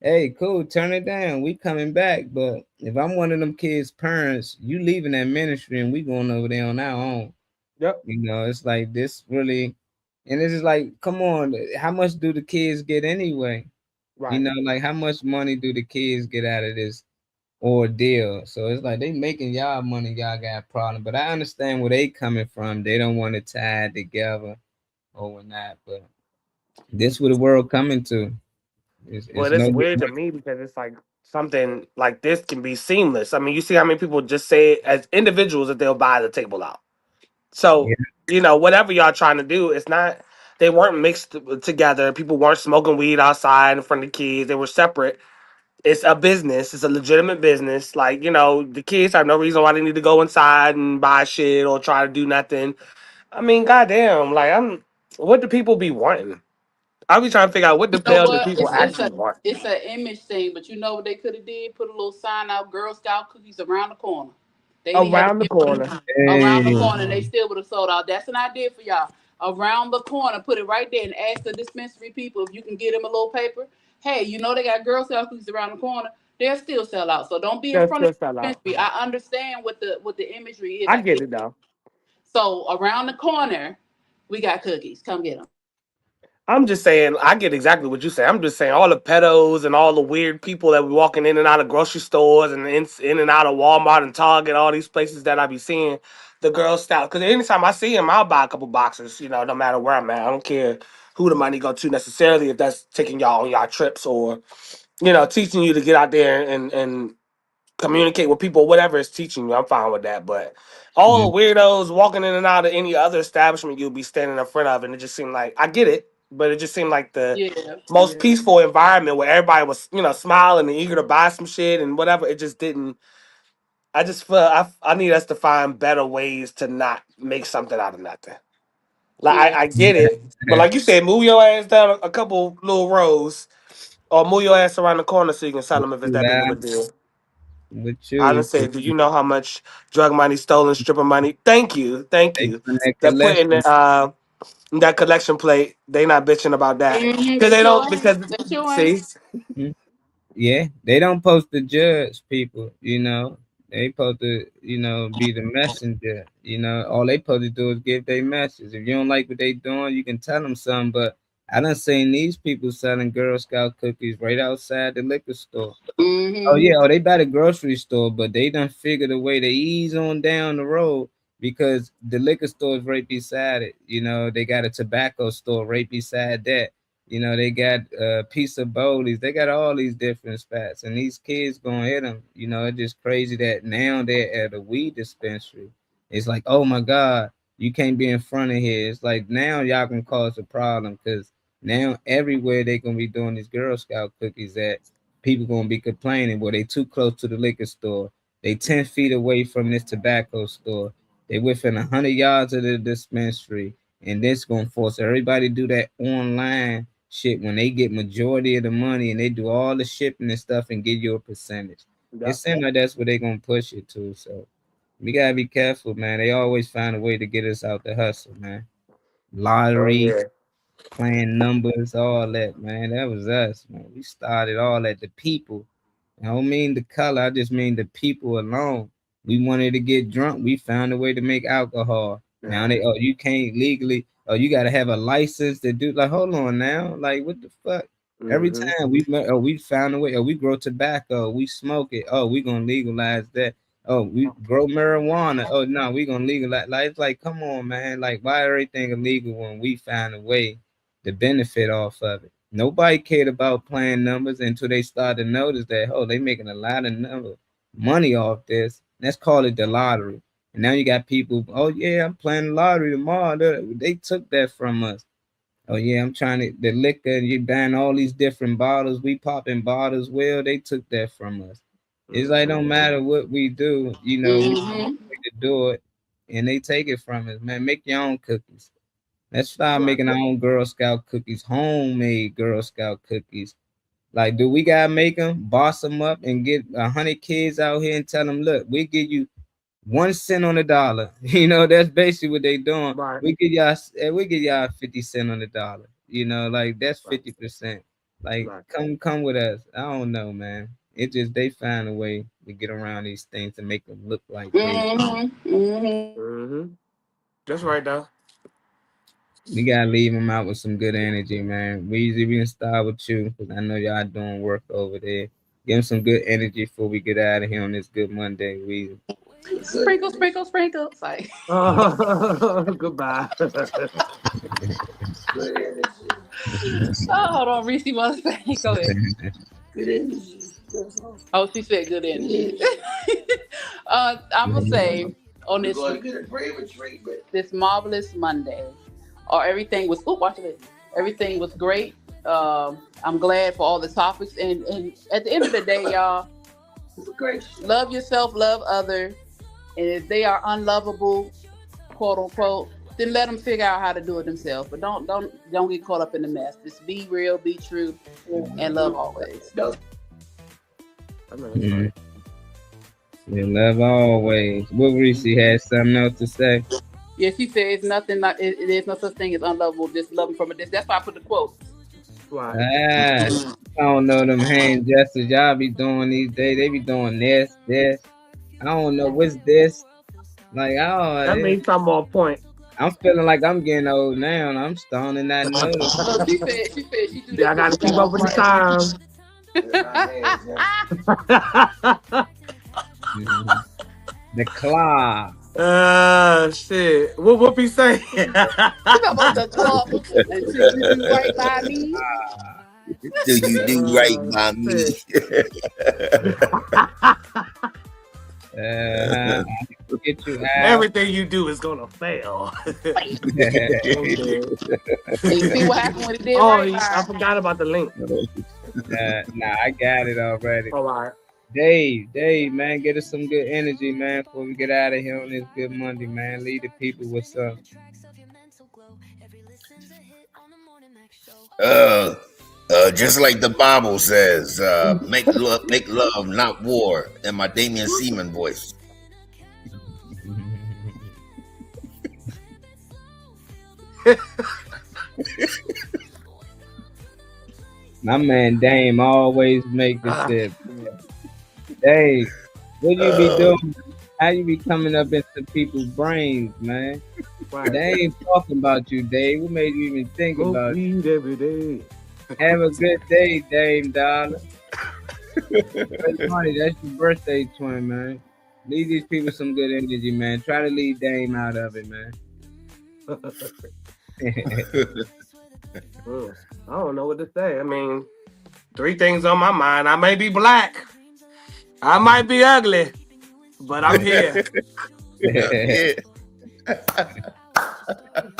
hey, cool, turn it down. We coming back. But if I'm one of them kids' parents, you leaving that ministry and we going over there on our own. Yep. You know, it's like this really, and it's just like, come on, how much do the kids get anyway? Right. You know, like how much money do the kids get out of this ordeal? So it's like they making y'all money, y'all got a problem. But I understand where they coming from. They don't want to tie it together or whatnot. But this where the world coming to. It's It's no weird to me because it's like something like this can be seamless. I mean, you see how many people just say as individuals that they'll buy the table out. So, whatever y'all trying to do, it's not, they weren't mixed together. People weren't smoking weed outside in front of the kids. They were separate. It's a business. It's a legitimate business. Like, the kids have no reason why they need to go inside and buy shit or try to do nothing. I mean, goddamn, like, what do people be wanting? I'll be trying to figure out what the You know hell do what? people actually want. It's an image thing, but you know what they could have did? Put a little sign out, Girl Scout cookies around the corner. They didn't have Around the corner. around the corner, and they still would have sold out. That's an idea for y'all. Around the corner, put it right there, and ask the dispensary people if you can get them a little paper. Hey, they got Girl Scout cookies around the corner. They'll still sell out. So don't be in front of the dispensary. I understand what the imagery is. I get it though. So around the corner, we got cookies. Come get them. I'm just saying, I get exactly what you say. I'm just saying all the pedos and all the weird people that be walking in and out of grocery stores and in and out of Walmart and Target, all these places that I be seeing the Girl Scout. Because anytime I see them, I'll buy a couple boxes, no matter where I'm at. I don't care who the money go to necessarily, if that's taking y'all on y'all trips or, teaching you to get out there and communicate with people, whatever it's teaching you, I'm fine with that. But all the weirdos walking in and out of any other establishment you'll be standing in front of, and it just seemed like, I get it, but it just seemed like the most peaceful environment where everybody was, smiling and eager to buy some shit and whatever. It just didn't. I just feel I need us to find better ways to not make something out of nothing. Like I get it, but like you said, move your ass down a couple little rows, or move your ass around the corner so you can sell them if it's that big of a deal. With I you, done said, do you know how much drug money, stolen stripper money? Thank you. That put in that collection plate. They not bitching about that because they don't. Because see, yeah, they don't post to judge people. They supposed to, be the messenger. All they supposed to do is give their message. If you don't like what they doing, you can tell them something. But I done seen these people selling Girl Scout cookies right outside the liquor store. Oh yeah, they by the grocery store, but they done figured a way to ease on down the road because the liquor store is right beside it. They got a tobacco store right beside that. They got a piece of Bowlies. They got all these different spots, and these kids gonna hit them. It's just crazy that now they're at a weed dispensary. It's like, oh my God, you can't be in front of here. It's like now y'all can cause a problem because now everywhere they gonna be doing these Girl Scout cookies at, people gonna be complaining. Well, they too close to the liquor store. They 10 feet away from this tobacco store. They within 100 yards of the dispensary, and this gonna force everybody to do that online shit when they get majority of the money and they do all the shipping and stuff and give you a percentage. It seems like that's where they gonna push it to. So we gotta be careful, man. They always find a way to get us out the hustle, man. Lottery, playing numbers, all that, man. That was us, man. We started all that. The people. I don't mean the color. I just mean the people alone. We wanted to get drunk. We found a way to make alcohol. Now you can't legally. Oh, you got to have a license to do. Like, hold on now. Like, what the fuck? Every time we found a way. Oh, we grow tobacco. We smoke it. Oh, we gonna legalize that. Oh, we grow marijuana. Oh, no, we gonna legalize. Like, it's like, come on, man. Like, why everything illegal when we find a way to benefit off of it? Nobody cared about playing numbers until they started to notice that, oh, they making a lot of money off this. Let's call it the lottery. And now you got people, oh yeah, I'm playing the lottery tomorrow. They took that from us. Oh yeah, I'm trying to the liquor. You buying all these different bottles. We popping bottles. Well, they took that from us. It's like don't matter what we do, you know, we Mhm. to do it, and they take it from us. Man, make your own cookies. Let's start Right. making our own Girl Scout cookies, homemade Girl Scout cookies. Like, do we gotta make them, boss them up, and get 100 kids out here and tell them, look, we give you 1 cent on the dollar. You know, that's basically what they doing. Right. We give y'all 50 cents on the dollar. You know, like that's 50%. Like, Right. come with us. I don't know, man. It just they find a way to get around these things to make them look like they. That's right, though. We gotta leave them out with some good energy, man. We can start with you because I know y'all doing work over there. Give them some good energy before we get out of here on this good Monday. We Sprinkle, sprinkle, sprinkle. It's like, goodbye. oh, hold on, Reese wants to say. Go ahead. Good energy. Oh, she said good energy. I'm gonna say on this this marvelous Monday, or everything was. Oh, watch it. Everything was great. I'm glad for all the topics, and at the end of the day, y'all, love yourself, love others, and if they are unlovable, quote unquote, then let them figure out how to do it themselves. But don't get caught up in the mess. Just be real, be true, and love always. Yeah, love always. What Reese had something else to say? Yeah, she said it's nothing like there's no such thing as unlovable. Just love them from a distance. That's why I put the quote. Ah, I don't know them hand gestures y'all be doing these days. They be doing this. I don't know what's this. Like, That means some more point. I'm feeling like I'm getting old now, and I'm starting to not notice. So she said she do Yeah, I gotta keep up with the times. The claw. Shit. What Whoopi say? about the club and you do right by me. Do you do right by me? Get you out. Everything you do is gonna fail. You see what happened when it did Oh, right I forgot about the link. Nah, I got it already. All right. Dave, man, get us some good energy, man, before we get out of here on this good Monday, man. Lead the people with some. Just like the Bible says, make love, not war, in my Damian Seaman voice. My man Dame always make the tip. Dave, what you be doing? How you be coming up into people's brains, man? Right. They ain't talking about you, Dave. What made you even think about it? Every day. Have a good day, Dame Dollar. That's funny. That's your birthday twin, man. Leave these people some good energy, man. Try to leave Dame out of it, man. I don't know what to say. I mean, 3 things on my mind. I may be black. I might be ugly. But I'm here.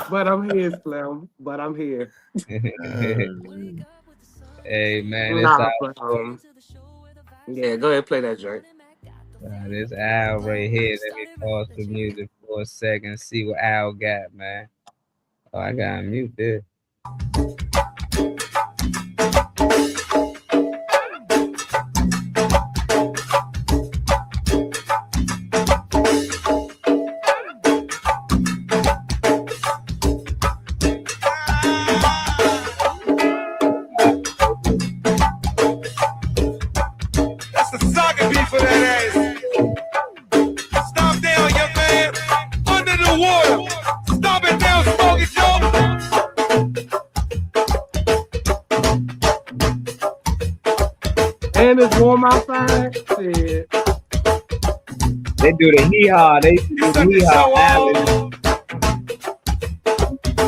But I'm here, Slim. But I'm here. Hey, man. Yeah, go ahead and play that joint. This Al right here. Let me pause the music for a second. See what Al got, man. Oh, I gotta mute this. And it's warm outside. Shit. They do the hee-haw. They do the hee-haw.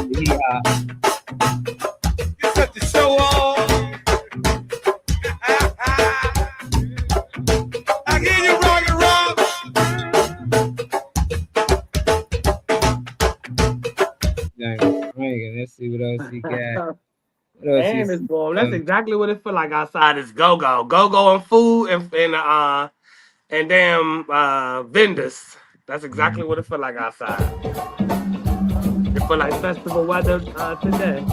Hee-haw. You set the show on. I hear you rock and roll. Let's see what else he got. What else you And it's see? warm. That's exactly what it feel like outside. It's go-go and food and damn vendors. That's exactly what it feel like outside. It feel like festival weather today.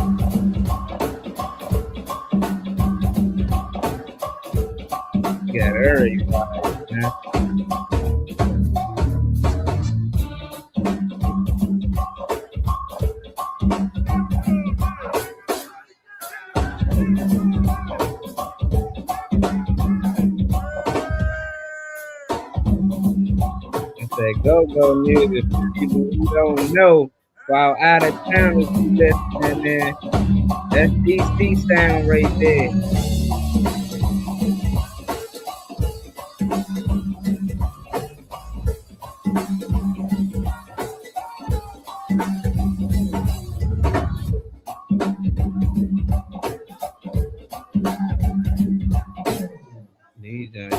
Got early vibes, man. It's that go-go music for people who don't know. While out of town, if you listening, man, that's DC sound right there. These are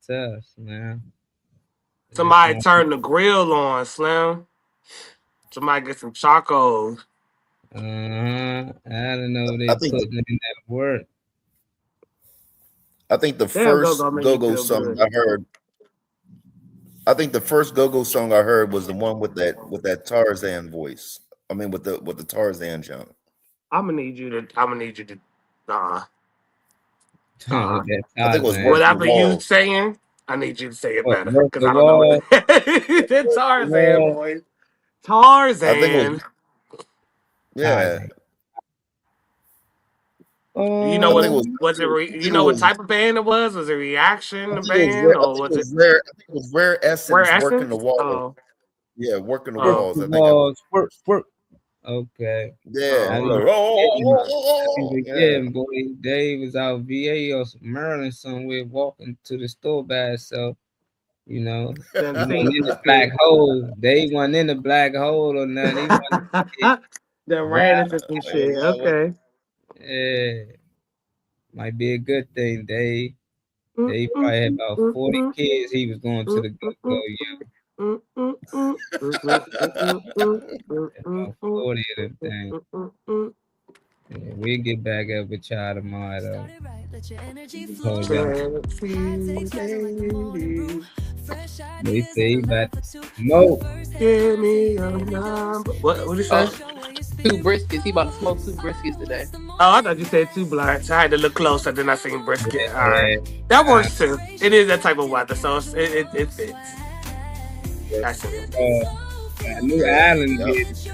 tough, man. Somebody turn the grill on, Slim. Somebody get some charcoal. I don't know they I think putting in that work. I think the Damn, first go-go make me go-go feel song good. I heard. I think the first go-go song I heard was the one with that Tarzan voice. I mean, with the Tarzan jump. I'm gonna need you to. Oh, that I think it was Tarzan. Work the Whatever you Wall. saying, I need you to say it What, better work because the I don't know wall? what it. It's Tarzan, Wall. boy. I think it Tarzan. was yeah. You know I think it what? was. Was it? I You think it know what was. type of band it was? Was it Reaction I the think it was. band, I or think was it it was rare. I think it was Rare Rare Essence working the Essence? walls. Oh, Yeah, working the Work walls. the I think. I, walls. Work. Okay. yeah. I Like, be oh, yeah. forgetting, boy. Dave was out VA or Maryland somewhere walking to the store by himself. You know, he then wasn't see, in the black hole. Dave wasn't in the black hole or nothing. He wasn't. then ran Wow. into some Yeah, shit. yeah, well, Okay. Yeah. Might be a good thing, Dave. Dave probably had about 40 kids. He was going to the go-go, yo. About 40 of them things. Yeah, we'll get back up with y'all tomorrow, though. Hold on. They say he about to smoke. Give me your number. What you say? 2 briskets. He about to smoke 2 briskets today. Oh, I thought you said 2 blunts. I had to look closer. Then I seen brisket. Yeah, All right, that works too. It is that type of weather, so it fits. That's it. New Island did it.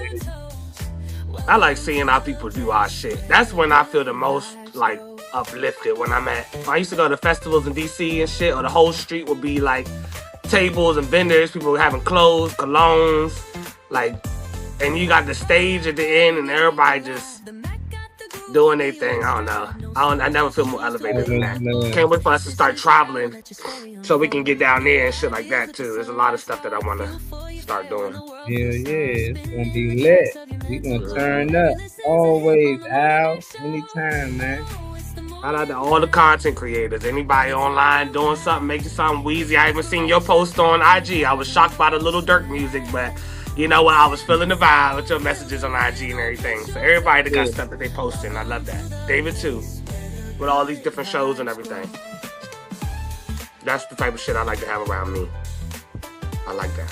I like seeing how people do our shit. That's when I feel the most like uplifted. When I used to go to festivals in DC and shit, or the whole street would be like tables and vendors, people having clothes, colognes, like, and you got the stage at the end, and everybody just doing their thing. I don't know. I never feel more elevated than that. Can't wait for us to start traveling so we can get down there and shit like that too. There's a lot of stuff that I want to start doing. Yeah, it's gonna be lit. We gonna turn up always, Al. Anytime, man. Shout out to all the content creators. Anybody online doing something, making something wheezy. I even seen your post on IG. I was shocked by the Little Dirk music, but you know what? I was feeling the vibe with your messages on IG and everything. So everybody that got stuff that they posting, I love that. David too, with all these different shows and everything. That's the type of shit I like to have around me. I like that.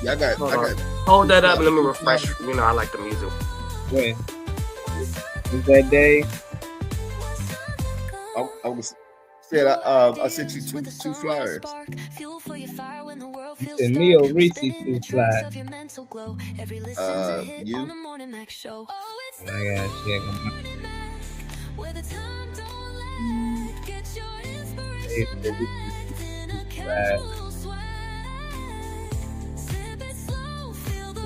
Yeah, I got. Hold that up and let me refresh. You know, I like the music. Wait. Is that day? I was said I sent you two flyers. You said me or Reese 2 fly. You. I gotta check on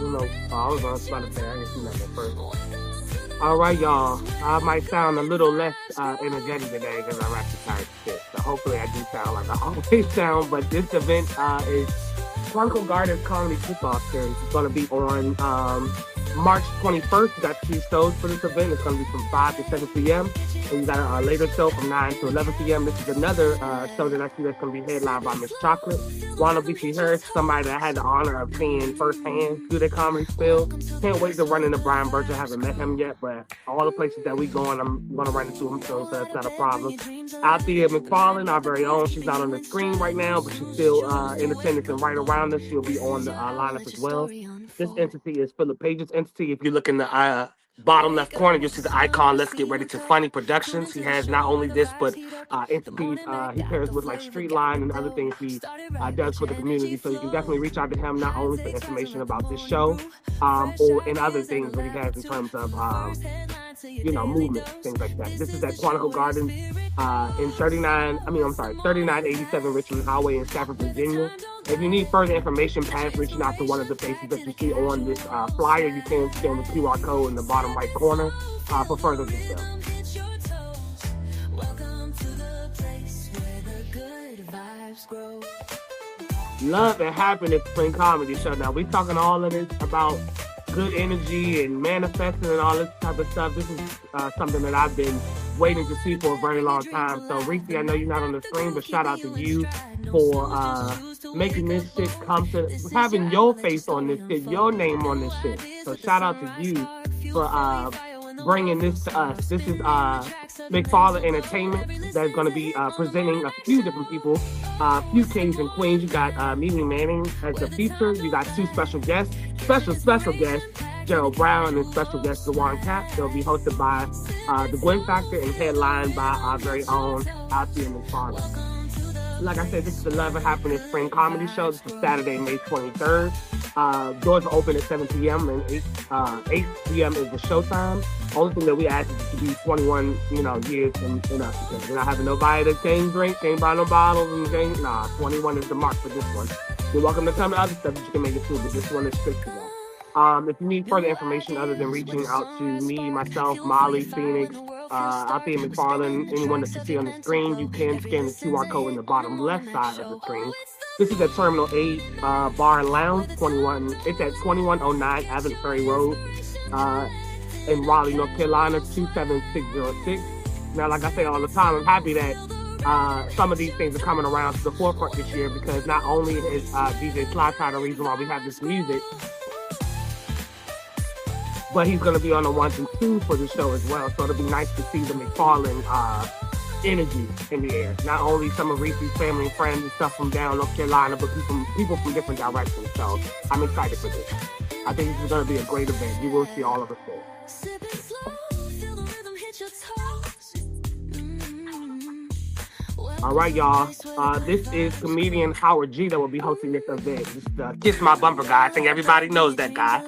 You know, I was on Spotify. I didn't see nothing first. All right, y'all. I might sound a little less energetic today because I'm actually tired of shit. So hopefully I do sound like I always sound. But this event is Bronco Gardens Comedy Kickoff Series. It's going to be on March 21st. We got 2 shows for this event. It's going to be from 5 to 7 p.m. So you got a later show from 9 to 11 p.m. This is another show that I see that's going to be headlined by Miss Chocolate. Wanda B.T. Harris, somebody that I had the honor of seeing firsthand do their comedy spill. Can't wait to run into Brian Birch. I haven't met him yet, but all the places that we going, I'm going to run into him, so that's not a problem. Althea McFarlane, our very own, she's not on the screen right now, but she's still in attendance and right around us. She'll be on the lineup as well. This entity is Philip Page's entity. If you look in the bottom left corner, you'll see the icon, Let's Get Ready to Funny Productions. He has not only this, but entities he pairs with like Streetline and other things he does for the community. So you can definitely reach out to him, not only for information about this show, or in other things that he has in terms of, movement, things like that. This is at Quantico Gardens in 3987 Richmond Highway in Stafford, Virginia. If you need further information past reaching out to one of the faces that you see on this flyer, you can scan the QR code in the bottom right corner for further details. Love and Happiness Spring Comedy Show. Now, we're talking all of this about good energy and manifesting and all this type of stuff. This is something that I've been waiting to see for a very long time. So, Reese, I know you're not on the screen, but shout out to you for making this shit come to, having your face on this shit, your name on this shit. So, shout out to you for bringing this to us. This is McFarlane Entertainment that's going to be presenting a few different people, a few kings and queens. You got Mimi Manning as a feature. You got two special guests, special guests, Gerald Brown and special guest Dewan Cap. They'll be hosted by the Gwen Factor and headlined by our very own Althea McFarlane. Like I said, this is the Love and Happiness Spring Comedy Show. This is Saturday, May 23rd. Doors are open at 7 p.m. and 8 p.m. is the showtime. Only thing that we ask is to be 21, years and up, because we're not having nobody that can't drink, can't buy no bottles, and 21 is the mark for this one. You're welcome to come to other stuff that you can make it to, but this one is strict to that. If you need further information other than reaching out to me, myself, Molly, Phoenix, Althea McFarlane, anyone that you see on the screen, you can scan the QR code in the bottom left side of the screen. This is at Terminal 8 Bar and Lounge, it's at 2109 Avent Ferry Road in Raleigh, North Carolina, 27606. Now, like I say all the time, I'm happy that some of these things are coming around to the forefront this year, because not only is DJ Sly Tie the reason why we have this music, but he's going to be on the 1s and 2s for the show as well. So it'll be nice to see the McFarlane energy in the air. Not only some of Reese's family and friends and stuff from down North Carolina, but people from different directions. So I'm excited for this. I think this is going to be a great event. You will see all of us there. All right, y'all. This is comedian Howard G that will be hosting this event. This is the Kiss My Bumper guy. I think everybody knows that guy.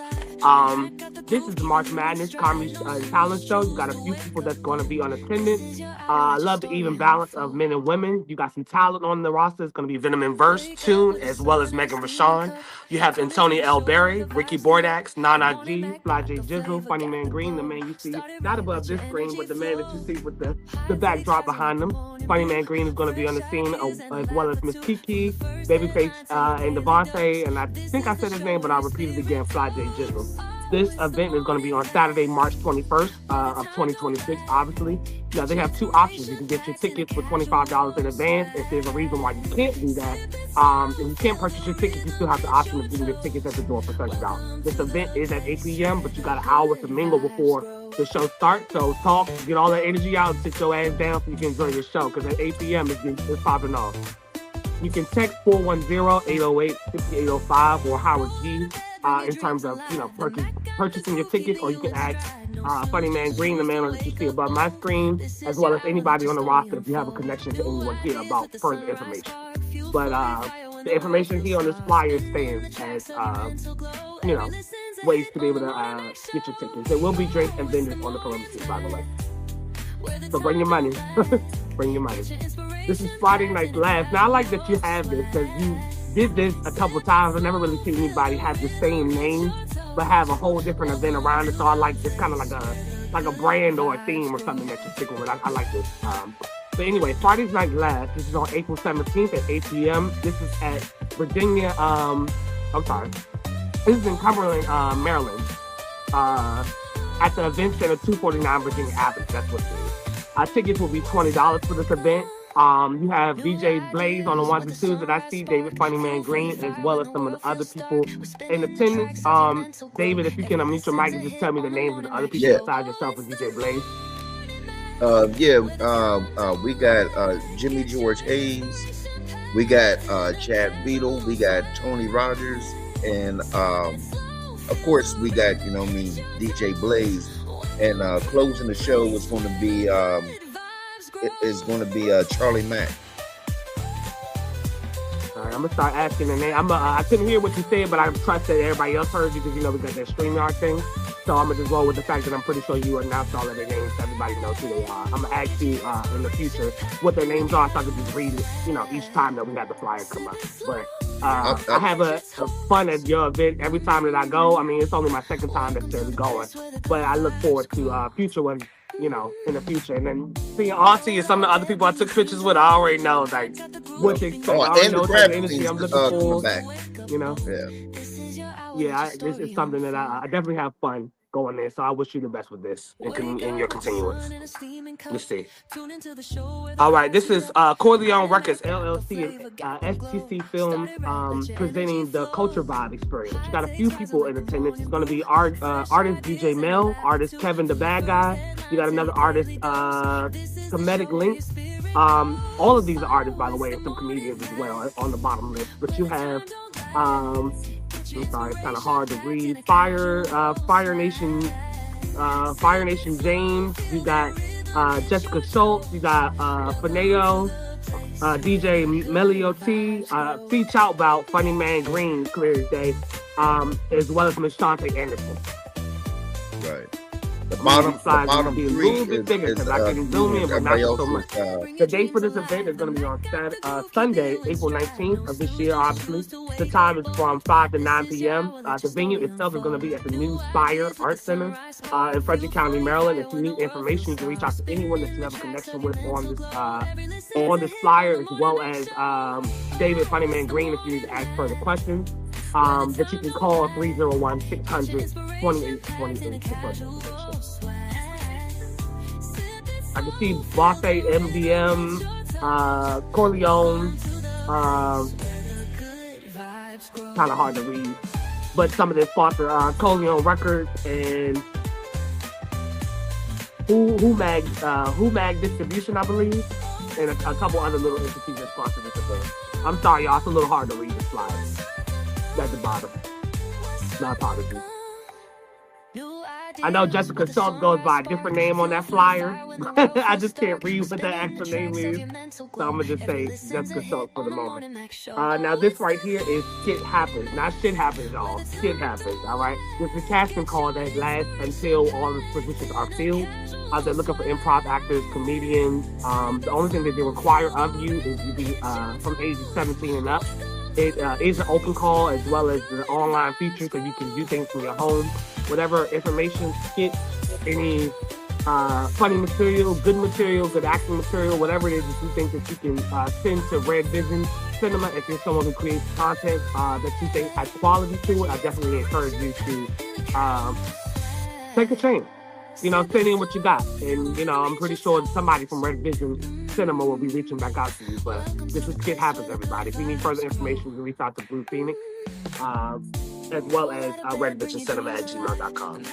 This is the March Madness Comedy Talent Show. You got a few people that's going to be on attendance. I love the even balance of men and women. You got some talent on the roster. It's going to be Venom and Verse, Tune, as well as Megan Rashawn. You have Antonia L. Berry, Ricky Bordax, Nana G, Fly J Jizzle, Funny Man Green, the man you see not above this screen, but the man that you see with the backdrop behind them. Funny Man Green is going to be on the scene, as well as Miss Kiki, Babyface, and Devontae, and I think I said his name, but I'll repeat it again, Fly J Jizzle. This event is going to be on Saturday, March 21st of 2026, obviously. Now, they have two options. You can get your tickets for $25 in advance. If there's a reason why you can't do that, and you can't purchase your tickets, you still have the option of getting your tickets at the door for $30. This event is at 8 p.m., but you got an hour to mingle before the show starts. So talk, get all that energy out, and sit your ass down so you can enjoy your show, because at 8 p.m. it's popping off. You can text 410-808-5805 or Howard G in terms of purchasing your tickets, or you can ask Funny Man Green, the man that you see above my screen, as well as anybody on the roster if you have a connection to anyone here about further information. But the information here on this flyer stands as ways to be able to get your tickets. There will be drinks and vendors on the perimeter, by the way. So bring your money. Bring your money. This is Friday Night Laughs. Now, I like that you have this, because you did this a couple of times. I never really seen anybody have the same name, but have a whole different event around it. So I like this, kind of like a brand or a theme or something that you're sticking with. I like this. But anyway, Friday Night Laughs. This is on April 17th at 8 p.m. This is at Virginia. This is in Cumberland, Maryland. At the Event Center, 249 Virginia Avenue. That's what it is. Tickets will be $20 for this event. You have DJ Blaze on the ones and twos that I see, David Funny Man Green, as well as some of the other people in attendance. David, if you can unmute your mic and just tell me the names of the other people besides yourself and DJ Blaze. We got Jimmy George Hayes, we got Chad Beadle, we got Tony Rogers, and of course we got DJ Blaze. And closing the show is going to be Charlie Mack. All right, I'm gonna start asking the name. I couldn't hear what you said, but I trust that everybody else heard you because we got that StreamYard thing. So I'm gonna just roll with the fact that I'm pretty sure you announced all of their names. So everybody knows who they are. I'm gonna ask you in the future what their names are, so I can just read it. Each time that we have the flyer come up. But I have a fun at your event every time that I go. I mean, it's only my second time necessarily going, but I look forward to future ones. In the future, and then seeing Auntie and some of the other people I took pictures with, I already know what to expect. I already know the energy I'm looking for. It's something that I definitely have fun going there. So I wish you the best with this in your continuance. Let's see. All right, this is Corleone Records LLC and STC Films presenting the Culture Vibe Experience. You got a few people in attendance. It's going to be artist DJ Mel, artist Kevin the Bad Guy. You got another artist, Comedic Links. All of these are artists, by the way, and some comedians as well on the bottom list. But you have, I'm sorry, it's kind of hard to read. Fire Nation James. You got Jessica Schultz. You got Fineo, DJ Melio T. Feach out about Funny Man Green, clear as day, as well as Miss Shante Anderson. Right. The bottom three is I can zoom in, but not so much. The date for this event is going to be on Sunday, April 19th of this year, obviously. The time is from 5 to 9 p.m. The venue itself is going to be at the New Spire Art Center in Frederick County, Maryland. If you need information, you can reach out to anyone that you have a connection with on this flyer, as well as David Funny Man Green if you need to ask further questions. That you can call 301-600-2828 for further information. I can see Bosse, MDM, Corleone, kind of hard to read, but some of their sponsor Corleone Records and Who Mag Distribution, I believe, and a couple other little entities that sponsor this event. I'm sorry, y'all, it's a little hard to read this flyer at the bottom. My apologies. I know Jessica Schultz goes by a different name on that flyer. I just can't read what that actual name is. So I'm going to just say Jessica Schultz for the moment. Now this right here is Shit Happens. Not Shit Happens, y'all. Shit Happens, all right? This is a casting call that lasts until all the positions are filled. They're looking for improv actors, comedians. The only thing that they require of you is you be from ages 17 and up. It is an open call as well as the online feature, so you can do things from your home. Whatever information, skits, any funny material, good acting material, whatever it is that you think that you can send to Red Vision Cinema. If you're someone who creates content that you think has quality to it, I definitely encourage you to take a chance. Send in what you got. And, I'm pretty sure somebody from Red Vision Cinema will be reaching back out to you. But this is Shit Happens, everybody. If you need further information, you can reach out to Blue Phoenix, as well as redvisioncinema@gmail.com.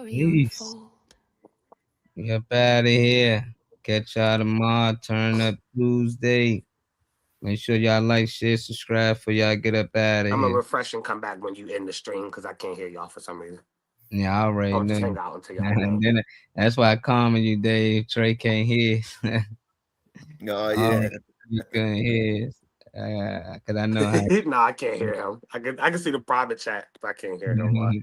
Peace. We up out of here. Catch y'all tomorrow. Turn up Tuesday. Make sure y'all like, share, subscribe for y'all get up out of here. I'm going to refresh and come back when you end the stream because I can't hear y'all for some reason. Yeah, all right. I'll just hang out until y'all that's why I comment you, Dave. Trey can't hear. No, yeah. You couldn't hear. Because I know how. No, I can't hear him. I can see the private chat, but I can't hear him.